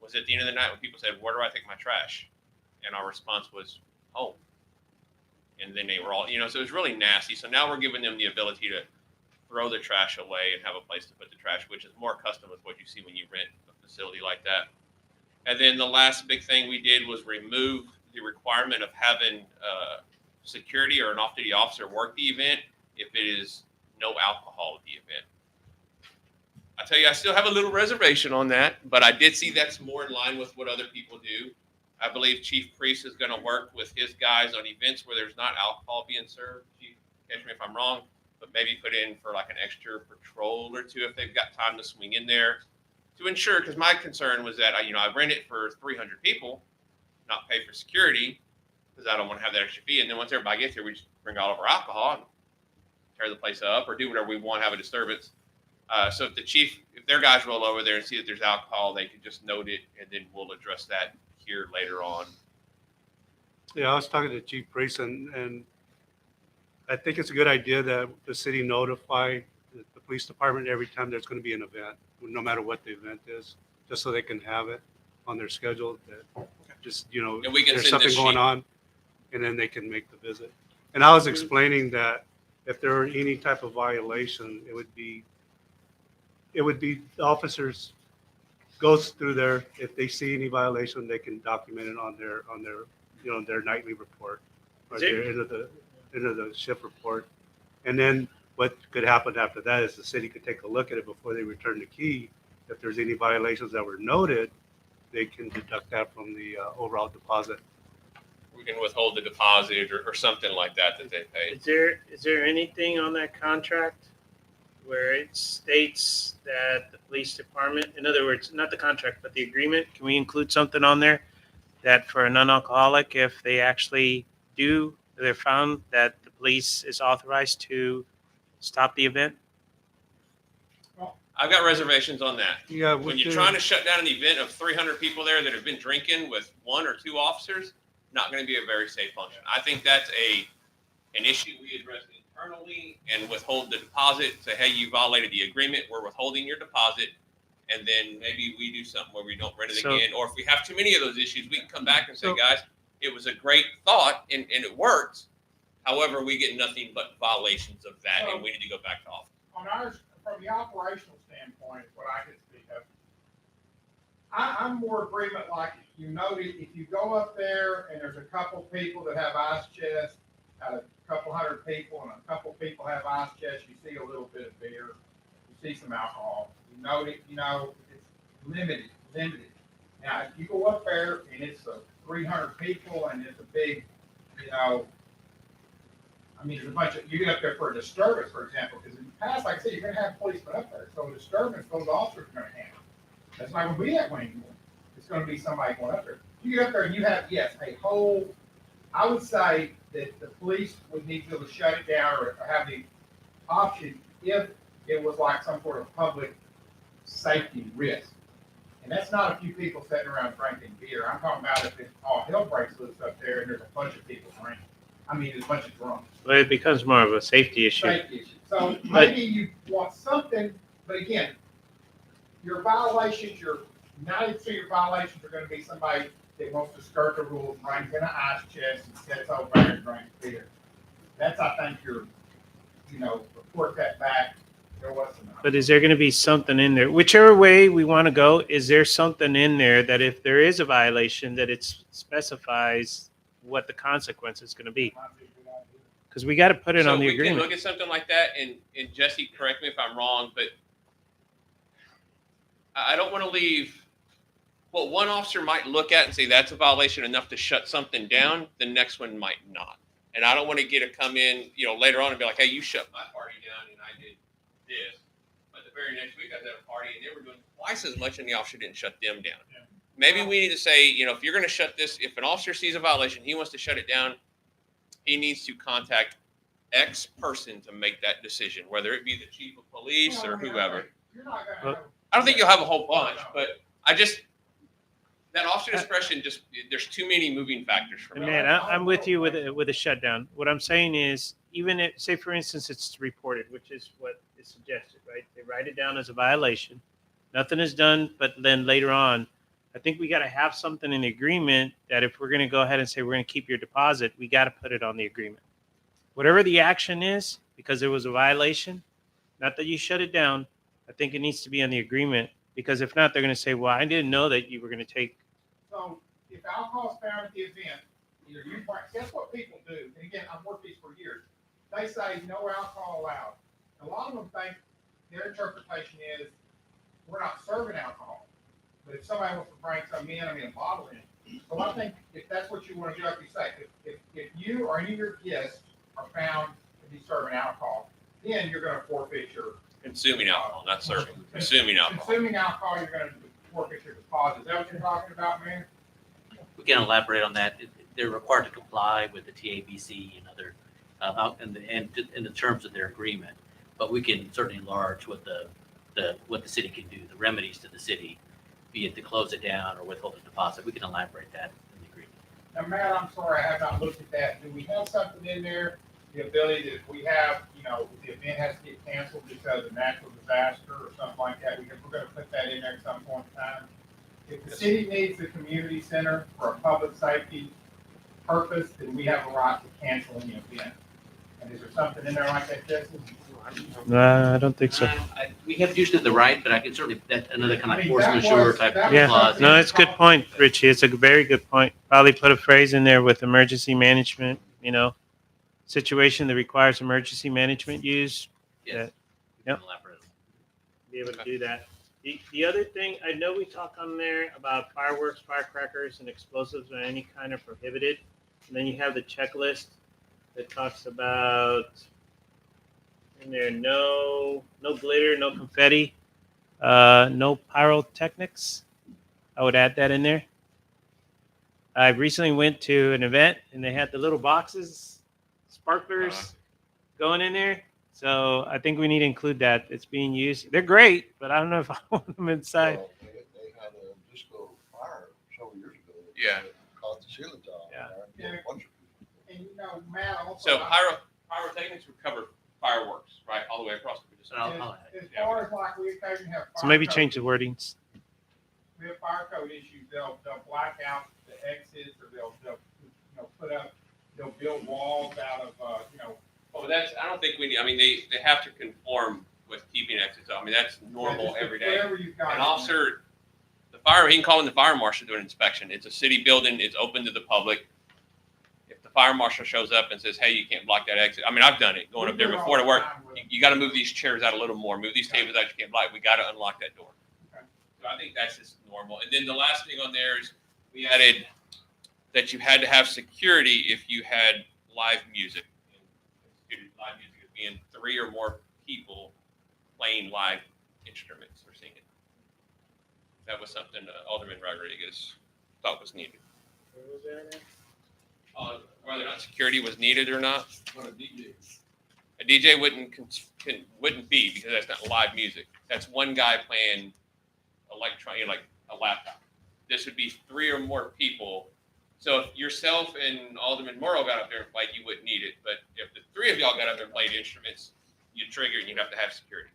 [SPEAKER 2] was at the end of the night when people said, "Where do I take my trash?" And our response was, "Home." And then they were all, so it was really nasty. So now we're giving them the ability to throw the trash away and have a place to put the trash, which is more custom with what you see when you rent a facility like that. And then the last big thing we did was remove the requirement of having security or an off-duty officer work the event if it is no alcohol at the event. I tell you, I still have a little reservation on that, but I did see that's more in line with what other people do. I believe Chief Priest is going to work with his guys on events where there's not alcohol being served. Chief, catch me if I'm wrong, but maybe put in for like an extra patrol or two if they've got time to swing in there to ensure. Because my concern was that I rent it for 300 people, not pay for security because I don't want to have that extra fee. And then once everybody gets here, we just bring all of our alcohol and tear the place up or do whatever we want, have a disturbance. So if their guys roll over there and see that there's alcohol, they can just note it, and then we'll address that here later on.
[SPEAKER 3] Yeah, I was talking to Chief Priest, and I think it's a good idea that the city notify the police department every time there's going to be an event, no matter what the event is, just so they can have it on their schedule. That just
[SPEAKER 2] And we can
[SPEAKER 3] there's
[SPEAKER 2] send
[SPEAKER 3] something
[SPEAKER 2] this
[SPEAKER 3] going
[SPEAKER 2] sheet.
[SPEAKER 3] on, and then they can make the visit. And I was explaining that if there were any type of violation, it would be the officers goes through there. If they see any violation, they can document it on their nightly report or their end of the shift report. And then what could happen after that is the city could take a look at it before they return the key. If there's any violations that were noted, they can deduct that from the overall deposit.
[SPEAKER 2] We can withhold the deposit or something like that they paid.
[SPEAKER 4] Is there anything on that contract where it states that the police department, in other words, not the contract, but the agreement, can we include something on there that for a non-alcoholic, if they actually they're found that the police is authorized to stop the event?
[SPEAKER 2] I've got reservations on that.
[SPEAKER 3] Yeah.
[SPEAKER 2] When you're trying to shut down an event of 300 people there that have been drinking with 1 or 2 officers, not going to be a very safe function. I think that's an issue we address internally and withhold the deposit. Say, hey, you violated the agreement. We're withholding your deposit. And then maybe we do something where we don't rent it
[SPEAKER 4] So-
[SPEAKER 2] again. Or if we have too many of those issues, we can come back and say,
[SPEAKER 4] So-
[SPEAKER 2] guys, it was a great thought and it worked. However, we get nothing but violations of that and we need to go back to office.
[SPEAKER 11] On ours, from the operational standpoint, is what I could speak of. I'm more agreement like, you know, if you go up there and there's a couple people that have ice chests, out of a couple hundred people, and a couple people have ice chests, you see a little bit of beer, you see some alcohol. You know, it's limited. Now, if you go up there and it's 300 people and it's a big, I mean, there's a bunch of, you get up there for a disturbance, for example, because in the past, like I said, you're gonna have policemen up there, so a disturbance, those officers are gonna handle. That's not gonna be that way anymore. It's gonna be somebody going up there. You get up there and you have, yes, a whole, I would say that the police would need to be able to shut it down or have the option if it was like some sort of public safety risk. And that's not a few people sitting around drinking beer. I'm talking about if all hell breaks loose up there and there's a bunch of people drinking. I mean, there's a bunch of drunks.
[SPEAKER 4] Well, it becomes more of a safety issue.
[SPEAKER 11] Safety issue. So maybe you want something, but again, your violations, your 90% of your violations are gonna be somebody that wants to skirt the rules, brings in an ice chest and sits over there and drinks beer. That's, I think, report that back. There was some.
[SPEAKER 4] But is there going to be something in there? Whichever way we want to go, is there something in there that if there is a violation, that it specifies what the consequence is going to be? Because we got to put it on the
[SPEAKER 2] we can
[SPEAKER 4] agreement.
[SPEAKER 2] look at something like that, and Jesse, correct me if I'm wrong, but I don't want to leave what one officer might look at and say that's a violation enough to shut something down. The next one might not, and I don't want to come in, later on and be like, hey, you shut my party down, and I did this. But the very next week I was at a party and they were doing twice as much, and the officer didn't shut them down.
[SPEAKER 11] Yeah.
[SPEAKER 2] Maybe we need to say, if you're going to shut this, if an officer sees a violation, he wants to shut it down, he needs to contact X person to make that decision, whether it be the chief of police or whoever.
[SPEAKER 11] You're not gonna have.
[SPEAKER 2] I don't think you'll have a whole bunch, but that officer discretion, there's too many moving factors for me.
[SPEAKER 4] Man, I'm with you with a shutdown. What I'm saying is, even if, say, for instance, it's reported, which is what is suggested, right? They write it down as a violation. Nothing is done, but then later on, I think we got to have something in the agreement that if we're going to go ahead and say we're going to keep your deposit, we got to put it on the agreement. Whatever the action is, because there was a violation, not that you shut it down, I think it needs to be on the agreement, because if not, they're going to say, well, I didn't know that you were going to take.
[SPEAKER 11] So if alcohol is found at the event, either you, guess what people do? And again, I've worked these for years. They say no alcohol allowed. A lot of them think their interpretation is we're not serving alcohol. But if somebody wants to bring some in, a bottle in. So I think if that's what you want to do, like you say, if you or any of your guests are found to be serving alcohol, then you're going to forfeit your.
[SPEAKER 2] Consuming alcohol, not serving. Consuming alcohol.
[SPEAKER 11] Consuming alcohol, you're going to forfeit your deposit. Is that what you're talking about, man?
[SPEAKER 5] We can elaborate on that. They're required to comply with the TABC and other, in the terms of their agreement. But we can certainly enlarge what the city can do, the remedies to the city, be it to close it down or withhold the deposit. We can elaborate that in the agreement.
[SPEAKER 11] Now, Matt, I'm sorry, I have not looked at that. Do we have something in there, the ability that if we have, the event has to get canceled because of natural disaster or something like that, we're gonna put that in there at some point in time? If the city needs the community center for a public safety purpose, then we have a right to cancel any event. And is there something in there like that, Jesse?
[SPEAKER 4] No, I don't think so.
[SPEAKER 5] We have usually the right, but I can certainly, that's another kind of
[SPEAKER 11] I mean,
[SPEAKER 5] force
[SPEAKER 11] that
[SPEAKER 5] majeure
[SPEAKER 11] was-
[SPEAKER 5] type
[SPEAKER 11] that
[SPEAKER 5] of
[SPEAKER 11] was
[SPEAKER 4] Yeah,
[SPEAKER 5] clause.
[SPEAKER 4] no, it's a good point, Richie. It's a very good point. Probably put a phrase in there with emergency management, situation that requires emergency management use.
[SPEAKER 5] Yes.
[SPEAKER 4] Yep.
[SPEAKER 5] Elaborate.
[SPEAKER 4] Be able to do that. The other thing, I know we talk on there about fireworks, firecrackers, and explosives are any kind of prohibited. And then you have the checklist that talks about in there. No glitter, no confetti, no pyrotechnics. I would add that in there. I recently went to an event and they had the little boxes, sparklers going in there. So I think we need to include that. It's being used. They're great, but I don't know if I want them inside.
[SPEAKER 6] Well, they had a disco fire several years ago.
[SPEAKER 2] Yeah.
[SPEAKER 6] Caught the ceiling tile.
[SPEAKER 4] Yeah.
[SPEAKER 11] Yeah.
[SPEAKER 6] A bunch of
[SPEAKER 11] And you know, Matt also.
[SPEAKER 2] So pyrotechnics would cover fireworks, right, all the way across.
[SPEAKER 11] As far as like we occasionally have.
[SPEAKER 4] So maybe
[SPEAKER 11] fire
[SPEAKER 4] change
[SPEAKER 11] code-
[SPEAKER 4] the wordings.
[SPEAKER 11] We have fire code issues, they'll black out the exits, or they'll put up, they'll build walls out of,
[SPEAKER 2] Well, I don't think we need, I mean, they have to conform with keeping exits. I mean, that's normal every day.
[SPEAKER 11] whatever you've got.
[SPEAKER 2] An officer, he can call in the fire marshal to do an inspection. It's a city building, it's open to the public. If the fire marshal shows up and says, hey, you can't block that exit. I mean, I've done it, going up there before to work. You got to move these chairs out a little more, move these tables out, you can't block, we got to unlock that door. So I think that's just normal. And then the last thing on there is we added that you had to have security if you had live music. And live music is being 3 or more people playing live instruments or singing. That was something Alderman Rodriguez thought was needed. Whether or not security was needed or not. A DJ wouldn't be, because that's not live music. That's one guy playing electronic, like a laptop. This would be 3 or more people. So if yourself and Alderman Morrow got up there and played, you wouldn't need it. But if the 3 of y'all got up there and played instruments, you'd trigger and you'd have to have security.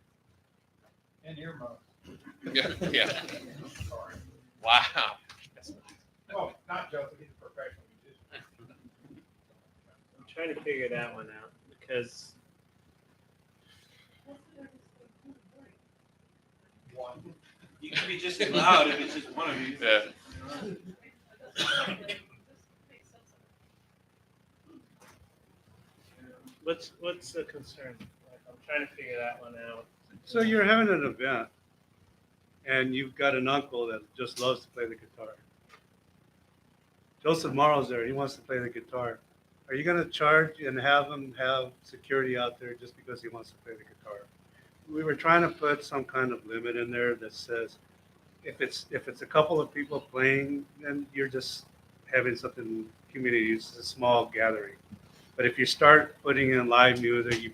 [SPEAKER 11] And earmuffs.
[SPEAKER 2] Yeah.
[SPEAKER 11] Sorry.
[SPEAKER 2] Wow.
[SPEAKER 11] Oh, not Joseph, he's a professional musician.
[SPEAKER 4] I'm trying to figure that one out because
[SPEAKER 11] One.
[SPEAKER 4] you can be just as loud if it's just one of you.
[SPEAKER 2] Yeah.
[SPEAKER 4] What's the concern? Like, I'm trying to figure that one out.
[SPEAKER 3] So you're having an event and you've got an uncle that just loves to play the guitar. Joseph Morrow's there. He wants to play the guitar. Are you going to charge and have him have security out there just because he wants to play the guitar? We were trying to put some kind of limit in there that says if it's a couple of people playing, then you're just having something community. It's a small gathering. But if you start putting in live music, you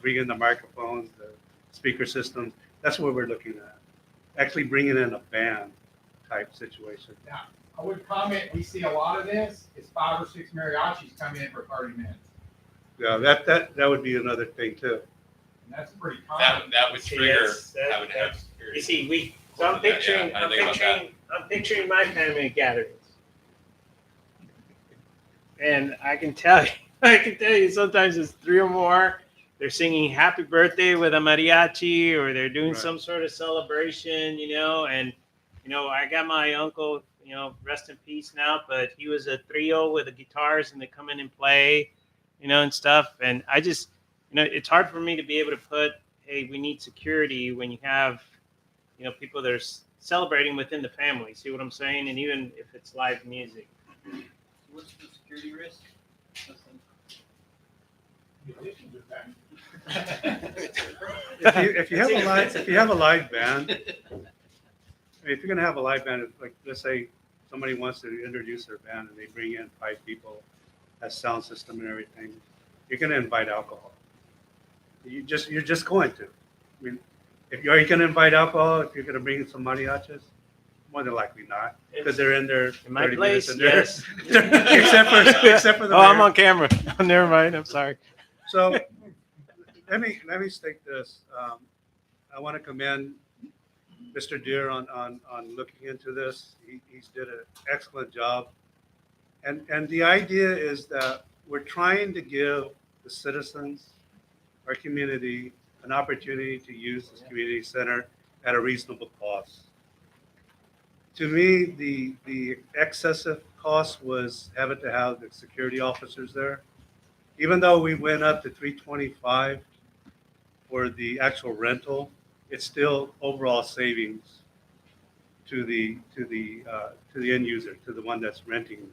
[SPEAKER 3] bring in the microphones, the speaker systems, that's what we're looking at. Actually bringing in a band type situation.
[SPEAKER 11] Now, I would comment, we see a lot of this, is 5 or 6 mariachis come in for 30 minutes.
[SPEAKER 3] Yeah, that would be another thing too.
[SPEAKER 11] And that's pretty common.
[SPEAKER 2] That would
[SPEAKER 4] See,
[SPEAKER 2] trigger
[SPEAKER 4] that's-
[SPEAKER 2] having to have security.
[SPEAKER 4] You see, I'm picturing,
[SPEAKER 2] I didn't think about
[SPEAKER 4] I'm picturing my family gatherings, and I can tell you, sometimes it's 3 or more. They're singing "Happy Birthday" with a mariachi, or they're doing
[SPEAKER 3] Right.
[SPEAKER 4] some sort of celebration, And I got my uncle, rest in peace now, but he was a trio with the guitars, and they come in and play, and stuff. And I just, it's hard for me to be able to put, hey, we need security when you have, people that are celebrating within the family. See what I'm saying? And even if it's live music.
[SPEAKER 1] What's the security risk?
[SPEAKER 11] Musicians are back.
[SPEAKER 3] If you have a live band, if you're gonna have a live band, like let's say somebody wants to introduce their band and they bring in 5 people, has sound system and everything, you're gonna invite alcohol. You're just going to. I mean, are you gonna invite alcohol if you're gonna bring in some mariachis? More than likely not, because they're in there.
[SPEAKER 4] In my
[SPEAKER 3] 30 minutes
[SPEAKER 4] place,
[SPEAKER 3] and they're-
[SPEAKER 4] yes.
[SPEAKER 3] except for the.
[SPEAKER 4] Oh, I'm
[SPEAKER 3] mayor.
[SPEAKER 4] on camera. Never mind. I'm sorry.
[SPEAKER 3] So let me state this. I want to commend Mr. Deere on looking into this. He's did an excellent job. And the idea is that we're trying to give the citizens, our community, an opportunity to use this community center at a reasonable cost. To me, the excessive cost was having to have the security officers there. Even though we went up to $325 for the actual rental, it's still overall savings to the end user, to the one that's renting.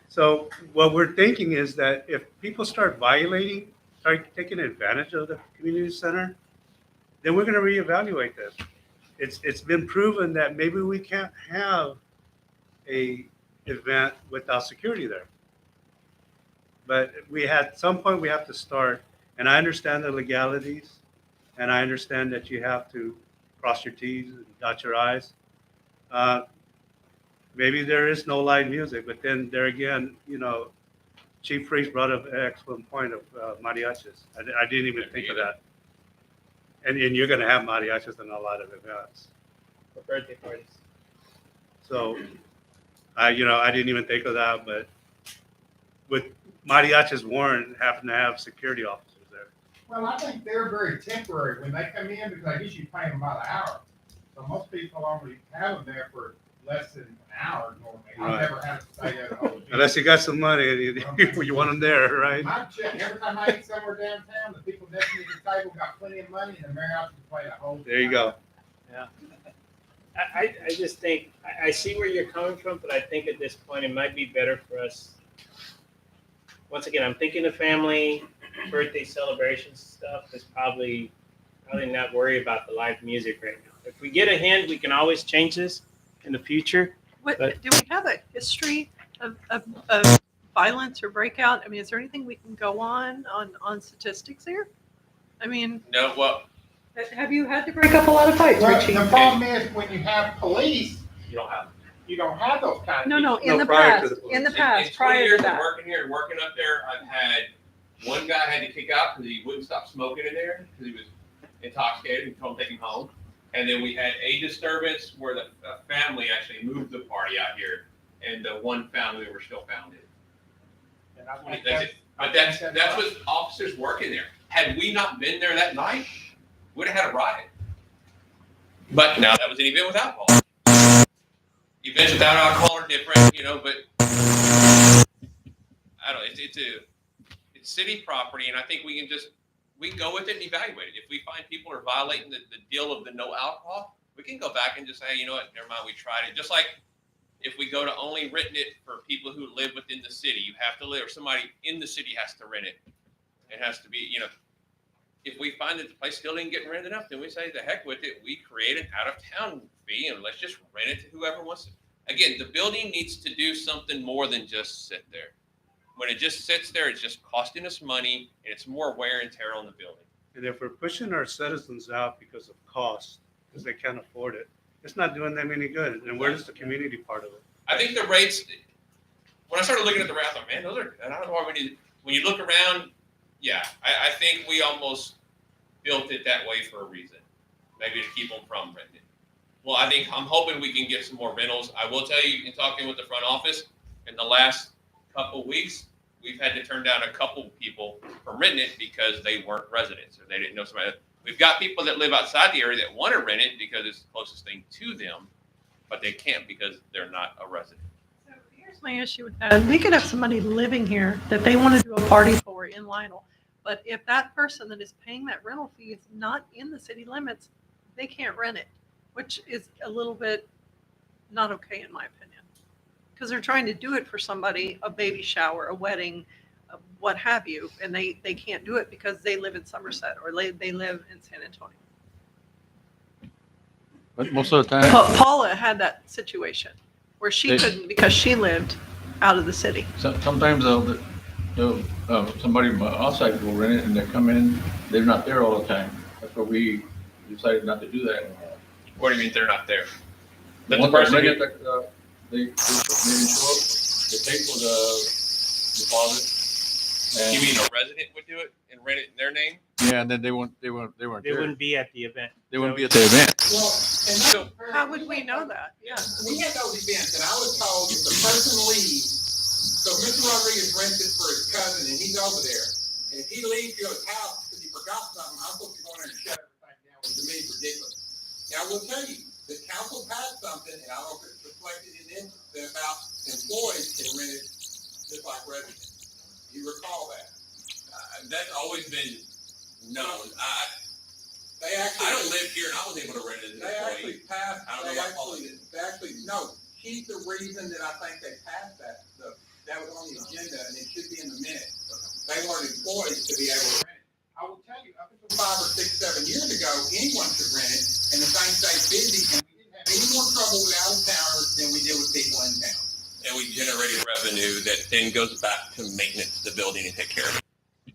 [SPEAKER 3] So what we're thinking is that if people start violating start taking advantage of the community center, then we're gonna reevaluate this. It's been proven that maybe we can't have a event without security there. But at some point, we have to start, and I understand the legalities, and I understand that you have to cross your Ts and dot your Is. Maybe there is no live music, but then there again, Chief Priest brought up an excellent point of mariachis. I didn't even think of that. And you're gonna have mariachis in a lot of events.
[SPEAKER 4] For birthday parties.
[SPEAKER 3] So, I didn't even think of that, but with mariachis warrant having to have security officers there.
[SPEAKER 11] Well, I think they're very temporary when they come in because I guess you pay them by the hour. So most people only have them there for less than an hour normally.
[SPEAKER 3] Right.
[SPEAKER 11] I've never had to stay there the whole day.
[SPEAKER 3] Unless you got some money and you want them there, right?
[SPEAKER 11] I check every time I eat somewhere downtown, the people next to the table got plenty of money and the mariachi can play the whole.
[SPEAKER 3] There you go.
[SPEAKER 4] Yeah. I just think, I see where you're coming from, but I think at this point, it might be better for us. Once again, I'm thinking of family, birthday celebrations stuff is probably not worry about the live music right now. If we get a hint, we can always change this in the future.
[SPEAKER 7] What,
[SPEAKER 4] But-
[SPEAKER 7] do we have a history of violence or breakout? I mean, is there anything we can go on statistics here? I mean,
[SPEAKER 2] No, well,
[SPEAKER 7] have you had to break up a lot of fights,
[SPEAKER 11] Well,
[SPEAKER 7] Richie?
[SPEAKER 11] the problem is when you have police,
[SPEAKER 2] you don't have.
[SPEAKER 11] you don't have those kind of.
[SPEAKER 7] No,
[SPEAKER 11] people.
[SPEAKER 7] in the
[SPEAKER 3] prior to
[SPEAKER 7] past,
[SPEAKER 3] the
[SPEAKER 7] in the
[SPEAKER 2] In
[SPEAKER 7] past,
[SPEAKER 2] 20
[SPEAKER 7] prior
[SPEAKER 2] years
[SPEAKER 7] to
[SPEAKER 2] of
[SPEAKER 7] that.
[SPEAKER 2] working here and working up there, I've had one guy had to kick out because he wouldn't stop smoking in there because he was intoxicated and told him to take him home. And then we had a disturbance where the family actually moved the party out here, and the one family were still found in.
[SPEAKER 11] And I think
[SPEAKER 2] That's it. But that's what officers working there. Had we not been there that night, we'd have had a riot. But now that was an event with alcohol. Events without alcohol are different, but I don't know. It's city property, and I think we can go with it and evaluate it. If we find people are violating the deal of the no alcohol, we can go back and just say, hey, you know what, never mind, we tried it. Just like if we go to only renting it for people who live within the city, you have to live, or somebody in the city has to rent it. It has to be, if we find that the place still didn't get rented enough, then we say the heck with it. We create an out-of-town fee and let's just rent it to whoever wants it. Again, the building needs to do something more than just sit there. When it just sits there, it's just costing us money and it's more wear and tear on the building.
[SPEAKER 3] And if we're pushing our citizens out because of cost, because they can't afford it, it's not doing them any good. And where's the community part of it?
[SPEAKER 2] I think the rates, when I started looking at the rates, I thought, man, I don't know why we need, when you look around, yeah, I think we almost built it that way for a reason, maybe to keep them from renting it. Well, I'm hoping we can get some more rentals. I will tell you, in talking with the front office, in the last couple weeks, we've had to turn down a couple people from renting it because they weren't residents or they didn't know somebody. We've got people that live outside the area that want to rent it because it's the closest thing to them, but they can't because they're not a resident.
[SPEAKER 7] So here's my issue with that. We could have somebody living here that they want to do a party for in Lionel. But if that person that is paying that rental fee is not in the city limits, they can't rent it, which is a little bit not okay in my opinion. Because they're trying to do it for somebody, a baby shower, a wedding, what have you, and they can't do it because they live in Somerset or they live in San Antonio.
[SPEAKER 10] But most of the time,
[SPEAKER 7] Paula had that situation where she
[SPEAKER 10] They-
[SPEAKER 7] couldn't because she lived out of the city.
[SPEAKER 10] sometimes somebody from outside will rent it and they come in, they're not there all the time. That's why we decided not to do that anymore.
[SPEAKER 2] What do you mean they're not there? That the
[SPEAKER 10] Once
[SPEAKER 2] person,
[SPEAKER 10] they rent it, they didn't show up, they pay for the deposit.
[SPEAKER 2] you
[SPEAKER 10] And,
[SPEAKER 2] mean a resident would do it and rent it in their name?
[SPEAKER 10] yeah, and then they weren't
[SPEAKER 4] They
[SPEAKER 10] there.
[SPEAKER 4] wouldn't be at the event.
[SPEAKER 10] They wouldn't be at the event.
[SPEAKER 11] Well, and that's
[SPEAKER 2] So-
[SPEAKER 11] fair.
[SPEAKER 7] How would we know that? Yeah.
[SPEAKER 11] We had those events, and I was told if the person leaves, so Mr. Rodriguez rents it for his cousin, and he's over there. And if he leaves to his house because he forgot something, I'm supposed to go in there and shut everything down, which to me is ridiculous. Now, I will tell you, the council passed something, and I don't know if it's reflected in it, that about employees can rent it just like residents. You recall that?
[SPEAKER 2] That's always been known.
[SPEAKER 11] They actually.
[SPEAKER 2] I don't live here and I was able to rent it as an
[SPEAKER 11] They actually
[SPEAKER 2] employee.
[SPEAKER 11] passed,
[SPEAKER 2] I don't know what Paula did.
[SPEAKER 11] no, she's the reason that I think they passed that, that was on the agenda, and it should be in the minutes. They want employees to be able to rent it. 5 or 6, 7 years ago, anyone could rent it, and the thing stayed busy, and we didn't have any more trouble with out-of-towners than we did with people in town.
[SPEAKER 2] And we generated revenue that then goes back to maintenance of the building and take care of it.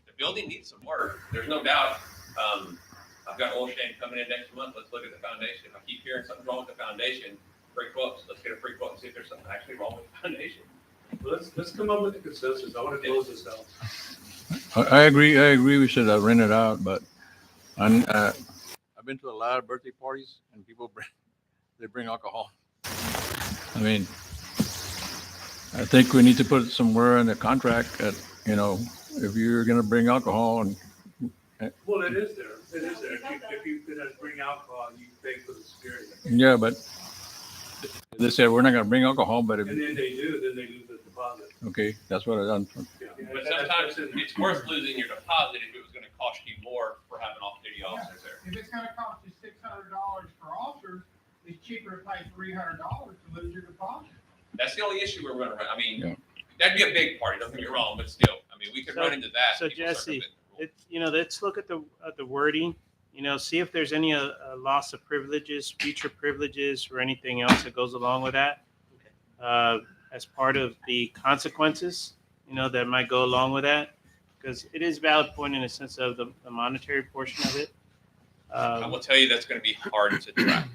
[SPEAKER 2] The building needs some work. There's no doubt. I've got oil shane coming in next month. Let's look at the foundation. If I keep hearing something's wrong with the foundation, free quotes. Let's get a free quote and see if there's something actually wrong with the foundation.
[SPEAKER 3] Let's come up with a consensus. I want to close this out.
[SPEAKER 10] I agree. We should rent it out, but I've been to a lot of birthday parties and people bring alcohol. I mean, I think we need to put somewhere in the contract that, if you're going to bring alcohol and.
[SPEAKER 3] Well, it is there. It is there. If you could bring alcohol, you pay for the security.
[SPEAKER 10] Yeah, but they said we're not going to bring alcohol, but if,
[SPEAKER 3] And then they do, then they lose the deposit.
[SPEAKER 10] okay, that's what I done.
[SPEAKER 2] But sometimes it's worth losing your deposit if it was going to cost you more for having off-duty officers there.
[SPEAKER 11] If it's gonna cost you $600 for officers, it's cheaper to pay $300 to lose your deposit.
[SPEAKER 2] That's the only issue we're running around. I mean,
[SPEAKER 10] Yeah.
[SPEAKER 2] that'd be a big party. Don't get me wrong, but still, I mean, we could run into that.
[SPEAKER 4] So
[SPEAKER 2] People start
[SPEAKER 4] Jesse,
[SPEAKER 2] committing.
[SPEAKER 4] let's look at the wording. See if there's any loss of privileges, future privileges, or anything else that goes along with that. As part of the consequences, that might go along with that, because it is a valid point in the sense of the monetary portion of it.
[SPEAKER 2] I will tell you that's going to be hard to track.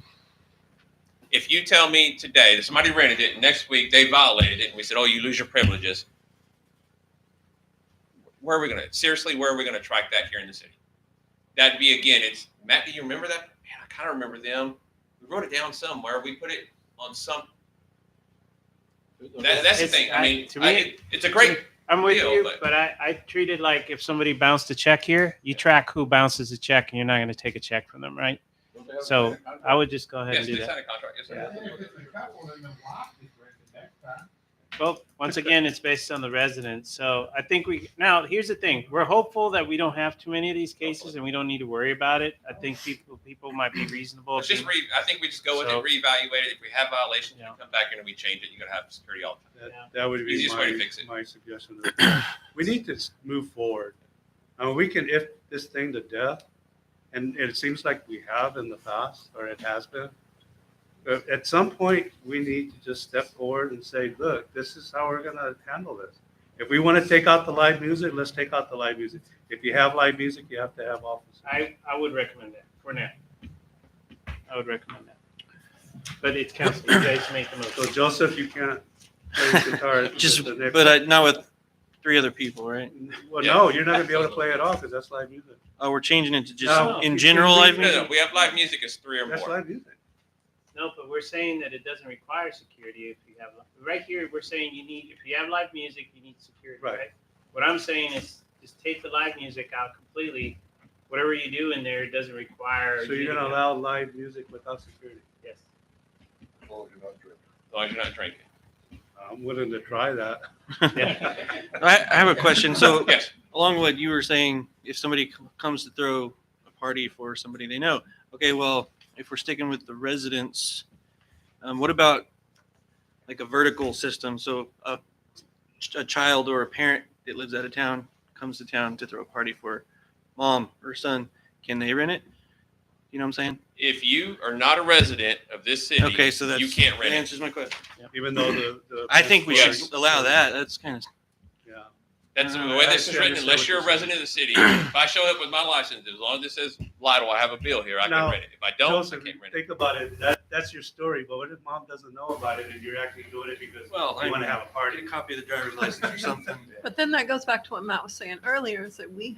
[SPEAKER 2] If you tell me today that somebody rented it, and next week they violated it, and we said, "Oh, you lose your privileges," where are we going to track that here in the city? That'd be, again, it's Matt. Do you remember that? Man, I kind of remember them. We wrote it down somewhere. We put it on some. That's the thing. I mean,
[SPEAKER 4] to me,
[SPEAKER 2] it's a great.
[SPEAKER 4] I'm with
[SPEAKER 2] deal,
[SPEAKER 4] you,
[SPEAKER 2] but-
[SPEAKER 4] but I treat it like if somebody bounced a check here, you track who bounces a check, and you're not going to take a check from them, right? So I would just go ahead
[SPEAKER 2] Yes,
[SPEAKER 4] and do
[SPEAKER 2] they
[SPEAKER 4] that.
[SPEAKER 2] signed a contract. Yes, sir.
[SPEAKER 11] If it's a couple, then the lot is rented next time.
[SPEAKER 4] Well, once again, it's based on the residents. So I think here's the thing. We're hopeful that we don't have too many of these cases and we don't need to worry about it. I think people might be reasonable.
[SPEAKER 2] Let's just I think we just go with it, reevaluate it. If we have violations, we come back in and we change it. You got to have security all the time.
[SPEAKER 3] That would be
[SPEAKER 2] Easiest way to fix it.
[SPEAKER 3] my suggestion. We need to move forward. I mean, we can, if this thing to death, and it seems like we have in the past, or it has been. But at some point, we need to just step forward and say, look, this is how we're going to handle this. If we want to take out the live music, let's take out the live music. If you have live music, you have to have officers.
[SPEAKER 4] I would recommend that for now. I would recommend that. But it's council. You guys make the most.
[SPEAKER 3] So Joseph, you can't play guitar.
[SPEAKER 16] Not with 3 other people, right?
[SPEAKER 3] Well, no, you're not going to be able to play it off because that's live music.
[SPEAKER 16] Oh, we're changing it to just
[SPEAKER 3] No,
[SPEAKER 16] in
[SPEAKER 3] you
[SPEAKER 16] general
[SPEAKER 3] can
[SPEAKER 16] live
[SPEAKER 3] leave
[SPEAKER 16] music?
[SPEAKER 2] No, we have live music as 3 or
[SPEAKER 3] That's
[SPEAKER 2] more.
[SPEAKER 3] live music.
[SPEAKER 4] No, but we're saying that it doesn't require security if you have, right here, we're saying if you have live music, you need security, right? What I'm saying is just take the live music out completely. Whatever you do in there, it doesn't require.
[SPEAKER 3] So you're going to allow live music without security?
[SPEAKER 4] Yes.
[SPEAKER 12] As long as you're not drinking.
[SPEAKER 2] As long as you're not drinking.
[SPEAKER 3] I'm willing to try that.
[SPEAKER 16] I have a question. So
[SPEAKER 2] Yes.
[SPEAKER 16] along what you were saying, if somebody comes to throw a party for somebody they know, okay, well, if we're sticking with the residents, what about like a vertical system? So a child or a parent that lives out of town comes to town to throw a party for mom or son, can they rent it? You know what I'm saying?
[SPEAKER 2] If you are not a resident of this city,
[SPEAKER 16] Okay, so
[SPEAKER 2] you can't rent
[SPEAKER 16] that
[SPEAKER 2] it.
[SPEAKER 16] answers my question.
[SPEAKER 3] Even though the
[SPEAKER 16] I think we
[SPEAKER 2] Yes.
[SPEAKER 16] should allow that. That's kind of.
[SPEAKER 3] Yeah.
[SPEAKER 2] That's the way this is written. Unless you're a resident of the city, if I show up with my license, as long as it says Lidle, I have a bill here, I
[SPEAKER 3] Now,
[SPEAKER 2] can rent it. If I don't,
[SPEAKER 3] Joseph,
[SPEAKER 2] I can't rent it.
[SPEAKER 3] think about it. That's your story. But what if mom doesn't know about it and you're actually doing it because you want to have a party?
[SPEAKER 16] Get a copy of the driver's license or something.
[SPEAKER 7] But then that goes back to what Matt was saying earlier, is that we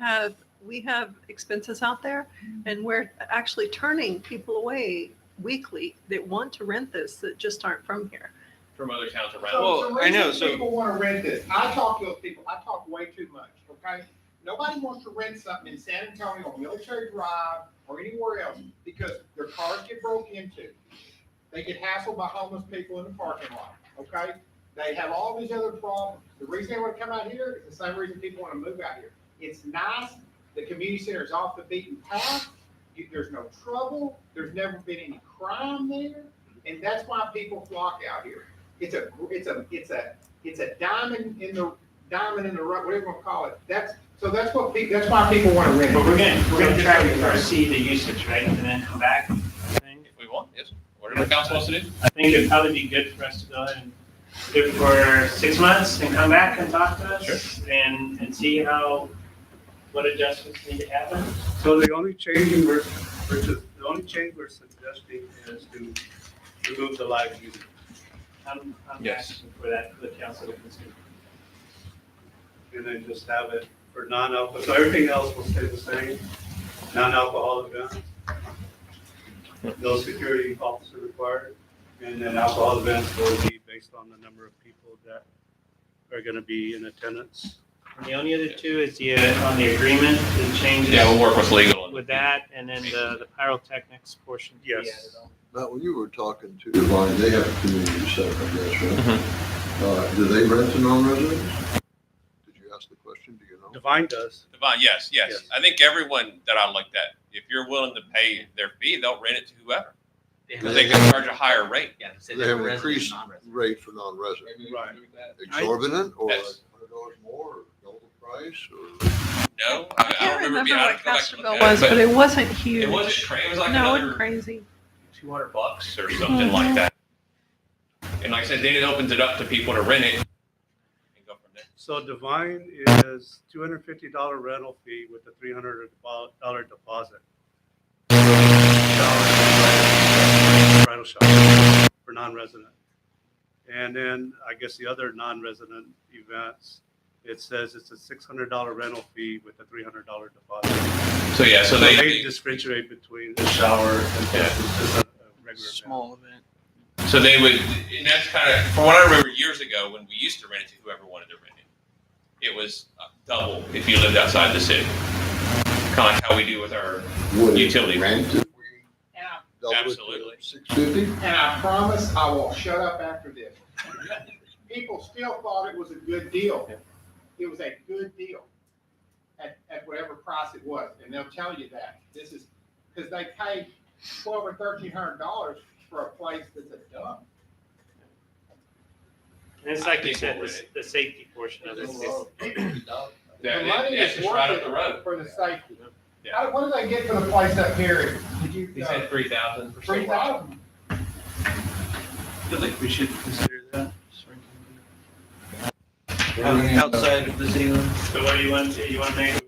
[SPEAKER 7] have expenses out there, and we're actually turning people away weekly that want to rent this that just aren't from here.
[SPEAKER 2] From other towns around.
[SPEAKER 11] So
[SPEAKER 16] Well, I know,
[SPEAKER 11] reason
[SPEAKER 16] so-
[SPEAKER 11] people want to rent this. I talk to those people. I talk way too much. Okay, nobody wants to rent something in San Antonio or Military Drive or anywhere else because their cars get broke into. They get hassled by homeless people in the parking lot. Okay, they have all these other problems. The reason they want to come out here is the same reason people want to move out here. It's nice. The community center is off the beaten path. There's no trouble. There's never been any crime there, and that's why people flock out here. It's a diamond in the diamond in the rough, whatever you want to call it. That's what that's why people want to rent
[SPEAKER 4] But
[SPEAKER 11] it.
[SPEAKER 4] we're gonna try to see the usage, right, and then come back.
[SPEAKER 2] If we want, yes, whatever the council wants to do.
[SPEAKER 4] I think it'd probably be good for us to go ahead and do it for 6 months and come back and talk to us and see what adjustments need to happen.
[SPEAKER 3] So the only change we're suggesting is to remove the live music.
[SPEAKER 4] I'm
[SPEAKER 2] Yes.
[SPEAKER 4] asking for that, for the council to consider.
[SPEAKER 3] And then just have it for non-alcohol, so everything else will stay the same. Non-alcohol events. No security officer required. And then alcohol events will be based on the number of people that are gonna be in attendance.
[SPEAKER 4] And the only other two is on the agreement, the changes.
[SPEAKER 2] Yeah, we'll work with legal.
[SPEAKER 4] With that, and then the pyrotechnics portion. to be
[SPEAKER 3] Yes.
[SPEAKER 4] added on.
[SPEAKER 6] Now, when you were talking to Divine, they have a community center, I guess, right?
[SPEAKER 2] Mm-hmm.
[SPEAKER 6] Do they rent to non-residents? Did you ask the question? Do you know?
[SPEAKER 3] Divine does.
[SPEAKER 2] Divine, yes.
[SPEAKER 3] Yes.
[SPEAKER 2] I think everyone that I looked at, if you're willing to pay their fee, they'll rent it to whoever. Because they can charge a higher rate.
[SPEAKER 5] Yeah,
[SPEAKER 6] They have an increased rate for non-residents.
[SPEAKER 3] Right.
[SPEAKER 6] Exorbitant or like
[SPEAKER 2] Yes.
[SPEAKER 6] $100 more or double the price or?
[SPEAKER 2] No,
[SPEAKER 7] I can't remember
[SPEAKER 2] I'd
[SPEAKER 7] what
[SPEAKER 2] have to go back and
[SPEAKER 7] Castroville
[SPEAKER 2] look at
[SPEAKER 7] was, but it wasn't huge.
[SPEAKER 2] It wasn't crazy. It was like
[SPEAKER 7] No, it
[SPEAKER 2] another
[SPEAKER 7] wasn't crazy.
[SPEAKER 2] $200 or something like that. And like I said, then it opens it up to people to rent it and go from there.
[SPEAKER 3] So Divine is $250 rental fee with a $300 deposit. Bridal shop for non-resident. And then I guess the other non-resident events, it says it's a $600 rental fee with a $300 deposit.
[SPEAKER 2] So yeah, so
[SPEAKER 3] They differentiate between the shower and just a regular event.
[SPEAKER 16] Small event.
[SPEAKER 2] So they would, and that's kind of, from what I remember years ago, when we used to rent it to whoever wanted to rent it, it was double if you lived outside the city. Kind of like how we do with our utility.
[SPEAKER 6] Rent if we
[SPEAKER 11] And I,
[SPEAKER 6] double it to
[SPEAKER 2] Absolutely.
[SPEAKER 6] $650?
[SPEAKER 11] and I promise I will shut up after this. People still thought it was a good deal. It was a good deal at whatever price it was, and they'll tell you that. This is, because they paid $1,200 or $1,300 for a place that's a dump.
[SPEAKER 4] And it's like you said, the safety portion of it.
[SPEAKER 11] The money is
[SPEAKER 2] just right up
[SPEAKER 11] worth
[SPEAKER 2] the road.
[SPEAKER 11] it for the safety.
[SPEAKER 2] Yeah.
[SPEAKER 11] What do they get for the place up here? Did you,
[SPEAKER 2] He said 3,000 for
[SPEAKER 11] $3,000?
[SPEAKER 16] I feel like we should consider that. Outside of the city limits.
[SPEAKER 4] So what do you want to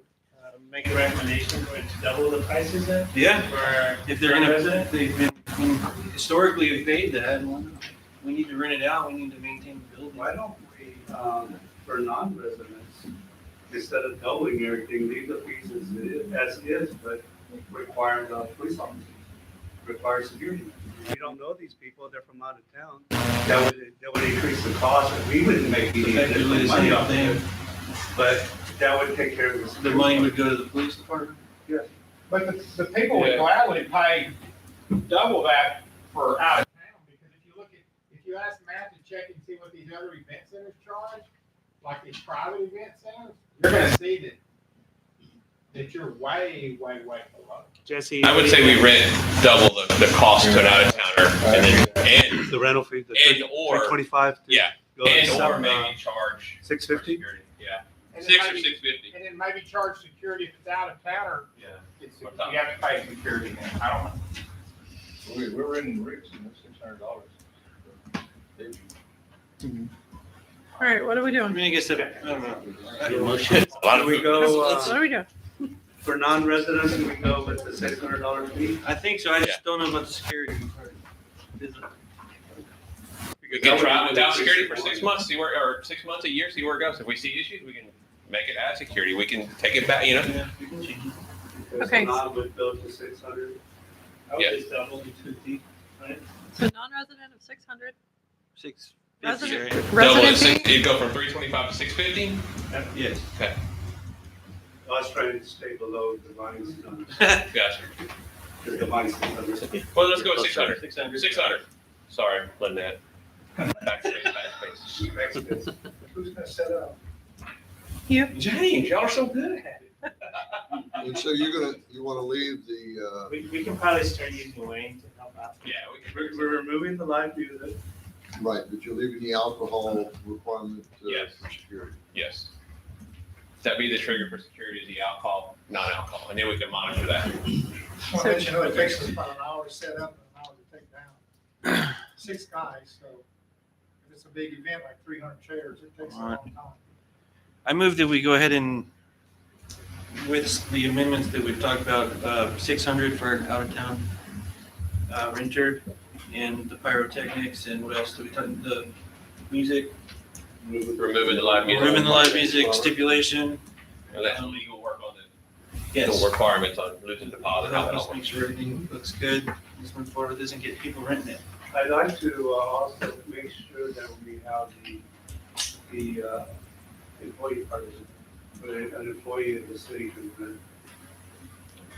[SPEAKER 4] make a recommendation for it to double the prices then?
[SPEAKER 16] Yeah.
[SPEAKER 4] For
[SPEAKER 16] If they're gonna,
[SPEAKER 4] resident?
[SPEAKER 16] they've been, historically, we paid that. We need to rent it out. We need to maintain the building.
[SPEAKER 3] Why don't we, for non-residents, instead of doubling everything, leave the fees as is, but require the police officers, require security. We don't know these people, they're from out of town. That would increase the cost, and we wouldn't make any
[SPEAKER 16] Effectively
[SPEAKER 3] additional
[SPEAKER 16] the
[SPEAKER 3] money
[SPEAKER 16] same
[SPEAKER 3] off of
[SPEAKER 16] thing.
[SPEAKER 3] it. But that would take care of this.
[SPEAKER 16] The money would go to the police department.
[SPEAKER 11] But the people would
[SPEAKER 2] Yeah.
[SPEAKER 11] gladly pay double that for out of town, because if you ask Matt to check and see what these other event centers charge, like these private event centers, you're gonna see that you're way below.
[SPEAKER 4] Jesse.
[SPEAKER 2] I would say we rent double the cost to an out of towner and
[SPEAKER 3] The rental fee, the
[SPEAKER 2] or,
[SPEAKER 3] 25 to
[SPEAKER 2] yeah,
[SPEAKER 3] go to
[SPEAKER 2] and or
[SPEAKER 3] some,
[SPEAKER 2] maybe charge
[SPEAKER 3] $650?
[SPEAKER 2] security. Yeah.
[SPEAKER 11] And then
[SPEAKER 2] 6 or
[SPEAKER 11] maybe-
[SPEAKER 2] 650.
[SPEAKER 11] And then maybe charge security if it's out of town, or
[SPEAKER 2] Yeah.
[SPEAKER 11] it's, you have to pay security then, I don't know.
[SPEAKER 10] We're renting rigs and it's $600.
[SPEAKER 7] All right, what are we
[SPEAKER 16] I
[SPEAKER 7] doing?
[SPEAKER 16] mean, I guess, I don't know.
[SPEAKER 5] Motion.
[SPEAKER 2] A lot of
[SPEAKER 3] We
[SPEAKER 2] food.
[SPEAKER 3] go,
[SPEAKER 7] What are we doing?
[SPEAKER 3] for non-residents, we go with the $600 fee.
[SPEAKER 16] I think so. I just don't know about the security part.
[SPEAKER 2] We can try it without security for 6 months, see where, or 6 months, a year, see where it goes. If we see issues, we can make it add security. We can take it back, you know?
[SPEAKER 16] Yeah, we can change it.
[SPEAKER 7] Okay.
[SPEAKER 3] Non would go to 600.
[SPEAKER 4] I would
[SPEAKER 2] Yeah.
[SPEAKER 4] just double to 50, right?
[SPEAKER 7] So non-resident of 600,
[SPEAKER 16] 650,
[SPEAKER 7] Resident-
[SPEAKER 16] right?
[SPEAKER 2] Double
[SPEAKER 7] resident
[SPEAKER 2] it, six-
[SPEAKER 7] fee?
[SPEAKER 2] it'd go from 325 to 650?
[SPEAKER 16] Yes.
[SPEAKER 2] Okay,
[SPEAKER 3] I was trying to stay below the lines,
[SPEAKER 2] gotcha.
[SPEAKER 3] the lines 600.
[SPEAKER 2] Well, let's go with 600.
[SPEAKER 16] 600.
[SPEAKER 2] 600. Sorry, Lynette. Back to space.
[SPEAKER 11] Who's gonna set up?
[SPEAKER 2] James, y'all are so good at it.
[SPEAKER 6] And so you want to leave the,
[SPEAKER 4] We can probably start using Wayne to help out.
[SPEAKER 2] Yeah, we can.
[SPEAKER 3] We're removing the live music.
[SPEAKER 6] Right, but you're leaving the alcohol requirement
[SPEAKER 2] Yes.
[SPEAKER 6] for security.
[SPEAKER 2] Yes. That'd be the trigger for security, the alcohol, non-alcohol, and then we can monitor that.
[SPEAKER 11] Well, as you know, it takes us about an hour to set up and an hour to take down. 6 guys, so if it's a big event like 300 chairs, it takes a long time.
[SPEAKER 16] I move that we go ahead and, with the amendments that we've talked about, 600 for an out-of-town renter, and the pyrotechnics, and what else did we talk, the music,
[SPEAKER 2] Removing the live music.
[SPEAKER 16] removing the live music stipulation.
[SPEAKER 2] And let the legal work on the
[SPEAKER 16] Yes.
[SPEAKER 2] requirements on losing deposit. how that all
[SPEAKER 16] Just make
[SPEAKER 2] works.
[SPEAKER 16] sure everything looks good. Let's move forward with this and get people renting it.
[SPEAKER 3] I'd like to also make sure that we have the employee participation, an employee of the city can rent.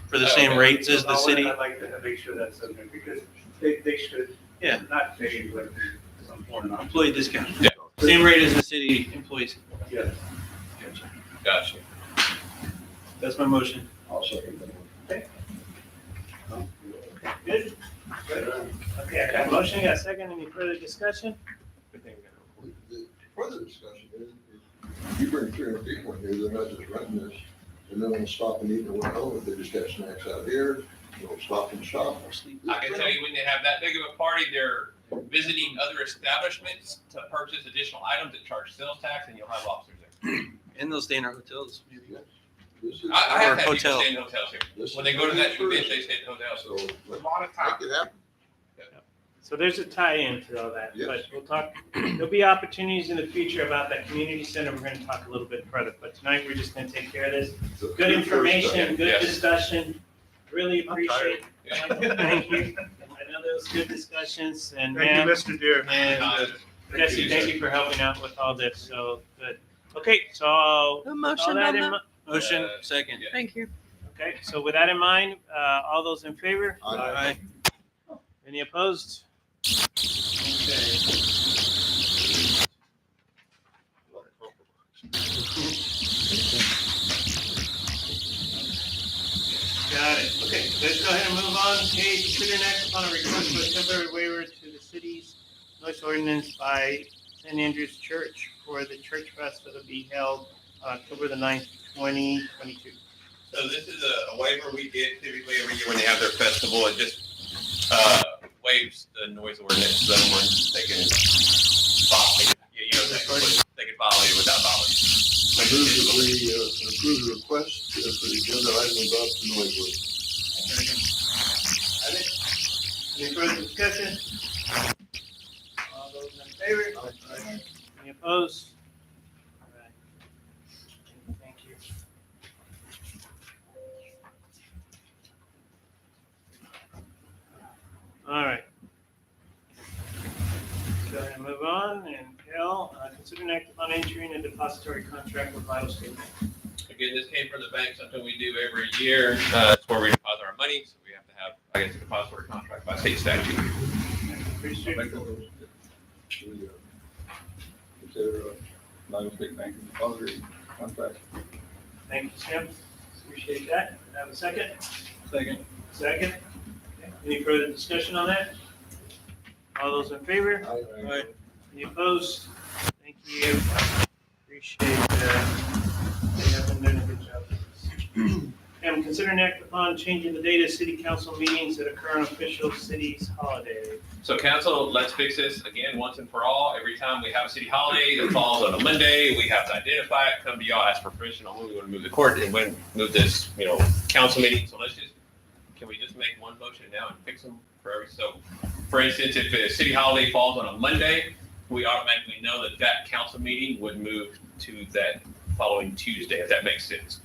[SPEAKER 16] For the same rates as the
[SPEAKER 3] I would-
[SPEAKER 16] city.
[SPEAKER 3] I'd like to make sure that's in there because they should.
[SPEAKER 16] Yeah.
[SPEAKER 3] Not pay like some form of.
[SPEAKER 16] Employee discount.
[SPEAKER 2] Yeah.
[SPEAKER 16] Same rate as the city employees.
[SPEAKER 3] Yes.
[SPEAKER 16] Gotcha.
[SPEAKER 2] Gotcha.
[SPEAKER 16] That's my motion.
[SPEAKER 6] I'll second that.
[SPEAKER 4] Good? Okay, I got a motion, I got a second. Any further discussion?
[SPEAKER 6] The further discussion is, if you bring 300 people in here, they're not just renting this, and then they'll stop and eat and went home, they just got snacks out here, they'll stop and shop.
[SPEAKER 2] I can tell you when they have that big of a party, they're visiting other establishments to purchase additional items that charge sales tax, and you'll have officers there.
[SPEAKER 16] And they'll stay in our hotels. Maybe.
[SPEAKER 6] This is-
[SPEAKER 2] I have
[SPEAKER 16] Or
[SPEAKER 2] had people
[SPEAKER 16] hotel.
[SPEAKER 2] stay in hotels here.
[SPEAKER 6] this
[SPEAKER 2] When they
[SPEAKER 6] is
[SPEAKER 2] go to that
[SPEAKER 6] tourism.
[SPEAKER 2] event, they stay in hotels.
[SPEAKER 6] So,
[SPEAKER 11] A lot of
[SPEAKER 6] make
[SPEAKER 11] times,
[SPEAKER 6] it happen.
[SPEAKER 4] So there's a tie-in to all that,
[SPEAKER 6] Yes.
[SPEAKER 4] but we'll talk, there'll be opportunities in the future about that community center. We're gonna talk a little bit further, but tonight we're just gonna take care of this.
[SPEAKER 6] So
[SPEAKER 4] Good information, good
[SPEAKER 2] Yes.
[SPEAKER 4] discussion. Really appreciate
[SPEAKER 2] Yeah.
[SPEAKER 4] it. Thank you. I know there was good discussions and
[SPEAKER 3] Thank you,
[SPEAKER 4] man,
[SPEAKER 3] Mr. Deere.
[SPEAKER 4] and Jesse, thank you for helping out with all this. So, good. Okay, so all
[SPEAKER 7] A motion
[SPEAKER 4] that
[SPEAKER 7] on
[SPEAKER 4] in,
[SPEAKER 7] that?
[SPEAKER 4] mi-
[SPEAKER 16] Motion,
[SPEAKER 2] Uh,
[SPEAKER 16] second.
[SPEAKER 2] yeah.
[SPEAKER 7] Thank you.
[SPEAKER 4] okay, so with that in mind, all those in favor?
[SPEAKER 16] Aye.
[SPEAKER 4] Any opposed? Okay. Got it. Okay, let's go ahead and move on. Okay, consider next upon a request for a temporary waiver to the city's noise ordinance by St. Andrew's Church for the church fest that'll be held October the 9th, 2022.
[SPEAKER 2] So this is a waiver we get typically every year when they have their festival. It just waives the noise ordinance so that they can follow. Yeah, you know, they can follow you without bothering.
[SPEAKER 6] I move that we approve the request for the agenda item above to noise ordinance.
[SPEAKER 4] Any further discussion? All those in favor? Any opposed? All right. Thank you. All right. Go ahead and move on. And Cal, consider an act upon entering a depository contract with Vital State Bank.
[SPEAKER 2] Again, this came from the bank, something we do every year. It's where we deposit our money, so we have to have, I guess, a depository contract by state statute.
[SPEAKER 4] Pretty
[SPEAKER 10] I'll
[SPEAKER 4] straightforward.
[SPEAKER 10] make a motion that we, consider Lion State Bank and depository contract.
[SPEAKER 4] Thank you, Sam. Appreciate that. Have a second?
[SPEAKER 16] Second.
[SPEAKER 4] Second. Okay. Any further discussion on that? All those in favor?
[SPEAKER 16] Aye.
[SPEAKER 4] Any opposed? Thank you. Appreciate they have been doing a good job. And consider an act upon changing the date of city council meetings that occur on official cities holiday.
[SPEAKER 2] So council, let's fix this again once and for all. Every time we have a city holiday that falls on a Monday, we have to identify it, come to y'all, ask for permission on when we want to move the court and when move this, council meeting. So can we just make one motion now and fix them for every, so for instance, if a city holiday falls on a Monday, we automatically know that that council meeting would move to that following Tuesday, if that makes sense.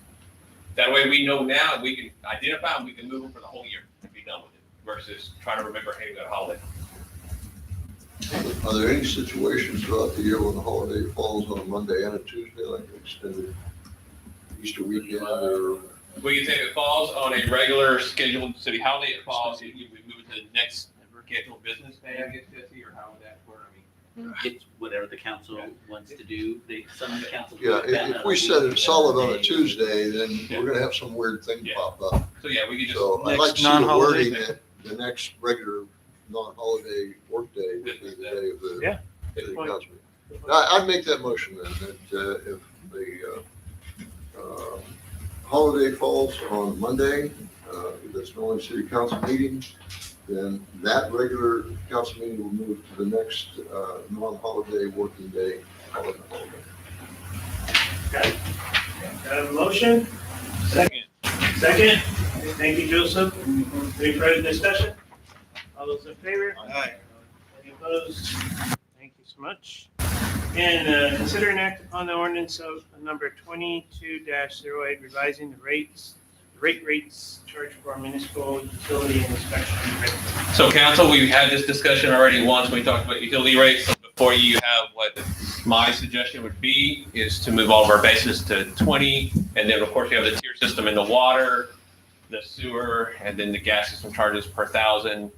[SPEAKER 2] That way we know now and we can identify and we can move them for the whole year and be done with it versus trying to remember, hey, we got a holiday.
[SPEAKER 6] Are there any situations throughout the year when the holiday falls on a Monday and a Tuesday, like extended Easter weekend or?
[SPEAKER 2] We can say if it falls on a regular scheduled city holiday, it falls, we move it to the next scheduled business day, I guess, Jesse, or how would that work?
[SPEAKER 5] It's whatever the council wants to do. Some of the council.
[SPEAKER 6] Yeah, if we set it solid on a Tuesday, then we're gonna have some weird thing pop up.
[SPEAKER 2] So, yeah, we could just.
[SPEAKER 6] So I'd like to see the wording that the next regular non-holiday workday would be the day of the
[SPEAKER 4] Yeah.
[SPEAKER 6] city
[SPEAKER 4] point.
[SPEAKER 6] council meeting. I'd make that motion then, that if the holiday falls on Monday, that's normally city council meeting, then that regular council meeting will move to the next non-holiday working day following the holiday.
[SPEAKER 4] Okay. Do I have a motion? Second. Second. Thank you, Joseph. Any further discussion? All those in favor?
[SPEAKER 16] Aye.
[SPEAKER 4] Any opposed? Thank you so much. And consider an act upon the ordinance of number 22-08, revising the rates charged for municipal utility and inspection rates.
[SPEAKER 2] So council, we've had this discussion already once. We talked about utility rates. So before you have what my suggestion would be is to move all of our bases to 20. And then of course you have the tier system in the water, the sewer, and then the gas system charges per thousand.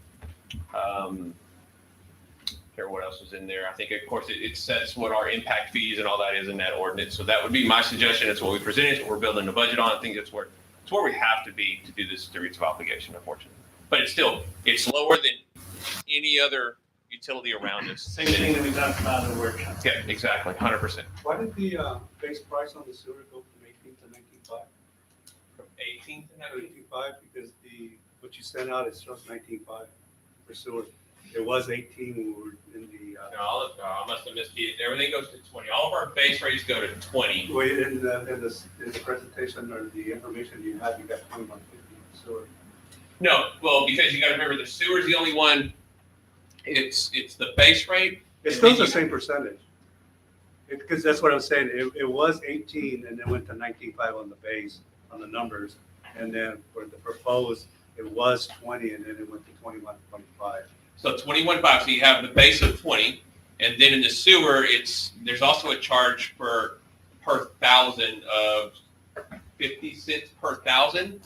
[SPEAKER 2] Here, what else was in there? I think of course it sets what our impact fees and all that is in that ordinance. So that would be my suggestion. It's what we presented. It's what we're building the budget on. I think it's where we have to be to do this certificates of obligation, unfortunately. But it's lower than any other utility around us.
[SPEAKER 4] Same thing that we talked about in the workshop.
[SPEAKER 2] Yeah, exactly, 100%.
[SPEAKER 3] Why did the base price on the sewer go from 18 to 19.5?
[SPEAKER 2] From 18 to
[SPEAKER 3] 19.5 because what you sent out is just 19.5 for sewer. It was 18 when we were in the.
[SPEAKER 2] No, I must have missed it. Everything goes to 20. All of our base rates go to 20.
[SPEAKER 3] Wait, in the presentation or the information you had, you got 21.50 sewer.
[SPEAKER 2] No, well, because you got to remember the sewer's the only one. It's the base rate.
[SPEAKER 3] It's still the same percentage. Because that's what I'm saying. It was 18 and then went to 19.5 on the base, on the numbers. And then for the proposed, it was 20 and then it went to 21.5.
[SPEAKER 2] So 21.5. So you have the base of 20, and then in the sewer, there's also a charge per thousand of 50 cents per thousand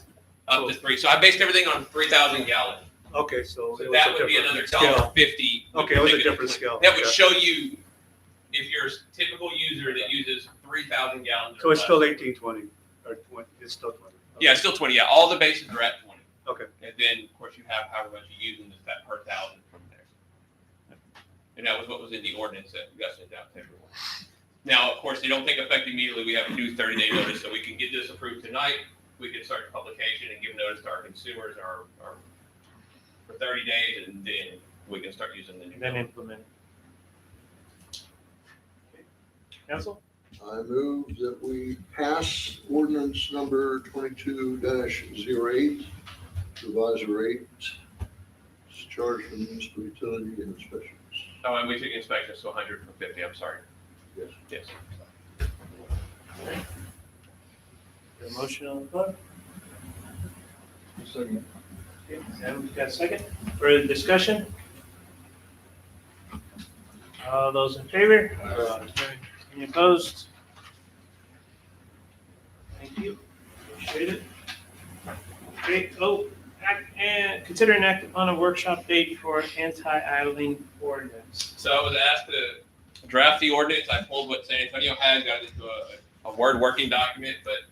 [SPEAKER 2] up to 3. So I based everything on 3,000 gallons.
[SPEAKER 3] Okay, so
[SPEAKER 2] So that would be another $1.50.
[SPEAKER 3] Okay, it was a different scale.
[SPEAKER 2] That would
[SPEAKER 3] Okay.
[SPEAKER 2] show you if you're a typical user that uses 3,000 gallons.
[SPEAKER 3] So
[SPEAKER 2] or
[SPEAKER 3] it's
[SPEAKER 2] less.
[SPEAKER 3] still 18.20 or 20, it's still 20.
[SPEAKER 2] Yeah, it's still 20. Yeah, all the bases are at 20.
[SPEAKER 3] Okay.
[SPEAKER 2] And then, of course, you have however much you use, and it's that per thousand from there. And that was what was in the ordinance that got sent out to everyone. Now, of course, they don't take effect immediately. We have a new 30-day notice, so we can get this approved tonight. We can start the publication and give notice to our consumers for 30 days, and then we can start using the new.
[SPEAKER 4] Then implement it. Okay. Council?
[SPEAKER 6] I move that we pass ordinance number 22-08, revise rates charged for municipal utility and inspections.
[SPEAKER 2] Oh, and we took inspections to 100 from 50. I'm sorry.
[SPEAKER 6] Yes.
[SPEAKER 2] Yes.
[SPEAKER 4] The motion on the floor?
[SPEAKER 10] Second.
[SPEAKER 4] Okay, Sam, you got a second? Further discussion? All those in favor? Any opposed? Thank you. Appreciate it. Okay, and consider an act upon a workshop date for anti-idling ordinance.
[SPEAKER 2] So I was asked to draft the ordinance. I pulled what San Antonio had, got it into a Word working document, but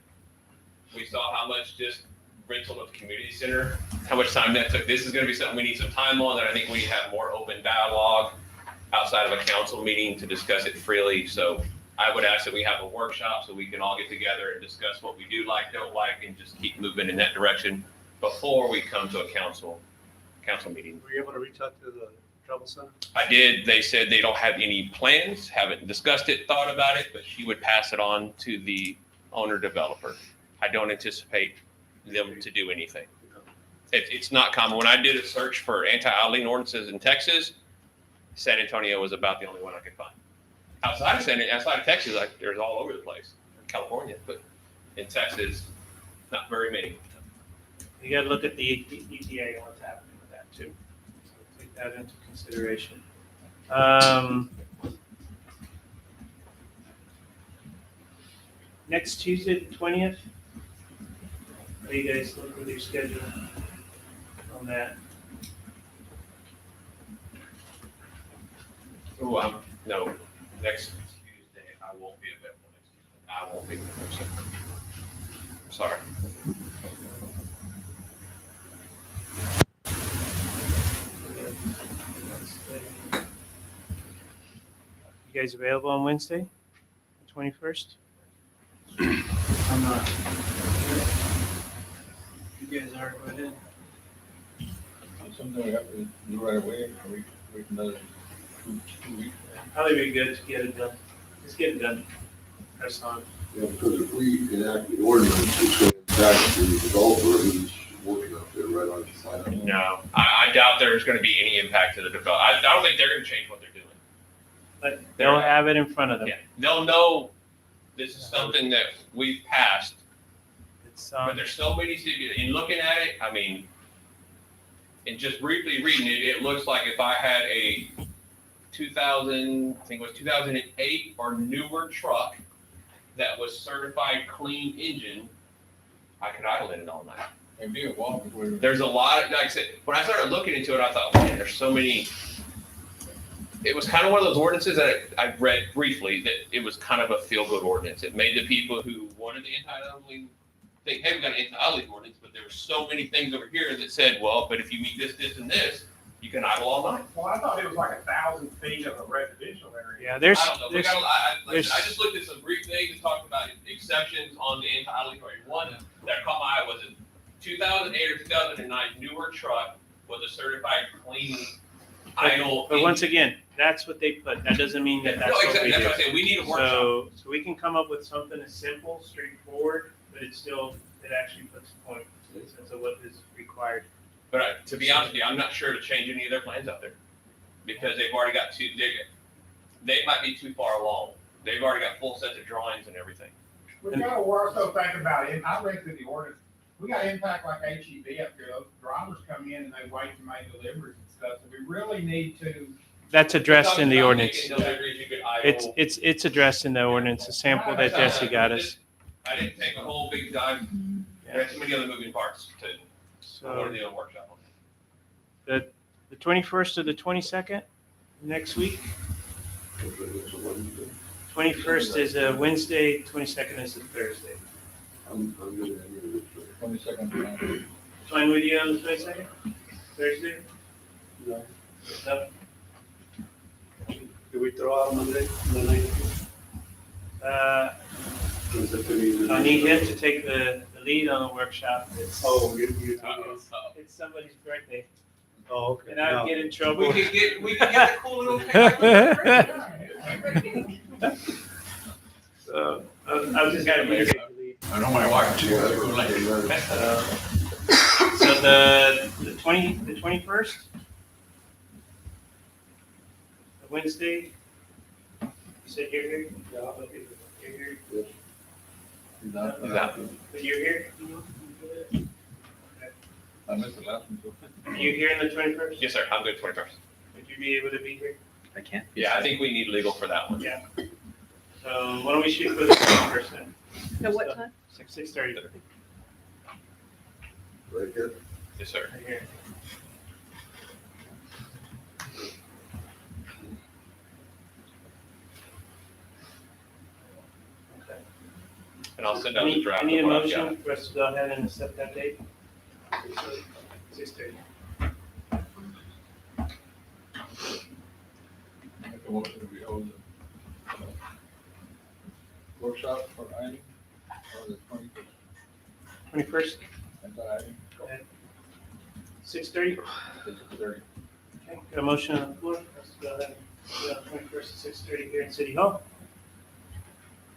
[SPEAKER 2] we saw how much just rental of the community center, how much time that took. This is going to be something we need some time on, and I think we need to have more open dialogue outside of a council meeting to discuss it freely. So I would ask that we have a workshop so we can all get together and discuss what we do like, don't like, and just keep moving in that direction before we come to a council meeting.
[SPEAKER 3] Were you able to reach out to the travel center?
[SPEAKER 2] I did. They said they don't have any plans, haven't discussed it, thought about it, but she would pass it on to the owner developer. I don't anticipate them to do anything. It's not common. When I did a search for anti-idling ordinances in Texas, San Antonio was about the only one I could find. Outside of Texas, like there's all over the place. In California, but in Texas, not very many.
[SPEAKER 4] You gotta look at the EPA and what's happening with that too. So take that into consideration. Next Tuesday, the 20th. How you guys look with your schedule on that?
[SPEAKER 2] Oh, no, next Tuesday, I won't be available next Tuesday. I won't be available. Sorry.
[SPEAKER 4] You guys available on Wednesday, the 21st?
[SPEAKER 16] I'm not. You guys are, go ahead.
[SPEAKER 10] Something we have to do right away, or we wait another 2 weeks.
[SPEAKER 4] Probably be good to get it done. Let's get it done. Press on.
[SPEAKER 6] Yeah, because if we enact the ordinance, it's going to impact the developer who's working up there right on the side.
[SPEAKER 2] No, I doubt there's going to be any impact to the developer. I don't think they're going to change what they're doing.
[SPEAKER 4] But they'll have it in front of them.
[SPEAKER 2] Yeah, they'll know this is something that we've passed,
[SPEAKER 4] It's,
[SPEAKER 2] but there's so many cities, in looking at it, I mean, and just briefly reading it, it looks like if I had a 2000, I think it was 2008 or newer truck that was certified clean engine, I could idle in it all night.
[SPEAKER 10] And be a walk before.
[SPEAKER 2] There's a lot of, like I said, when I started looking into it, I thought, man, there's so many. It was kind of one of those ordinances that I read briefly that it was kind of a feel-good ordinance. It made the people who wanted the anti-idling think, hey, we got an anti-idling ordinance, but there were so many things over here that said, well, but if you meet this, this, and this, you can idle all night.
[SPEAKER 11] Well, I thought it was like 1,000 feet of a residential area.
[SPEAKER 4] Yeah, there's,
[SPEAKER 2] I don't know.
[SPEAKER 4] there's,
[SPEAKER 2] I just looked at some brief things and talked about exceptions on the anti-idling area. One that caught my eye was a 2008 or 2009 newer truck with a certified clean idle.
[SPEAKER 4] but once again, that's what they put. That doesn't mean that that's
[SPEAKER 2] No,
[SPEAKER 4] what
[SPEAKER 2] exactly.
[SPEAKER 4] we
[SPEAKER 2] That's
[SPEAKER 4] do.
[SPEAKER 2] what I'm saying. We need a workshop.
[SPEAKER 4] So we can come up with something that's simple, straightforward, but it actually puts a point in the sense of what is required.
[SPEAKER 2] But to be honest with you, I'm not sure to change any of their plans out there because they've already got they might be too far along. They've already got full sets of drawings and everything.
[SPEAKER 11] We gotta also think about it. I read through the ordinance. We got impact like HEB up here. Those drivers come in and they wait to make deliveries and stuff. So we really need to.
[SPEAKER 4] That's addressed in the
[SPEAKER 2] Talking about
[SPEAKER 4] ordinance.
[SPEAKER 2] making deliveries, you could idle.
[SPEAKER 4] It's addressed in the ordinance, the sample that Jesse got us.
[SPEAKER 2] I didn't take a whole big dive. There are too many other moving parts to. I want to do a workshop on that.
[SPEAKER 4] The 21st or the 22nd, next week? 21st is a Wednesday, 22nd is a Thursday.
[SPEAKER 6] I'm good at any of it.
[SPEAKER 10] 22nd.
[SPEAKER 4] Fine with you on the 22nd? Thursday?
[SPEAKER 3] No.
[SPEAKER 4] No?
[SPEAKER 3] Do we throw out Monday, the 19th? Is it gonna be-
[SPEAKER 4] I need him to take the lead on the workshop.
[SPEAKER 3] Oh,
[SPEAKER 4] It's somebody's birthday,
[SPEAKER 3] oh, okay.
[SPEAKER 4] and I'll
[SPEAKER 3] No.
[SPEAKER 4] get in trouble.
[SPEAKER 2] We can get the cool little thing.
[SPEAKER 4] So, I'll just gotta make the lead.
[SPEAKER 10] I know my wife too.
[SPEAKER 4] So the 21st? Wednesday? You said you're here? Yeah, I'll be here. You're here?
[SPEAKER 10] He's out.
[SPEAKER 4] But you're here?
[SPEAKER 10] I missed the last one.
[SPEAKER 4] Are you here on the 21st?
[SPEAKER 2] Yes, sir. I'm good. 21st.
[SPEAKER 4] Would you be able to be here?
[SPEAKER 5] I can't.
[SPEAKER 2] Yeah, I think we need legal for that one.
[SPEAKER 4] Yeah. So why don't we shoot for the 21st then?
[SPEAKER 7] At what time?
[SPEAKER 4] 6:30.
[SPEAKER 6] Right here.
[SPEAKER 2] Yes, sir.
[SPEAKER 4] Right here. Okay.
[SPEAKER 2] And I'll send out the draft.
[SPEAKER 4] I need a
[SPEAKER 2] of what I've got.
[SPEAKER 4] motion for us to go ahead and accept that date. 6:30.
[SPEAKER 10] Make a motion we hold the workshop for item or the 21st.
[SPEAKER 4] 21st,
[SPEAKER 10] Anti-item.
[SPEAKER 4] 6:30.
[SPEAKER 10] 30.
[SPEAKER 4] Okay, got a motion on the floor. Let's go ahead and do it on 21st at 6:30 here in City Hall.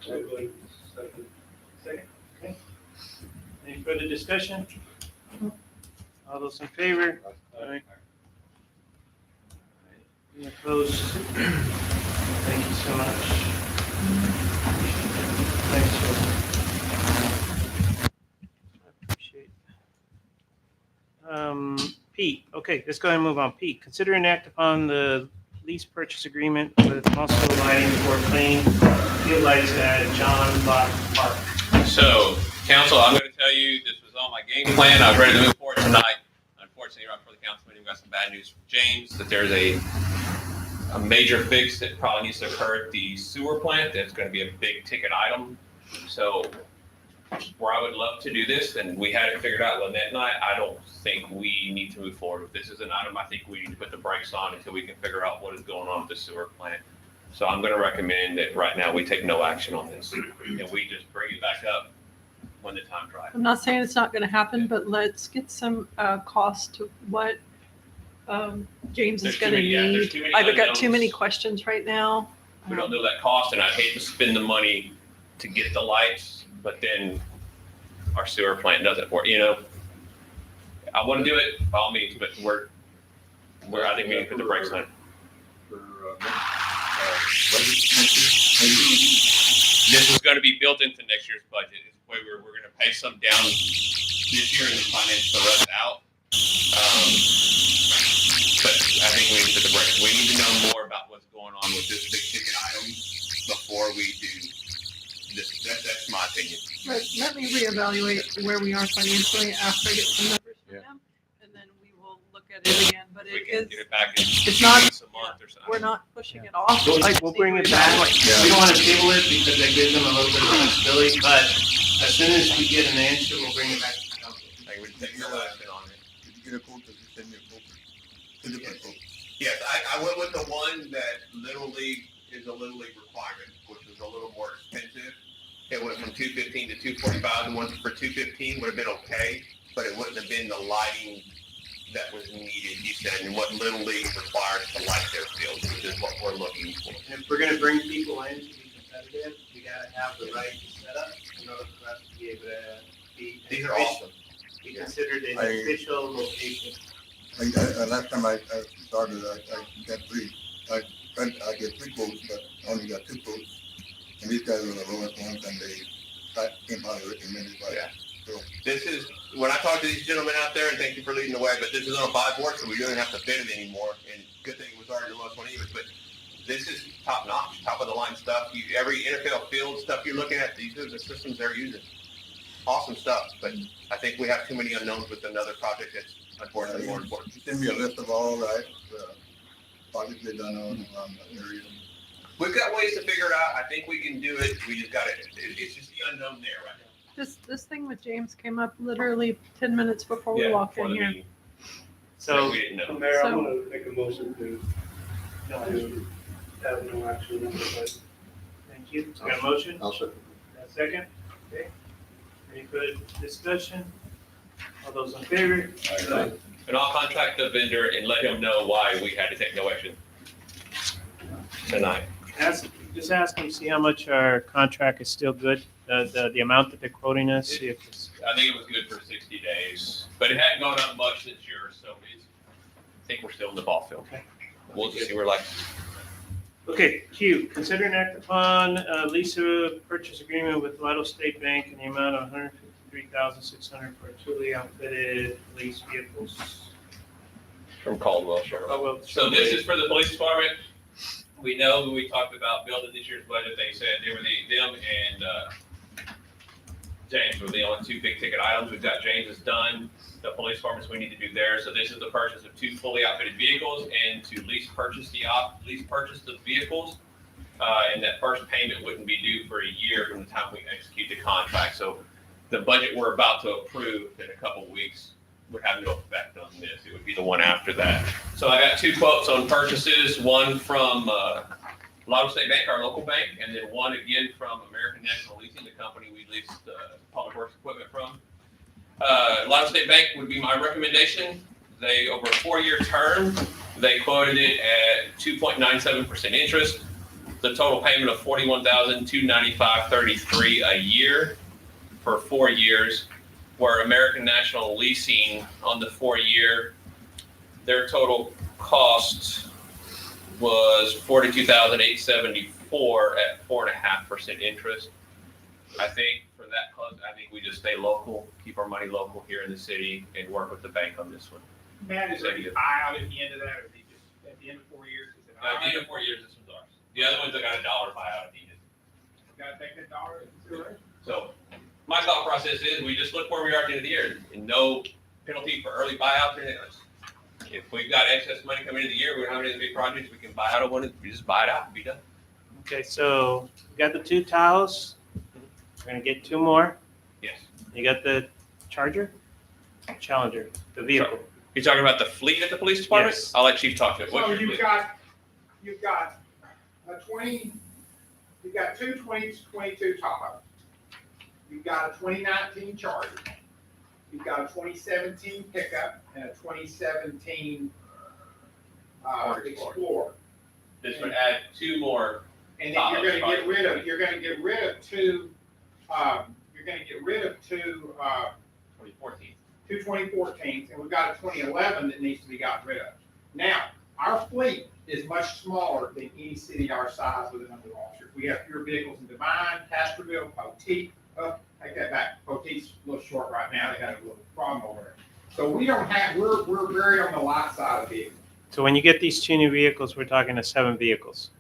[SPEAKER 4] Second. Okay. Any further discussion? All those in favor? Aye. Any opposed? Thank you so much. Thanks, Joe. I appreciate it. Pete, okay, let's go ahead and move on. Pete, consider an act upon the lease purchase agreement with Muscle Lighting for playing field lights at John Locke Park.
[SPEAKER 2] So, council, I'm going to tell you, this was on my game plan. I was ready to move forward tonight. Unfortunately, right before the council meeting, we got some bad news from James that there's a major fix that probably needs to occur at the sewer plant. That's going to be a big ticket item. So, where I would love to do this, and we had it figured out Lynette and I don't think we need to move forward with this as an item. I think we need to put the brakes on until we can figure out what is going on with the sewer plant. So I'm going to recommend that right now we take no action on this and we just bring it back up when the time's right.
[SPEAKER 7] I'm not saying it's not going to happen, but let's get some cost to what James
[SPEAKER 2] There's
[SPEAKER 7] is
[SPEAKER 2] too
[SPEAKER 7] going to
[SPEAKER 2] many- yeah, there's too
[SPEAKER 7] need.
[SPEAKER 2] many
[SPEAKER 7] I've got too many
[SPEAKER 2] unknowns.
[SPEAKER 7] questions right now.
[SPEAKER 2] We don't know that cost, and I'd hate to spend the money to get the lights, but then our sewer plant doesn't work, you know? I want to do it by all means, but I think we need to put the brakes on it. This is going to be built into next year's budget. It's the way we're going to pay some down this year and then finance the rest out. But I think we need to put the brakes. We need to know more about what's going on with this big ticket item before we do this. That's my opinion.
[SPEAKER 7] Let me reevaluate where we are financially after I get some numbers from them, and then we will look at it again. But
[SPEAKER 2] We
[SPEAKER 7] it
[SPEAKER 2] can
[SPEAKER 7] is,
[SPEAKER 2] get it back in
[SPEAKER 7] it's not,
[SPEAKER 2] a month or something.
[SPEAKER 7] we're not pushing it off.
[SPEAKER 4] We'll bring it back.
[SPEAKER 16] We don't want to table it because that gives them a little bit of flexibility, but as soon as we get an answer, we'll bring it back to the council.
[SPEAKER 2] Like, we take no action on it.
[SPEAKER 10] Did you get a quote? Did you send me a quote? Two different quotes.
[SPEAKER 2] Yes, I went with the one that Little League is a Little League requirement, which was a little more expensive. It went from 215 to 245. The one for 215 would have been okay, but it wouldn't have been the lighting that was needed, you said, and what Little League requires to light their fields, which is what we're looking for.
[SPEAKER 16] And if we're gonna bring people in to be competitive, we gotta have the right setup in order for us to be able to be.
[SPEAKER 2] These are awesome.
[SPEAKER 16] Be considered an
[SPEAKER 10] I-
[SPEAKER 16] official location.
[SPEAKER 10] Last time I started, I got three. I get three quotes, but I only got two quotes. And these guys were the lowest ones, and they came highly recommended by.
[SPEAKER 2] Yeah.
[SPEAKER 10] So,
[SPEAKER 2] This is, when I talk to these gentlemen out there, and thank you for leading the way, but this is on a buy board, so we don't have to bid it anymore. And good thing it was already the lowest one anyways, but this is top notch, top of the line stuff. Every NFL field stuff you're looking at, these are the systems they're using. Awesome stuff, but I think we have too many unknowns with another project that's unfortunately more important.
[SPEAKER 10] you send me a list of all the projects they done on the area.
[SPEAKER 2] We've got ways to figure it out. I think we can do it. We just got it. It's just the unknown there right now.
[SPEAKER 7] This thing with James came up literally 10 minutes before we walked
[SPEAKER 2] before
[SPEAKER 7] in
[SPEAKER 2] the
[SPEAKER 7] here.
[SPEAKER 2] meeting.
[SPEAKER 4] So,
[SPEAKER 2] We didn't know.
[SPEAKER 3] Mayor, I'm
[SPEAKER 7] So-
[SPEAKER 3] gonna make a motion to have no action on the budget.
[SPEAKER 4] thank you. Got a motion?
[SPEAKER 6] I'll second.
[SPEAKER 4] Got a second? Okay. Any further discussion? All those in favor?
[SPEAKER 2] And I'll contact the vendor and let him know why we had to take no action tonight.
[SPEAKER 4] Just ask them, see how much our contract is still good, the amount that they're quoting us, see if it's,
[SPEAKER 2] I think it was good for 60 days, but it hadn't gone up much this year, so I think we're still in the ball field.
[SPEAKER 4] Okay.
[SPEAKER 2] We'll just see where like,
[SPEAKER 4] okay, Q, consider an act upon Lisa purchase agreement with Lidle State Bank in the amount of $153,600 for truly outfitted police vehicles.
[SPEAKER 2] from Caldwell, sure.
[SPEAKER 4] Oh, well,
[SPEAKER 2] So this is for the police department. We know we talked about building this year's budget. They said they were them and James were the only two big ticket items. We've got James's done. The police departments, we need to do theirs. So this is the purchase of two fully outfitted vehicles and to lease purchase the vehicles. And that first payment wouldn't be due for a year from the time we execute the contract. So the budget we're about to approve in a couple of weeks would have no effect on this. It would be the one after that. So I got two quotes on purchases, one from Lidle State Bank, our local bank, and then one again from American National Leasing, the company we leased public works equipment from. Lidle State Bank would be my recommendation. They, over a 4-year term, they quoted it at 2.97% interest. The total payment of $41,295.33 a year for 4 years. Where American National Leasing on the 4-year, their total cost was $42,874 at 4.5% interest. I think for that cost, I think we just stay local, keep our money local here in the city, and work with the bank on this one.
[SPEAKER 11] Matt, is there any buyout at the end of that, or they just, at the end of 4 years, is it?
[SPEAKER 2] At the end of 4 years, this one's ours. The other ones, I got $1 buyout at the end.
[SPEAKER 11] Gotta take that dollar into consideration.
[SPEAKER 2] So my thought process is we just look where we are at the end of the year and no penalty for early buyouts or anything else. If we've got excess money coming into the year, we don't have any big projects, we can buy out of one, we just buy it out and be done.
[SPEAKER 4] Okay, so we got the two Tahoes. We're gonna get two more.
[SPEAKER 2] Yes.
[SPEAKER 4] You got the Charger? Challenger, the vehicle.
[SPEAKER 2] You're talking about the fleet at the police department?
[SPEAKER 4] Yes.
[SPEAKER 2] I'll let Chief talk to it.
[SPEAKER 11] So
[SPEAKER 2] What's your
[SPEAKER 11] you've
[SPEAKER 2] fleet?
[SPEAKER 11] got you've got two 2022 Tahoes. You've got a 2019 Charger. You've got a 2017 pickup and a 2017 Explorer.
[SPEAKER 2] This would add two more.
[SPEAKER 11] And then you're gonna get rid of, two, you're gonna get rid of two,
[SPEAKER 2] 2014.
[SPEAKER 11] two 2014s, and we've got a 2011 that needs to be gotten rid of. Now, our fleet is much smaller than any city our size with a number of officers. We have fewer vehicles in Divine, Castroville, Poteet. Take that back. Poteet's a little short right now. They had a little problem over there. So we don't have, we're very on the light side of vehicles.
[SPEAKER 4] So when you get these two new vehicles, we're talking to 7 vehicles.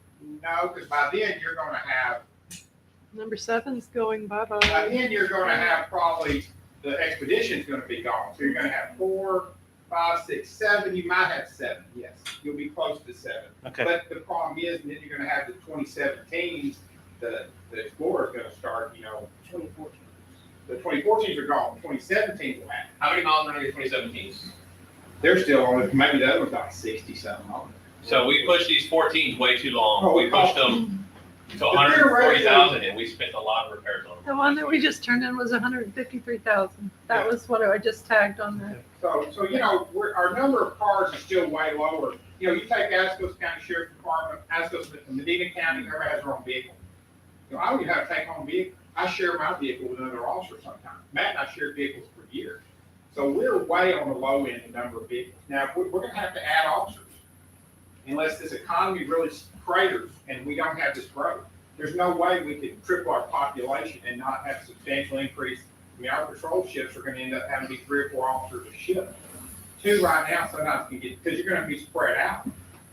[SPEAKER 11] No, because by then you're gonna have,
[SPEAKER 7] Number 7's going
[SPEAKER 11] by
[SPEAKER 7] bye-bye.
[SPEAKER 11] then you're gonna have probably, the Expedition's gonna be gone. So you're gonna have 4, 5, 6, 7. You might have 7, yes. You'll be close to 7.
[SPEAKER 4] Okay.
[SPEAKER 11] But the problem is, and then you're gonna have the 2017s, the Explorer's gonna start, 2014. The 2014s are gone, 2017s will happen.
[SPEAKER 2] How many miles are on your 2017s?
[SPEAKER 11] They're still on it, maybe the other one's like 60-something on it.
[SPEAKER 2] So we pushed these 14s way too long.
[SPEAKER 11] Oh,
[SPEAKER 2] We pushed them to 140,000 and we spent a lot of repairs on them.
[SPEAKER 7] The one that we just turned in was 153,000. That was what I just tagged on there.
[SPEAKER 11] So our number of cars is still way lower. You take Ascos County Sheriff Department, Ascos, Medina County, everybody has their own vehicle. I don't even have to take home vehicle. I share my vehicle with another officer sometimes. Matt and I share vehicles for years. So we're way on the low end in number of vehicles. Now, we're gonna have to add officers. Unless this economy really craters and we don't have this growth. There's no way we could triple our population and not have a substantial increase. I mean, our patrol shifts are gonna end up having to be 3 or 4 officers a shift. 2 right now sometimes you get, because you're gonna be spread out.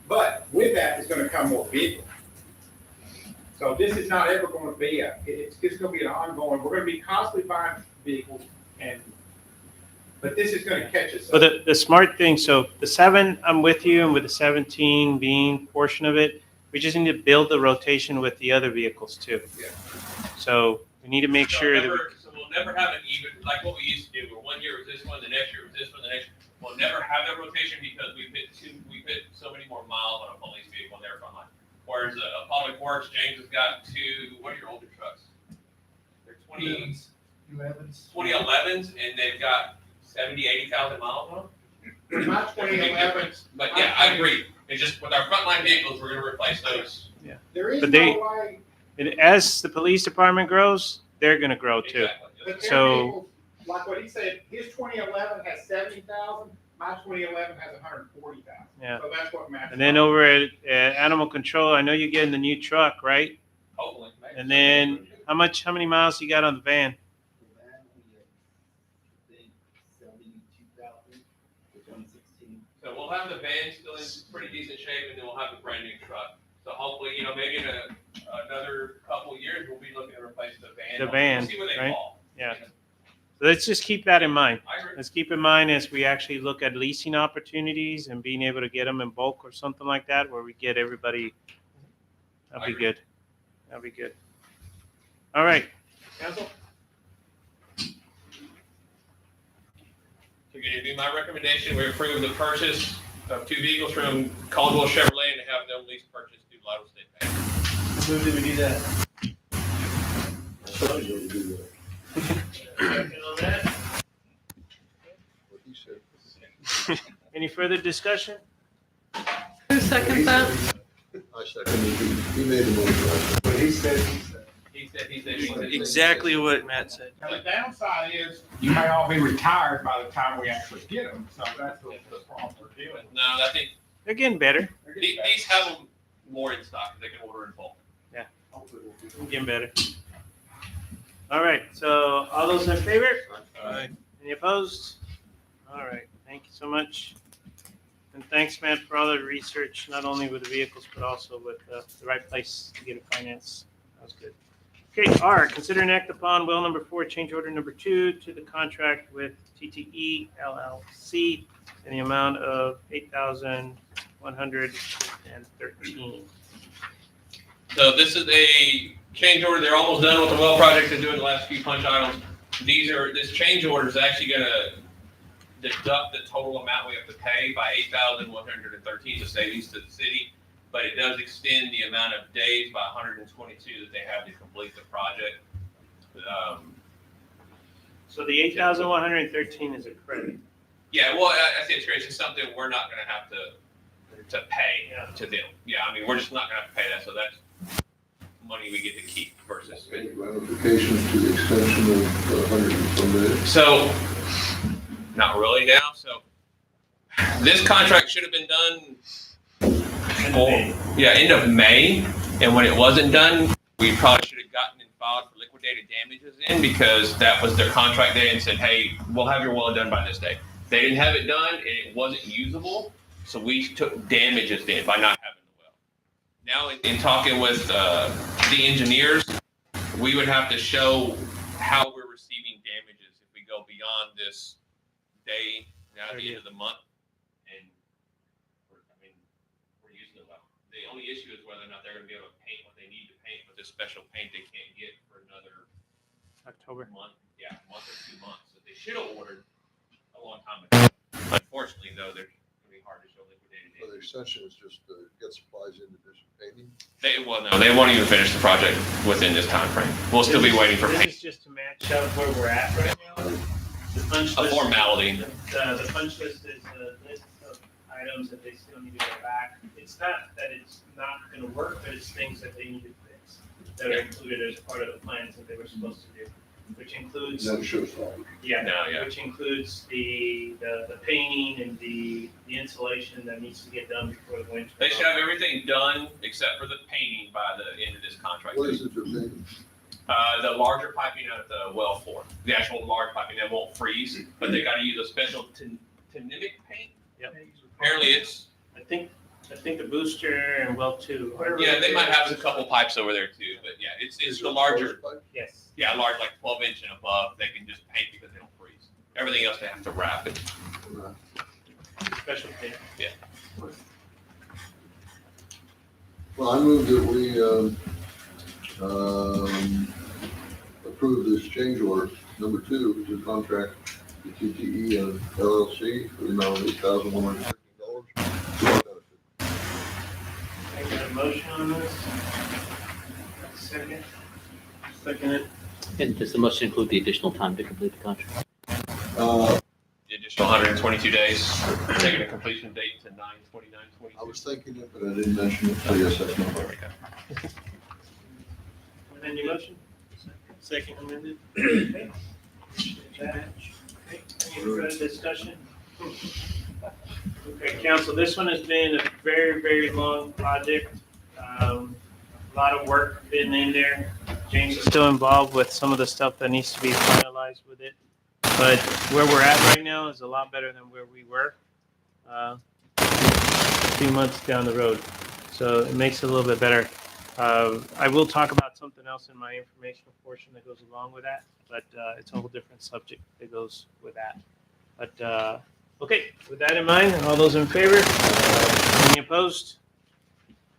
[SPEAKER 11] But with that is gonna come more vehicles. So this is not ever gonna be it's just gonna be an ongoing, we're gonna be constantly buying vehicles but this is gonna catch us
[SPEAKER 4] But
[SPEAKER 11] up.
[SPEAKER 4] the smart thing, so the 7, I'm with you, and with the 17 being portion of it, we just need to build the rotation with the other vehicles too.
[SPEAKER 11] Yeah.
[SPEAKER 4] So we need to make sure that we
[SPEAKER 2] So we'll never have an even, like what we used to do, where 1 year was this one, the next year was this one, the next. We'll never have that rotation because we put so many more miles on a police vehicle in their front line. Whereas a public works, James has got 2, what are your older trucks? They're 2011s, and they've got 70, 80,000 miles on them.
[SPEAKER 11] My 2011s,
[SPEAKER 2] But yeah, I agree. It's just with our frontline vehicles, we're gonna replace those.
[SPEAKER 11] there is
[SPEAKER 4] But
[SPEAKER 11] no
[SPEAKER 4] they-
[SPEAKER 11] way.
[SPEAKER 4] as the police department grows, they're gonna grow too.
[SPEAKER 2] Exactly.
[SPEAKER 11] But
[SPEAKER 4] So-
[SPEAKER 11] vehicles, like what he said, his 2011 has 70,000, my 2011 has 140,000.
[SPEAKER 4] Yeah.
[SPEAKER 11] So that's what matters.
[SPEAKER 4] And then over at Animal Control, I know you're getting the new truck, right?
[SPEAKER 2] Hopefully. maybe.
[SPEAKER 4] And then how many miles you got on the van?
[SPEAKER 2] So we'll have the van still in pretty decent shape, and then we'll have the brand new truck. So hopefully, maybe in another couple of years, we'll be looking to replace the van.
[SPEAKER 4] The van,
[SPEAKER 2] We'll see where they
[SPEAKER 4] right?
[SPEAKER 2] fall.
[SPEAKER 4] Yeah. So let's just keep that in mind.
[SPEAKER 2] I agree.
[SPEAKER 4] Let's keep in mind as we actually look at leasing opportunities and being able to get them in bulk or something like that, where we get everybody. That'll be good. That'll be good. All right.
[SPEAKER 2] Council? So going to do my recommendation, we approve the purchase of 2 vehicles from Caldwell Chevrolet and have them lease purchase through Lytle State Bank.
[SPEAKER 16] Move that we do that.
[SPEAKER 4] Any further discussion?
[SPEAKER 7] Who seconds that?
[SPEAKER 6] I second it. He made the motion.
[SPEAKER 11] But he said.
[SPEAKER 2] He said.
[SPEAKER 16] Exactly what Matt said.
[SPEAKER 11] Now, the downside is you may all be retired by the time we actually get them. So that's the problem we're dealing with.
[SPEAKER 2] No, I think
[SPEAKER 4] They're getting better.
[SPEAKER 2] these have them more in stock. They can order in bulk.
[SPEAKER 4] Getting better. All right. So all those in favor?
[SPEAKER 16] Aye.
[SPEAKER 4] Any opposed? All right. Thank you so much. And thanks, Matt, for all the research, not only with the vehicles, but also with the right place to get it financed. That was good. Okay, R, consider and act upon well number 4, change order number 2 to the contract with TTE LLC in the amount of $8,113.
[SPEAKER 2] So this is a change order. They're almost done with the well project. They're doing the last few punch items. This change order is actually going to deduct the total amount we have to pay by $8,113 to savings to the city. but it does extend the amount of days by 122 that they have to complete the project.
[SPEAKER 4] So the 8,113 is a credit.
[SPEAKER 2] Yeah, well, I think it's just something we're not going to have to pay to them. Yeah, I mean, we're just not going to have to pay that, so that's money we get to keep versus.
[SPEAKER 6] Any ramifications to the extension of the 100 and some days?
[SPEAKER 2] So, not really now. So, this contract should have been done. End of May, and when it wasn't done, we probably should have gotten and filed for liquidated damages in because that was their contract day and said, "Hey, we'll have your well done by this day." They didn't have it done, and it wasn't usable, so we took damages then by not having the well. Now, in talking with the engineers, we would have to show how we're receiving damages if we go beyond this day, now at the end of the month, and we're using the well. The only issue is whether or not they're going to be able to paint what they need to paint with this special paint they can't get for another
[SPEAKER 4] October.
[SPEAKER 2] month or 2 months that they should have ordered a long time ago. Unfortunately, though, they're going to be hard to show liquidated
[SPEAKER 6] So the
[SPEAKER 2] damages.
[SPEAKER 6] extension is just to get supplies in to do some painting?
[SPEAKER 2] They won't even finish the project within this time frame. We'll still be waiting for
[SPEAKER 4] This
[SPEAKER 2] paint.
[SPEAKER 4] is just to match up where we're at right now. The punch
[SPEAKER 2] A
[SPEAKER 4] list.
[SPEAKER 2] formality.
[SPEAKER 4] The punch list is a list of items that they still need to go back. It's not that it's not gonna work, but it's things that they need to fix that are included as part of the plans that they were supposed to do, which includes.
[SPEAKER 6] Then showstopper.
[SPEAKER 4] Which includes the painting and the insulation that needs to get done before the winter.
[SPEAKER 2] They should have everything done except for the painting by the end of this contract.
[SPEAKER 6] What is it they're painting?
[SPEAKER 2] The larger piping out at the well floor, the actual large piping that won't freeze, but they got to use a special Tinimic paint.
[SPEAKER 4] Yep.
[SPEAKER 2] Apparently, it's
[SPEAKER 4] I think the booster and well two.
[SPEAKER 2] they might have a couple pipes over there too, but yeah, it's the larger.
[SPEAKER 4] Yes.
[SPEAKER 2] Yeah, large, like 12-inch and above. They can just paint because they don't freeze. Everything else they have to wrap it.
[SPEAKER 4] Special paint.
[SPEAKER 2] Yeah.
[SPEAKER 6] Well, I move that we approve this change order, number 2, to contract the TTE and LLC for the amount of $8,150.
[SPEAKER 4] I got a motion on this. Second. Second it.
[SPEAKER 5] And does the motion include the additional time to complete the contract?
[SPEAKER 2] The additional 122 days, taking a completion date to 9/29/22.
[SPEAKER 6] I was thinking it, but I didn't mention it, so yes, that's my
[SPEAKER 2] There
[SPEAKER 6] vote.
[SPEAKER 2] we go.
[SPEAKER 4] And your motion? Second amended. Okay. Okay, any further discussion? Okay, council, this one has been a very, very long project. A lot of work been in there. James is still involved with some of the stuff that needs to be finalized with it. But where we're at right now is a lot better than where we were a few months down the road. So it makes it a little bit better. I will talk about something else in my informational portion that goes along with that, but it's a whole different subject that goes with that. But okay, with that in mind, all those in favor? Any opposed?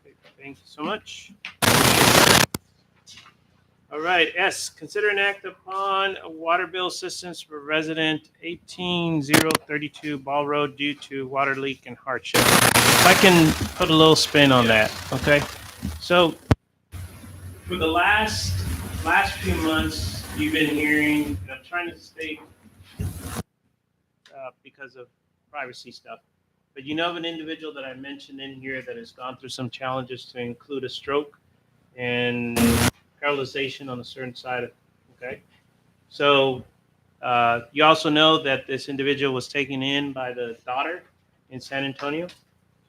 [SPEAKER 4] Okay, thank you so much. All right, S, consider an act upon a water bill assistance for resident 18032 Ball Road due to water leak and hardship. If I can put a little spin on that, okay? So for the last few months, you've been hearing, and I'm trying to stay because of privacy stuff, but you know of an individual that I mentioned in here that has gone through some challenges to include a stroke and paralyzation on a certain side of, okay? So you also know that this individual was taken in by the daughter in San Antonio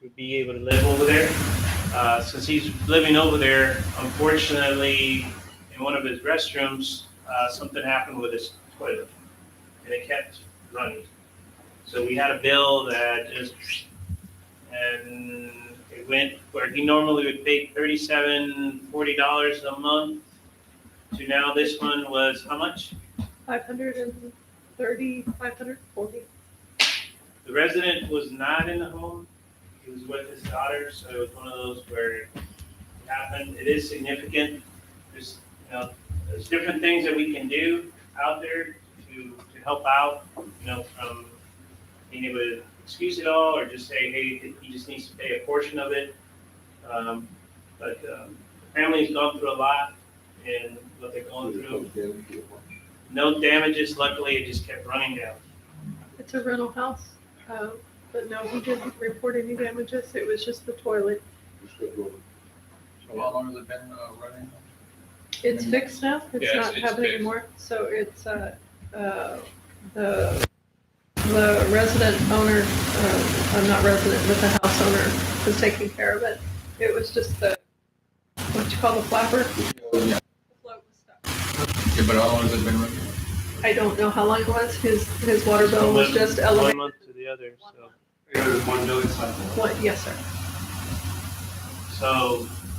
[SPEAKER 4] to be able to live over there. Since he's living over there, unfortunately, in one of his restrooms, something happened with his toilet, and it kept running. So we had a bill that just, and it went where he normally would pay $40 a month to now this one was how much?
[SPEAKER 7] 530, 540.
[SPEAKER 4] The resident was not in the home. He was with his daughter, so it was one of those where it happened. It is significant. There's different things that we can do out there to help out, from being able to excuse it all or just say, hey, he just needs to pay a portion of it. But family's gone through a lot, and what they're going through, no damages. Luckily, it just kept running down.
[SPEAKER 7] It's a rental house, but no, we didn't report any damages. It was just the toilet.
[SPEAKER 10] So how long has it been running?
[SPEAKER 7] It's fixed now. It's
[SPEAKER 2] Yes,
[SPEAKER 7] not
[SPEAKER 2] it's
[SPEAKER 7] happening
[SPEAKER 2] fixed.
[SPEAKER 7] anymore. So it's, the resident owner, not resident, but the house owner was taking care of it. It was just the, what you call the flapper? The float was stuck.
[SPEAKER 10] Yeah, but how long has it been running?
[SPEAKER 7] I don't know how long it was. His water bill was just
[SPEAKER 4] One
[SPEAKER 7] elevated.
[SPEAKER 4] month to the other. So,
[SPEAKER 3] There's 1 million something.
[SPEAKER 7] What, yes, sir.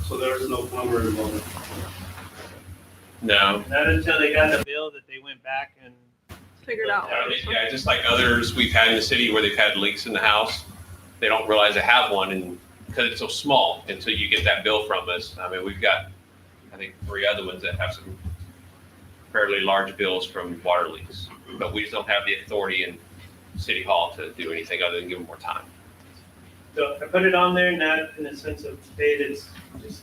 [SPEAKER 3] So there's no plumber involved.
[SPEAKER 2] No.
[SPEAKER 4] not until they got the bill that they went back and
[SPEAKER 7] Figured out.
[SPEAKER 2] Yeah, just like others we've had in the city where they've had leaks in the house, they don't realize they have one, and because it's so small until you get that bill from us. I mean, we've got, I think, 3 other ones that have some fairly large bills from water leaks, but we just don't have the authority in City Hall to do anything other than give them more time.
[SPEAKER 4] So I put it on there, not in the sense of state it's just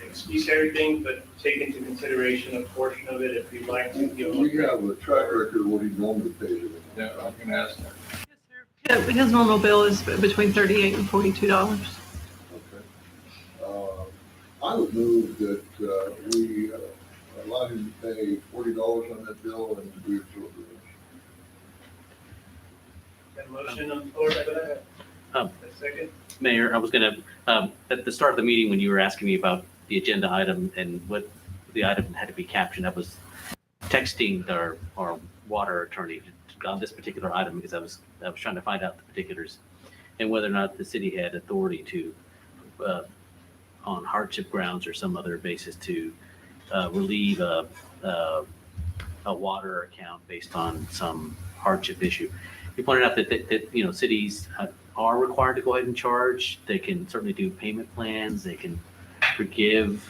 [SPEAKER 4] excuse everything, but take into consideration a portion of it if you'd like to give
[SPEAKER 6] We
[SPEAKER 4] them.
[SPEAKER 6] have a track record of what he normally pays.
[SPEAKER 10] Yeah, I can ask that.
[SPEAKER 7] Yeah, his normal bill is between $38 and $42.
[SPEAKER 6] Okay. I would move that we allow him to pay $40 on that bill and we absorb the rest.
[SPEAKER 4] Got a motion on the floor for that?
[SPEAKER 5] Um,
[SPEAKER 4] A second?
[SPEAKER 5] Mayor, I was gonna, at the start of the meeting, when you were asking me about the agenda item and what the item had to be captioned, I was texting our water attorney on this particular item because I was trying to find out the particulars and whether or not the city had authority to, on hardship grounds or some other basis, to relieve a water account based on some hardship issue. You pointed out that cities are required to go ahead and charge. They can certainly do payment plans. They can forgive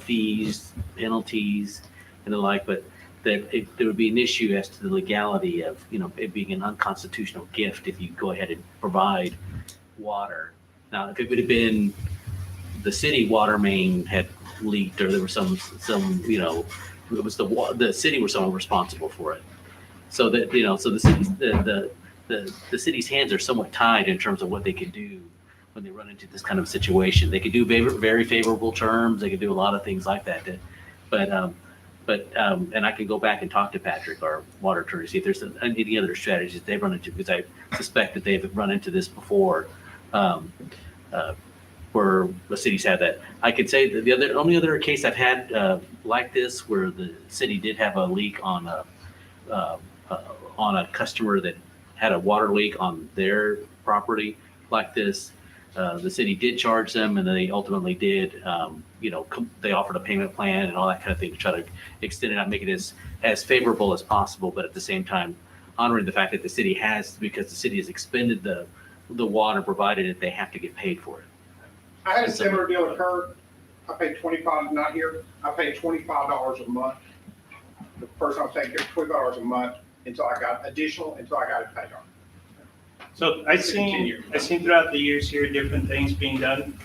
[SPEAKER 5] fees, penalties, and the like, but that there would be an issue as to the legality of, it being an unconstitutional gift if you go ahead and provide water. Now, if it would have been the city water main had leaked or there was some it was the city were someone responsible for it. So that, so the city's, the city's hands are somewhat tied in terms of what they can do when they run into this kind of situation. They could do very favorable terms. They could do a lot of things like that. But and I can go back and talk to Patrick, our water attorney, see if there's any other strategies they've run into, because I suspect that they've run into this before, where the cities have that. I could say that the only other case I've had like this, where the city did have a leak on a customer that had a water leak on their property like this. The city did charge them, and then they ultimately did, they offered a payment plan and all that kind of thing to try to extend it out, make it as favorable as possible, but at the same time honoring the fact that the city has, because the city has expended the water, provided that they have to get paid for it.
[SPEAKER 11] I had a similar deal occur. I paid $25, not here, I paid $25 a month. The person I was taking care of, $25 a month until I got it paid on.
[SPEAKER 4] So I've seen throughout the years here different things being done,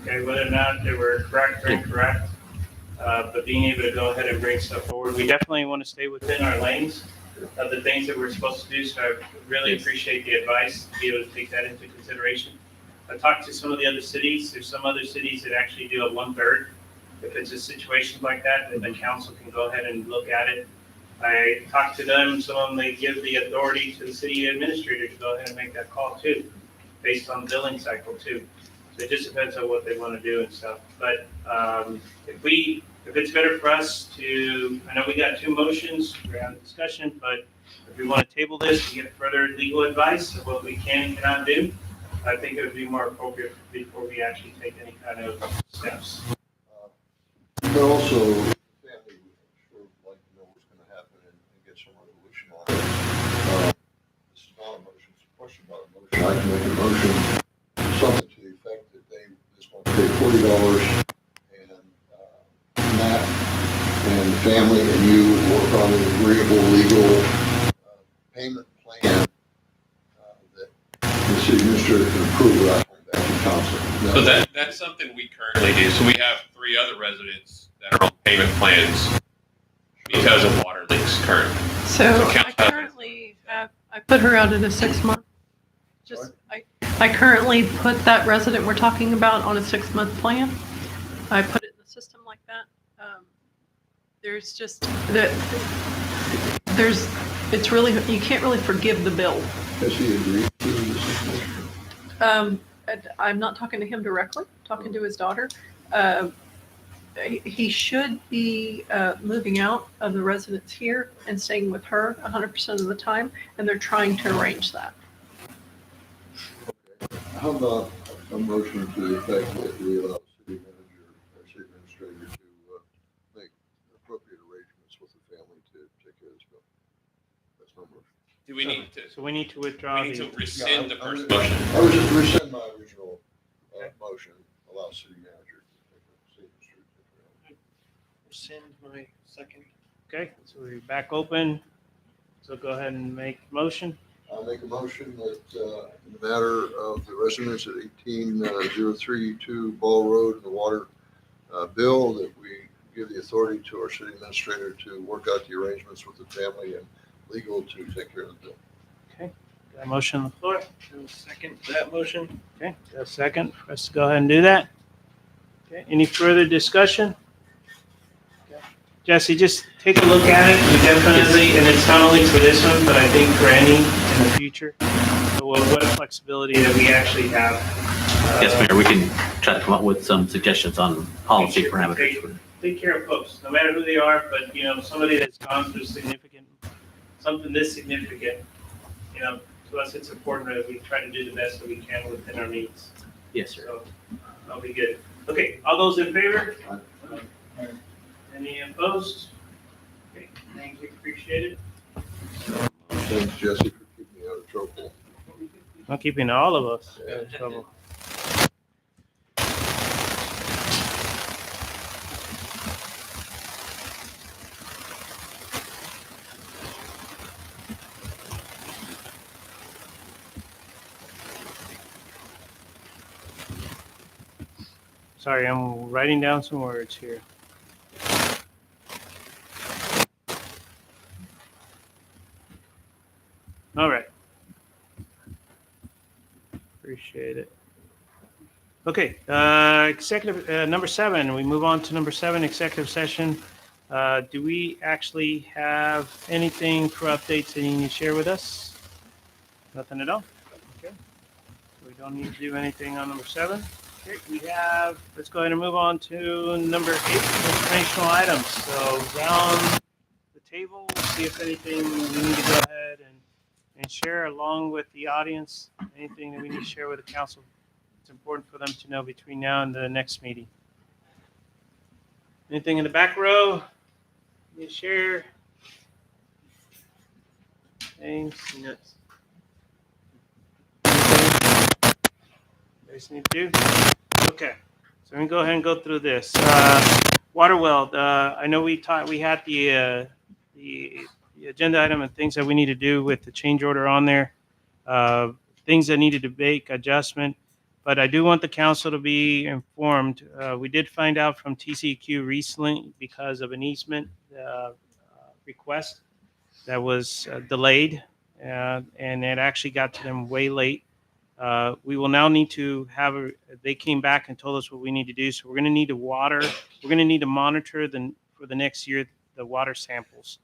[SPEAKER 4] okay, whether or not they were correct or incorrect. But being able to go ahead and bring stuff forward, we definitely want to stay within our lanes of the things that we're supposed to do. So I really appreciate the advice to be able to take that into consideration. I talked to some of the other cities. There's some other cities that actually do a 1/3. If it's a situation like that, then the council can go ahead and look at it. I talked to them, some of them, they give the authority to the city administrator to go ahead and make that call too, based on the billing cycle too. So it just depends on what they want to do and stuff. But if it's better for us to, I know we got 2 motions, we're having a discussion, but if we want to table this to get further legal advice of what we can and cannot do, I think it would be more appropriate before we actually take any kind of steps.
[SPEAKER 6] But also, family would sure like to know what's going to happen and get some resolution on it. This is not a motion, it's a question about a motion. I can make a motion, something to the effect that they just want to pay $40 and Matt and the family and you work on an agreeable legal payment plan that the city administrator can approve without going back to council. council.
[SPEAKER 2] So that's something we currently do. So we have 3 other residents that are on payment plans because of water leaks currently.
[SPEAKER 7] So I currently have, I put her out at a 6-month. I currently put that resident we're talking about on a 6-month plan. I put it in the system like that. There's just that it's really, you can't really forgive the bill.
[SPEAKER 6] Has he agreed to this?
[SPEAKER 7] I'm not talking to him directly, talking to his daughter. He should be moving out of the residence here and staying with her 100% of the time, and they're trying to arrange that.
[SPEAKER 6] How about a motion to the effect that we allow city manager or city administrator to make appropriate arrangements with the family to take care of this bill? That's my motion.
[SPEAKER 2] Do we need to?
[SPEAKER 4] So we need to withdraw
[SPEAKER 2] We need
[SPEAKER 4] the.
[SPEAKER 2] to rescind the first motion.
[SPEAKER 6] I was just rescind my original motion, allow city manager to take the city administrator.
[SPEAKER 16] Rescind my second.
[SPEAKER 4] Okay, so we're back open. So go ahead and make motion.
[SPEAKER 6] I'll make a motion that in the matter of the residents at 18032 Ball Road and the water bill, that we give the authority to our city administrator to work out the arrangements with the family and legal to take care of the bill.
[SPEAKER 4] Okay, got a motion on the floor.
[SPEAKER 16] Second that motion.
[SPEAKER 4] Okay, got a second for us to go ahead and do that. Okay, any further discussion? Okay. Jesse, just take a look at it. We definitely, and it's not only for this one, but I think for any in the future. So what flexibility that we actually have.
[SPEAKER 5] Yes, Mayor, we can try to come up with some suggestions on policy parameters.
[SPEAKER 4] Take care of folks, no matter who they are, but, somebody that's gone through something this significant, to us, it's important that we try to do the best that we can within our means.
[SPEAKER 5] Yes, sir.
[SPEAKER 4] So, that'll be good. Okay, all those in favor? Any opposed? Okay, thank you, appreciate it.
[SPEAKER 6] Thanks, Jesse, for keeping me out of trouble.
[SPEAKER 4] Not keeping all of us out of trouble. Sorry, I'm writing down some words here. All right. Appreciate it. Okay, executive, number 7, we move on to number 7, executive session. Do we actually have anything for updates that you need to share with us? Nothing at all? Okay. So we don't need to do anything on number 7. Okay, let's go ahead and move on to number 8, informational items. So down the table, see if anything we need to go ahead and share along with the audience, anything that we need to share with the council. It's important for them to know between now and the next meeting. Anything in the back row? You share? Thanks. Nuts. Guys need to do? Okay. So we can go ahead and go through this. Water well. I know we had the agenda item and things that we need to do with the change order on there. Things that needed to make adjustment. But I do want the council to be informed. We did find out from TCEQ recently because of an easement request that was delayed, and it actually got to them way late. We will now need to they came back and told us what we need to do. So we're going to need to we're going to need to monitor for the next year, the water samples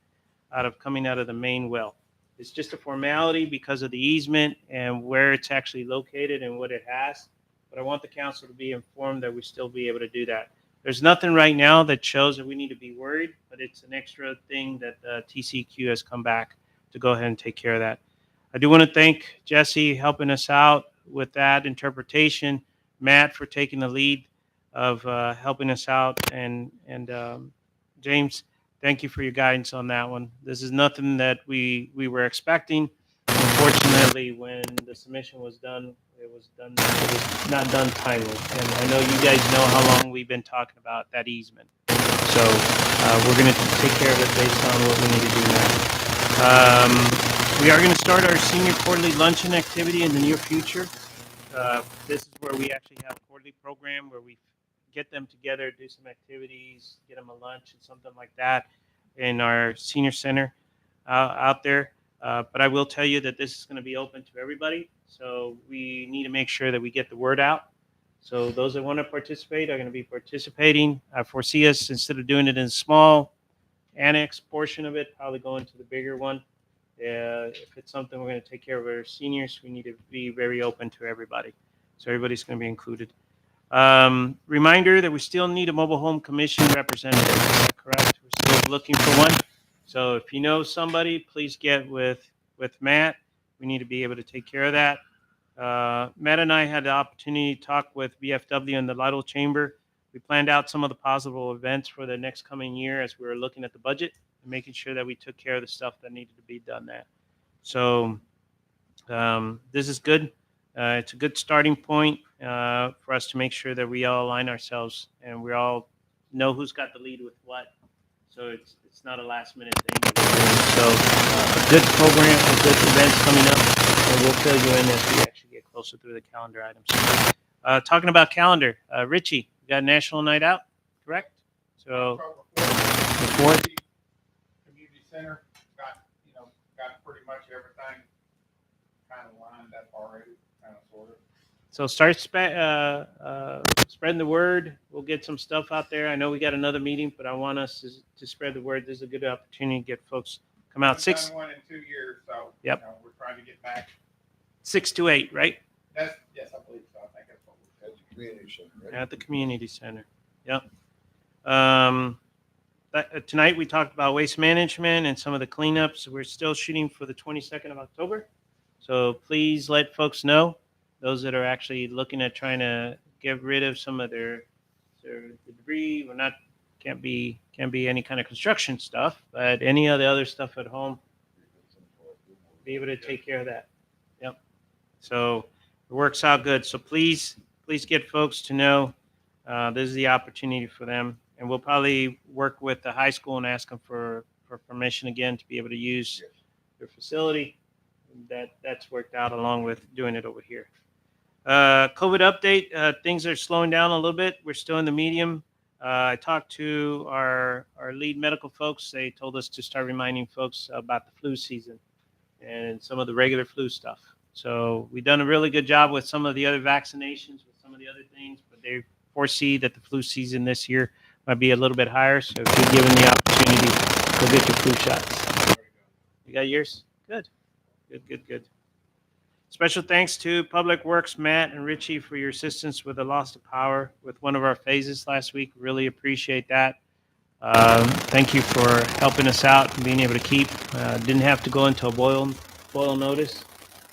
[SPEAKER 4] coming out of the main well. It's just a formality because of the easement and where it's actually located and what it has. But I want the council to be informed that we still be able to do that. There's nothing right now that shows that we need to be worried, but it's an extra thing that TCEQ has come back to go ahead and take care of that. I do want to thank Jesse helping us out with that interpretation, Matt for taking the lead of helping us out, and James, thank you for your guidance on that one. This is nothing that we were expecting. Unfortunately, when the submission was done, it was not done timely. And I know you guys know how long we've been talking about that easement. So we're going to take care of it based on what we need to do now. We are going to start our senior quarterly luncheon activity in the near future. This is where we actually have a quarterly program where we get them together, do some activities, get them a lunch and something like that in our senior center out there. But I will tell you that this is going to be open to everybody. So we need to make sure that we get the word out. So those that want to participate are going to be participating. I foresee us, instead of doing it in a small annex portion of it, probably going to the bigger one. If it's something we're going to take care of our seniors, we need to be very open to everybody. So everybody's going to be included. Reminder that we still need a mobile home commission representative. Is that correct? We're still looking for one. So if you know somebody, please get with Matt. We need to be able to take care of that. Matt and I had the opportunity to talk with VFW and the Lytle Chamber. We planned out some of the possible events for the next coming year as we were looking at the budget and making sure that we took care of the stuff that needed to be done there. So this is good. It's a good starting point for us to make sure that we all align ourselves and we all know who's got the lead with what. So it's not a last minute thing. So a good program, a good events coming up, and we'll fill you in as we actually get closer through the calendar items. Talking about calendar, Richie, we got National Night Out, correct? So the 4th.
[SPEAKER 11] Community center, got pretty much everything kind of lined up already, kind of sort of.
[SPEAKER 4] So start spreading the word. We'll get some stuff out there. I know we got another meeting, but I want us to spread the word. This is a good opportunity to get folks come out.
[SPEAKER 11] We've done one in 2 years, so
[SPEAKER 4] Yep.
[SPEAKER 11] We're trying to get back.
[SPEAKER 4] 6 to 8, right?
[SPEAKER 11] Yes, I believe so. I think that's what we said.
[SPEAKER 6] At the community center, right?
[SPEAKER 4] At the community center. Yep. Tonight we talked about waste management and some of the cleanups. We're still shooting for the 22nd of October. So please let folks know, those that are actually looking at trying to get rid of some of their debris. Can't be any kind of construction stuff, but any of the other stuff at home, be able to take care of that. Yep. So it works out good. So please get folks to know this is the opportunity for them. And we'll probably work with the high school and ask them for permission again to be able to use their facility. That's worked out along with doing it over here. COVID update, things are slowing down a little bit. We're still in the medium. I talked to our lead medical folks. They told us to start reminding folks about the flu season and some of the regular flu stuff. So we've done a really good job with some of the other vaccinations, with some of the other things, but they foresee that the flu season this year might be a little bit higher. So if you're given the opportunity, go get your flu shots. You got yours? Good. Special thanks to Public Works, Matt and Richie, for your assistance with the loss of power with one of our phases last week. Really appreciate that. Thank you for helping us out and being able to keep. Didn't have to go into a boil notice,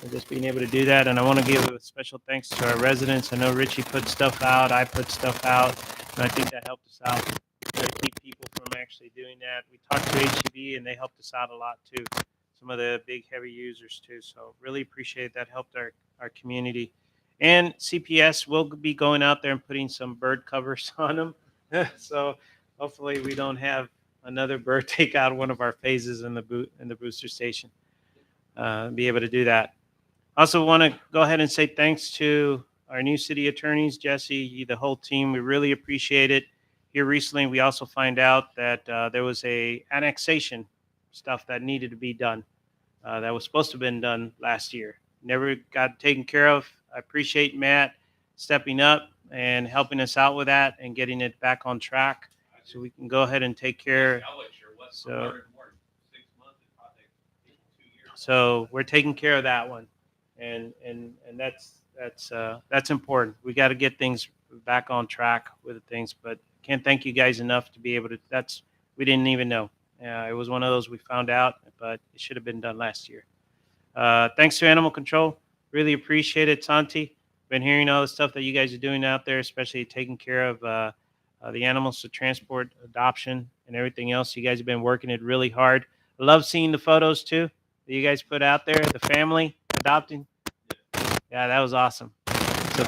[SPEAKER 4] and just being able to do that. And I want to give a special thanks to our residents. I know Richie put stuff out, I put stuff out, and I think that helped us out. To keep people from actually doing that. We talked to HEB and they helped us out a lot too. Some of the big heavy users too. So really appreciate that. Helped our community. And CPS will be going out there and putting some bird covers on them. So hopefully we don't have another bird take out one of our phases in the booster station. Be able to do that. Also want to go ahead and say thanks to our new city attorneys, Jesse, the whole team. We really appreciate it. Here recently, we also find out that there was a annexation stuff that needed to be done. That was supposed to have been done last year. Never got taken care of. I appreciate Matt stepping up and helping us out with that and getting it back on track so we can go ahead and take care. So we're taking care of that one. And that's important. We got to get things back on track with the things, but can't thank you guys enough to be able to. We didn't even know. It was one of those we found out, but it should have been done last year. Thanks to Animal Control. Really appreciate it, Santi. Been hearing all the stuff that you guys are doing out there, especially taking care of the animals to transport, adoption, and everything else. You guys have been working it really hard. I love seeing the photos too that you guys put out there. The family adopting. Yeah, that was awesome. So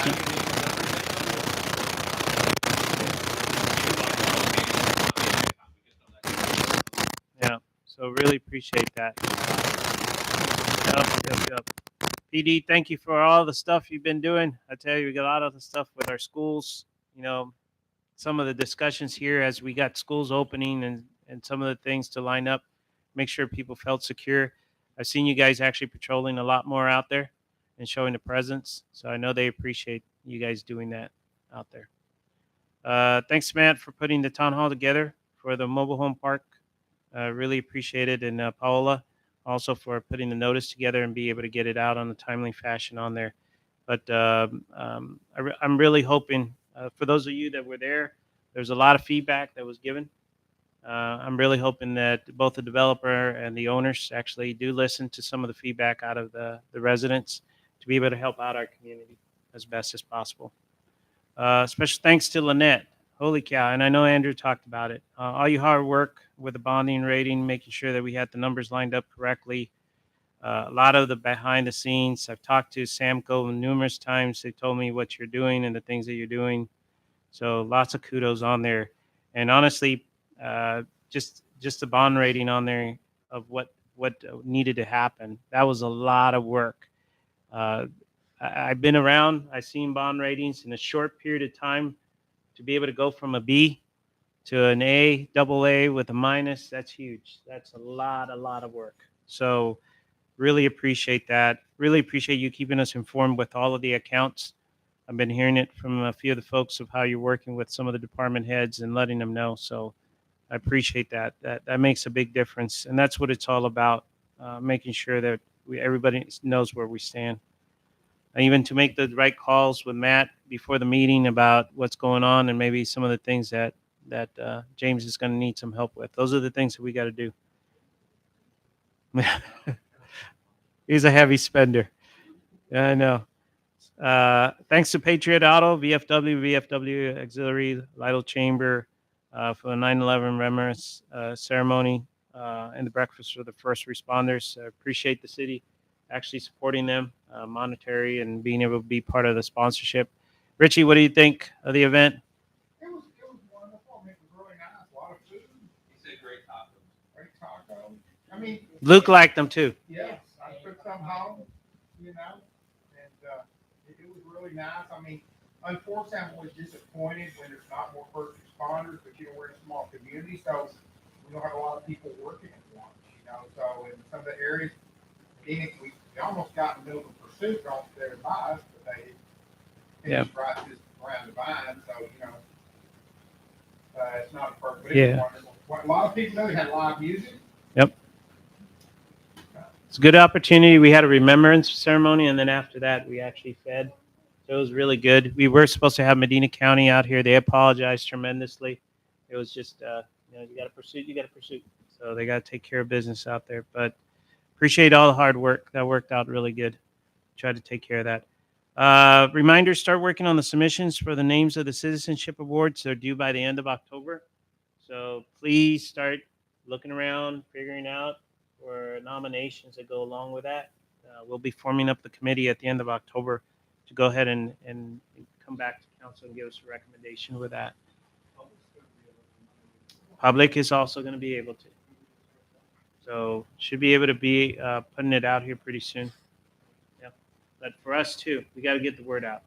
[SPEAKER 4] yeah, so really appreciate that. Yep. PD, thank you for all the stuff you've been doing. I tell you, we got a lot of the stuff with our schools. You know, some of the discussions here as we got schools opening and some of the things to line up, make sure people felt secure. I've seen you guys actually patrolling a lot more out there and showing the presence. So I know they appreciate you guys doing that out there. Thanks, Matt, for putting the town hall together for the mobile home park. Really appreciate it. And Paola also for putting the notice together and be able to get it out on a timely fashion on there. But I'm really hoping for those of you that were there, there's a lot of feedback that was given. I'm really hoping that both the developer and the owners actually do listen to some of the feedback out of the residents to be able to help out our community as best as possible. Special thanks to Lynette. Holy cow. And I know Andrew talked about it. All your hard work with the bonding rating, making sure that we had the numbers lined up correctly. A lot of the behind the scenes. I've talked to Samco numerous times. They told me what you're doing and the things that you're doing. So lots of kudos on there. And honestly, just the bond rating on there of what needed to happen. That was a lot of work. I've been around. I've seen bond ratings in a short period of time. To be able to go from a B to an A, double A with a minus, that's huge. That's a lot of work. So really appreciate that. Really appreciate you keeping us informed with all of the accounts. I've been hearing it from a few of the folks of how you're working with some of the department heads and letting them know. So I appreciate that. That makes a big difference. And that's what it's all about, making sure that everybody knows where we stand. And even to make the right calls with Matt before the meeting about what's going on and maybe some of the things that James is going to need some help with. Those are the things that we got to do. He's a heavy spender. I know. Thanks to Patriot Auto, VFW Auxiliary, Lytle Chamber for the 9/11 remembrance ceremony and the breakfast for the first responders. I appreciate the city actually supporting them, monetary and being able to be part of the sponsorship. Richie, what do you think of the event?
[SPEAKER 11] It was wonderful. I mean, it was really nice. A lot of food.
[SPEAKER 2] He said great tacos.
[SPEAKER 11] Great tacos. I mean,
[SPEAKER 4] Luke liked them too.
[SPEAKER 11] yes, I took some home, you know, and it was really nice. I mean, unfortunately, I'm always disappointed when there's not more first responders, but you know, we're in a small community, so we don't have a lot of people working at once, you know. So in some of the areas, Phoenix, we almost got in the middle of pursuit off there by us, but they finished right just around the vine, so you know, it's not a perfect. But it was wonderful. What a lot of people know, they had live music.
[SPEAKER 4] Yep. It's a good opportunity. We had a remembrance ceremony, and then after that, we actually fed. So it was really good. We were supposed to have Medina County out here. They apologized tremendously. It was just, you know, you got to pursue. So they got to take care of business out there. But appreciate all the hard work. That worked out really good. Try to take care of that. Reminder, start working on the submissions for the names of the citizenship awards. They're due by the end of October. So please start looking around, figuring out for nominations that go along with that. We'll be forming up the committee at the end of October to go ahead and come back to council and give us a recommendation with that. Public is also going to be able to. So should be able to be putting it out here pretty soon. Yeah. But for us too, we got to get the word out.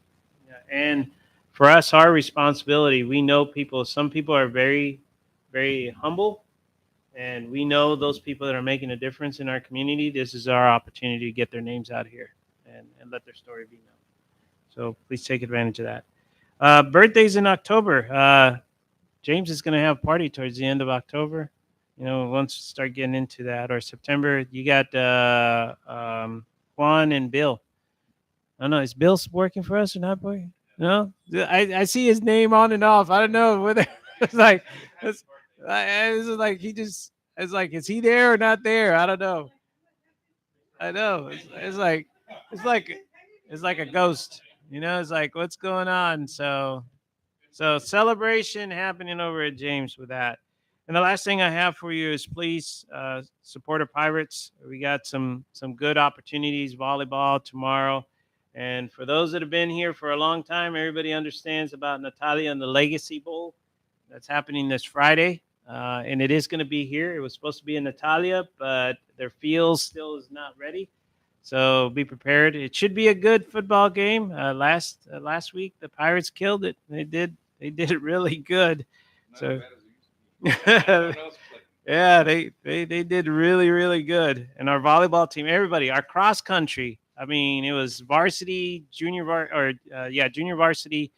[SPEAKER 4] Yeah. And for us, our responsibility, we know people, some people are very, very humble. And we know those people that are making a difference in our community. This is our opportunity to get their names out here and let their story be known. So please take advantage of that. Birthdays in October. James is going to have a party towards the end of October. You know, once we start getting into that, or September, you got Juan and Bill. I don't know, is Bill working for us or not, boy? No, I see his name on and off. I don't know whether it's like it's like he just. It's like, is he there or not there? I don't know. I know it's like a ghost. You know, it's like, what's going on? So celebration happening over at James with that. And the last thing I have for you is please support our Pirates. We got some good opportunities, volleyball tomorrow. And for those that have been here for a long time, everybody understands about Natalia and the Legacy Bowl. That's happening this Friday. And it is going to be here. It was supposed to be in Natalia, but their field still is not ready. So be prepared. It should be a good football game. Last week the Pirates killed it. They did it really good. So yeah, they did really good. And our volleyball team, everybody, our cross country. I mean, it was varsity, junior varsity,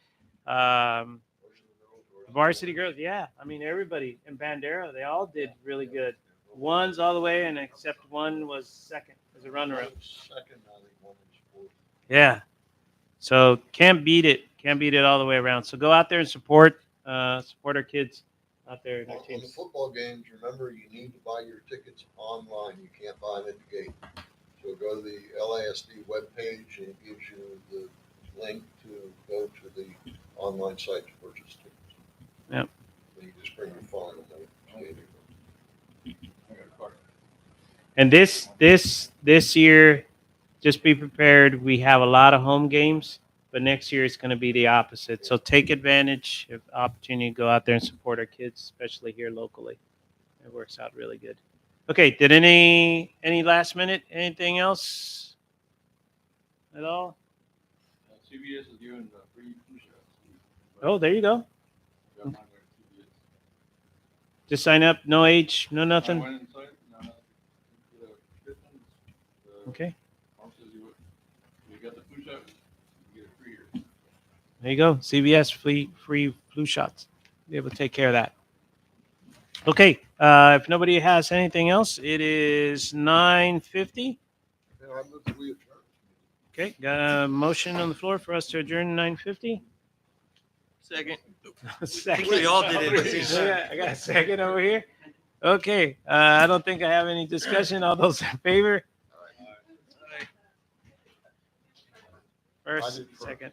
[SPEAKER 4] varsity girls. Yeah, I mean everybody in Bandera, they all did really good. One's all the way, and except one was second as a runner-up. Yeah, so can't beat it. Can't beat it all the way around. So go out there and support our kids out there in our
[SPEAKER 6] On the
[SPEAKER 4] teams.
[SPEAKER 6] football games, remember, you need to buy your tickets online. You can't buy them at the gate. So go to the LASD webpage and it gives you the link to go to the online site to purchase tickets.
[SPEAKER 4] Yep.
[SPEAKER 6] And you just bring your phone and then
[SPEAKER 4] And this year, just be prepared. We have a lot of home games, but next year it's going to be the opposite. So take advantage of the opportunity to go out there and support our kids, especially here locally. It works out really good. Okay, did any last minute anything else at all?
[SPEAKER 10] CBS is giving free flu shots.
[SPEAKER 4] Oh, there you go. Just sign up. No age, no nothing. Okay.
[SPEAKER 10] You got the flu shot, you get a free year.
[SPEAKER 4] There you go. CBS free flu shots. Be able to take care of that. Okay. If nobody has anything else, it is 9:50. Okay. Got a motion on the floor for us to adjourn 9:50.
[SPEAKER 16] Second.
[SPEAKER 4] Second.
[SPEAKER 16] We all did it at the same time.
[SPEAKER 4] Yeah, I got a second over here. Okay. I don't think I have any discussion. All those in favor? First, second.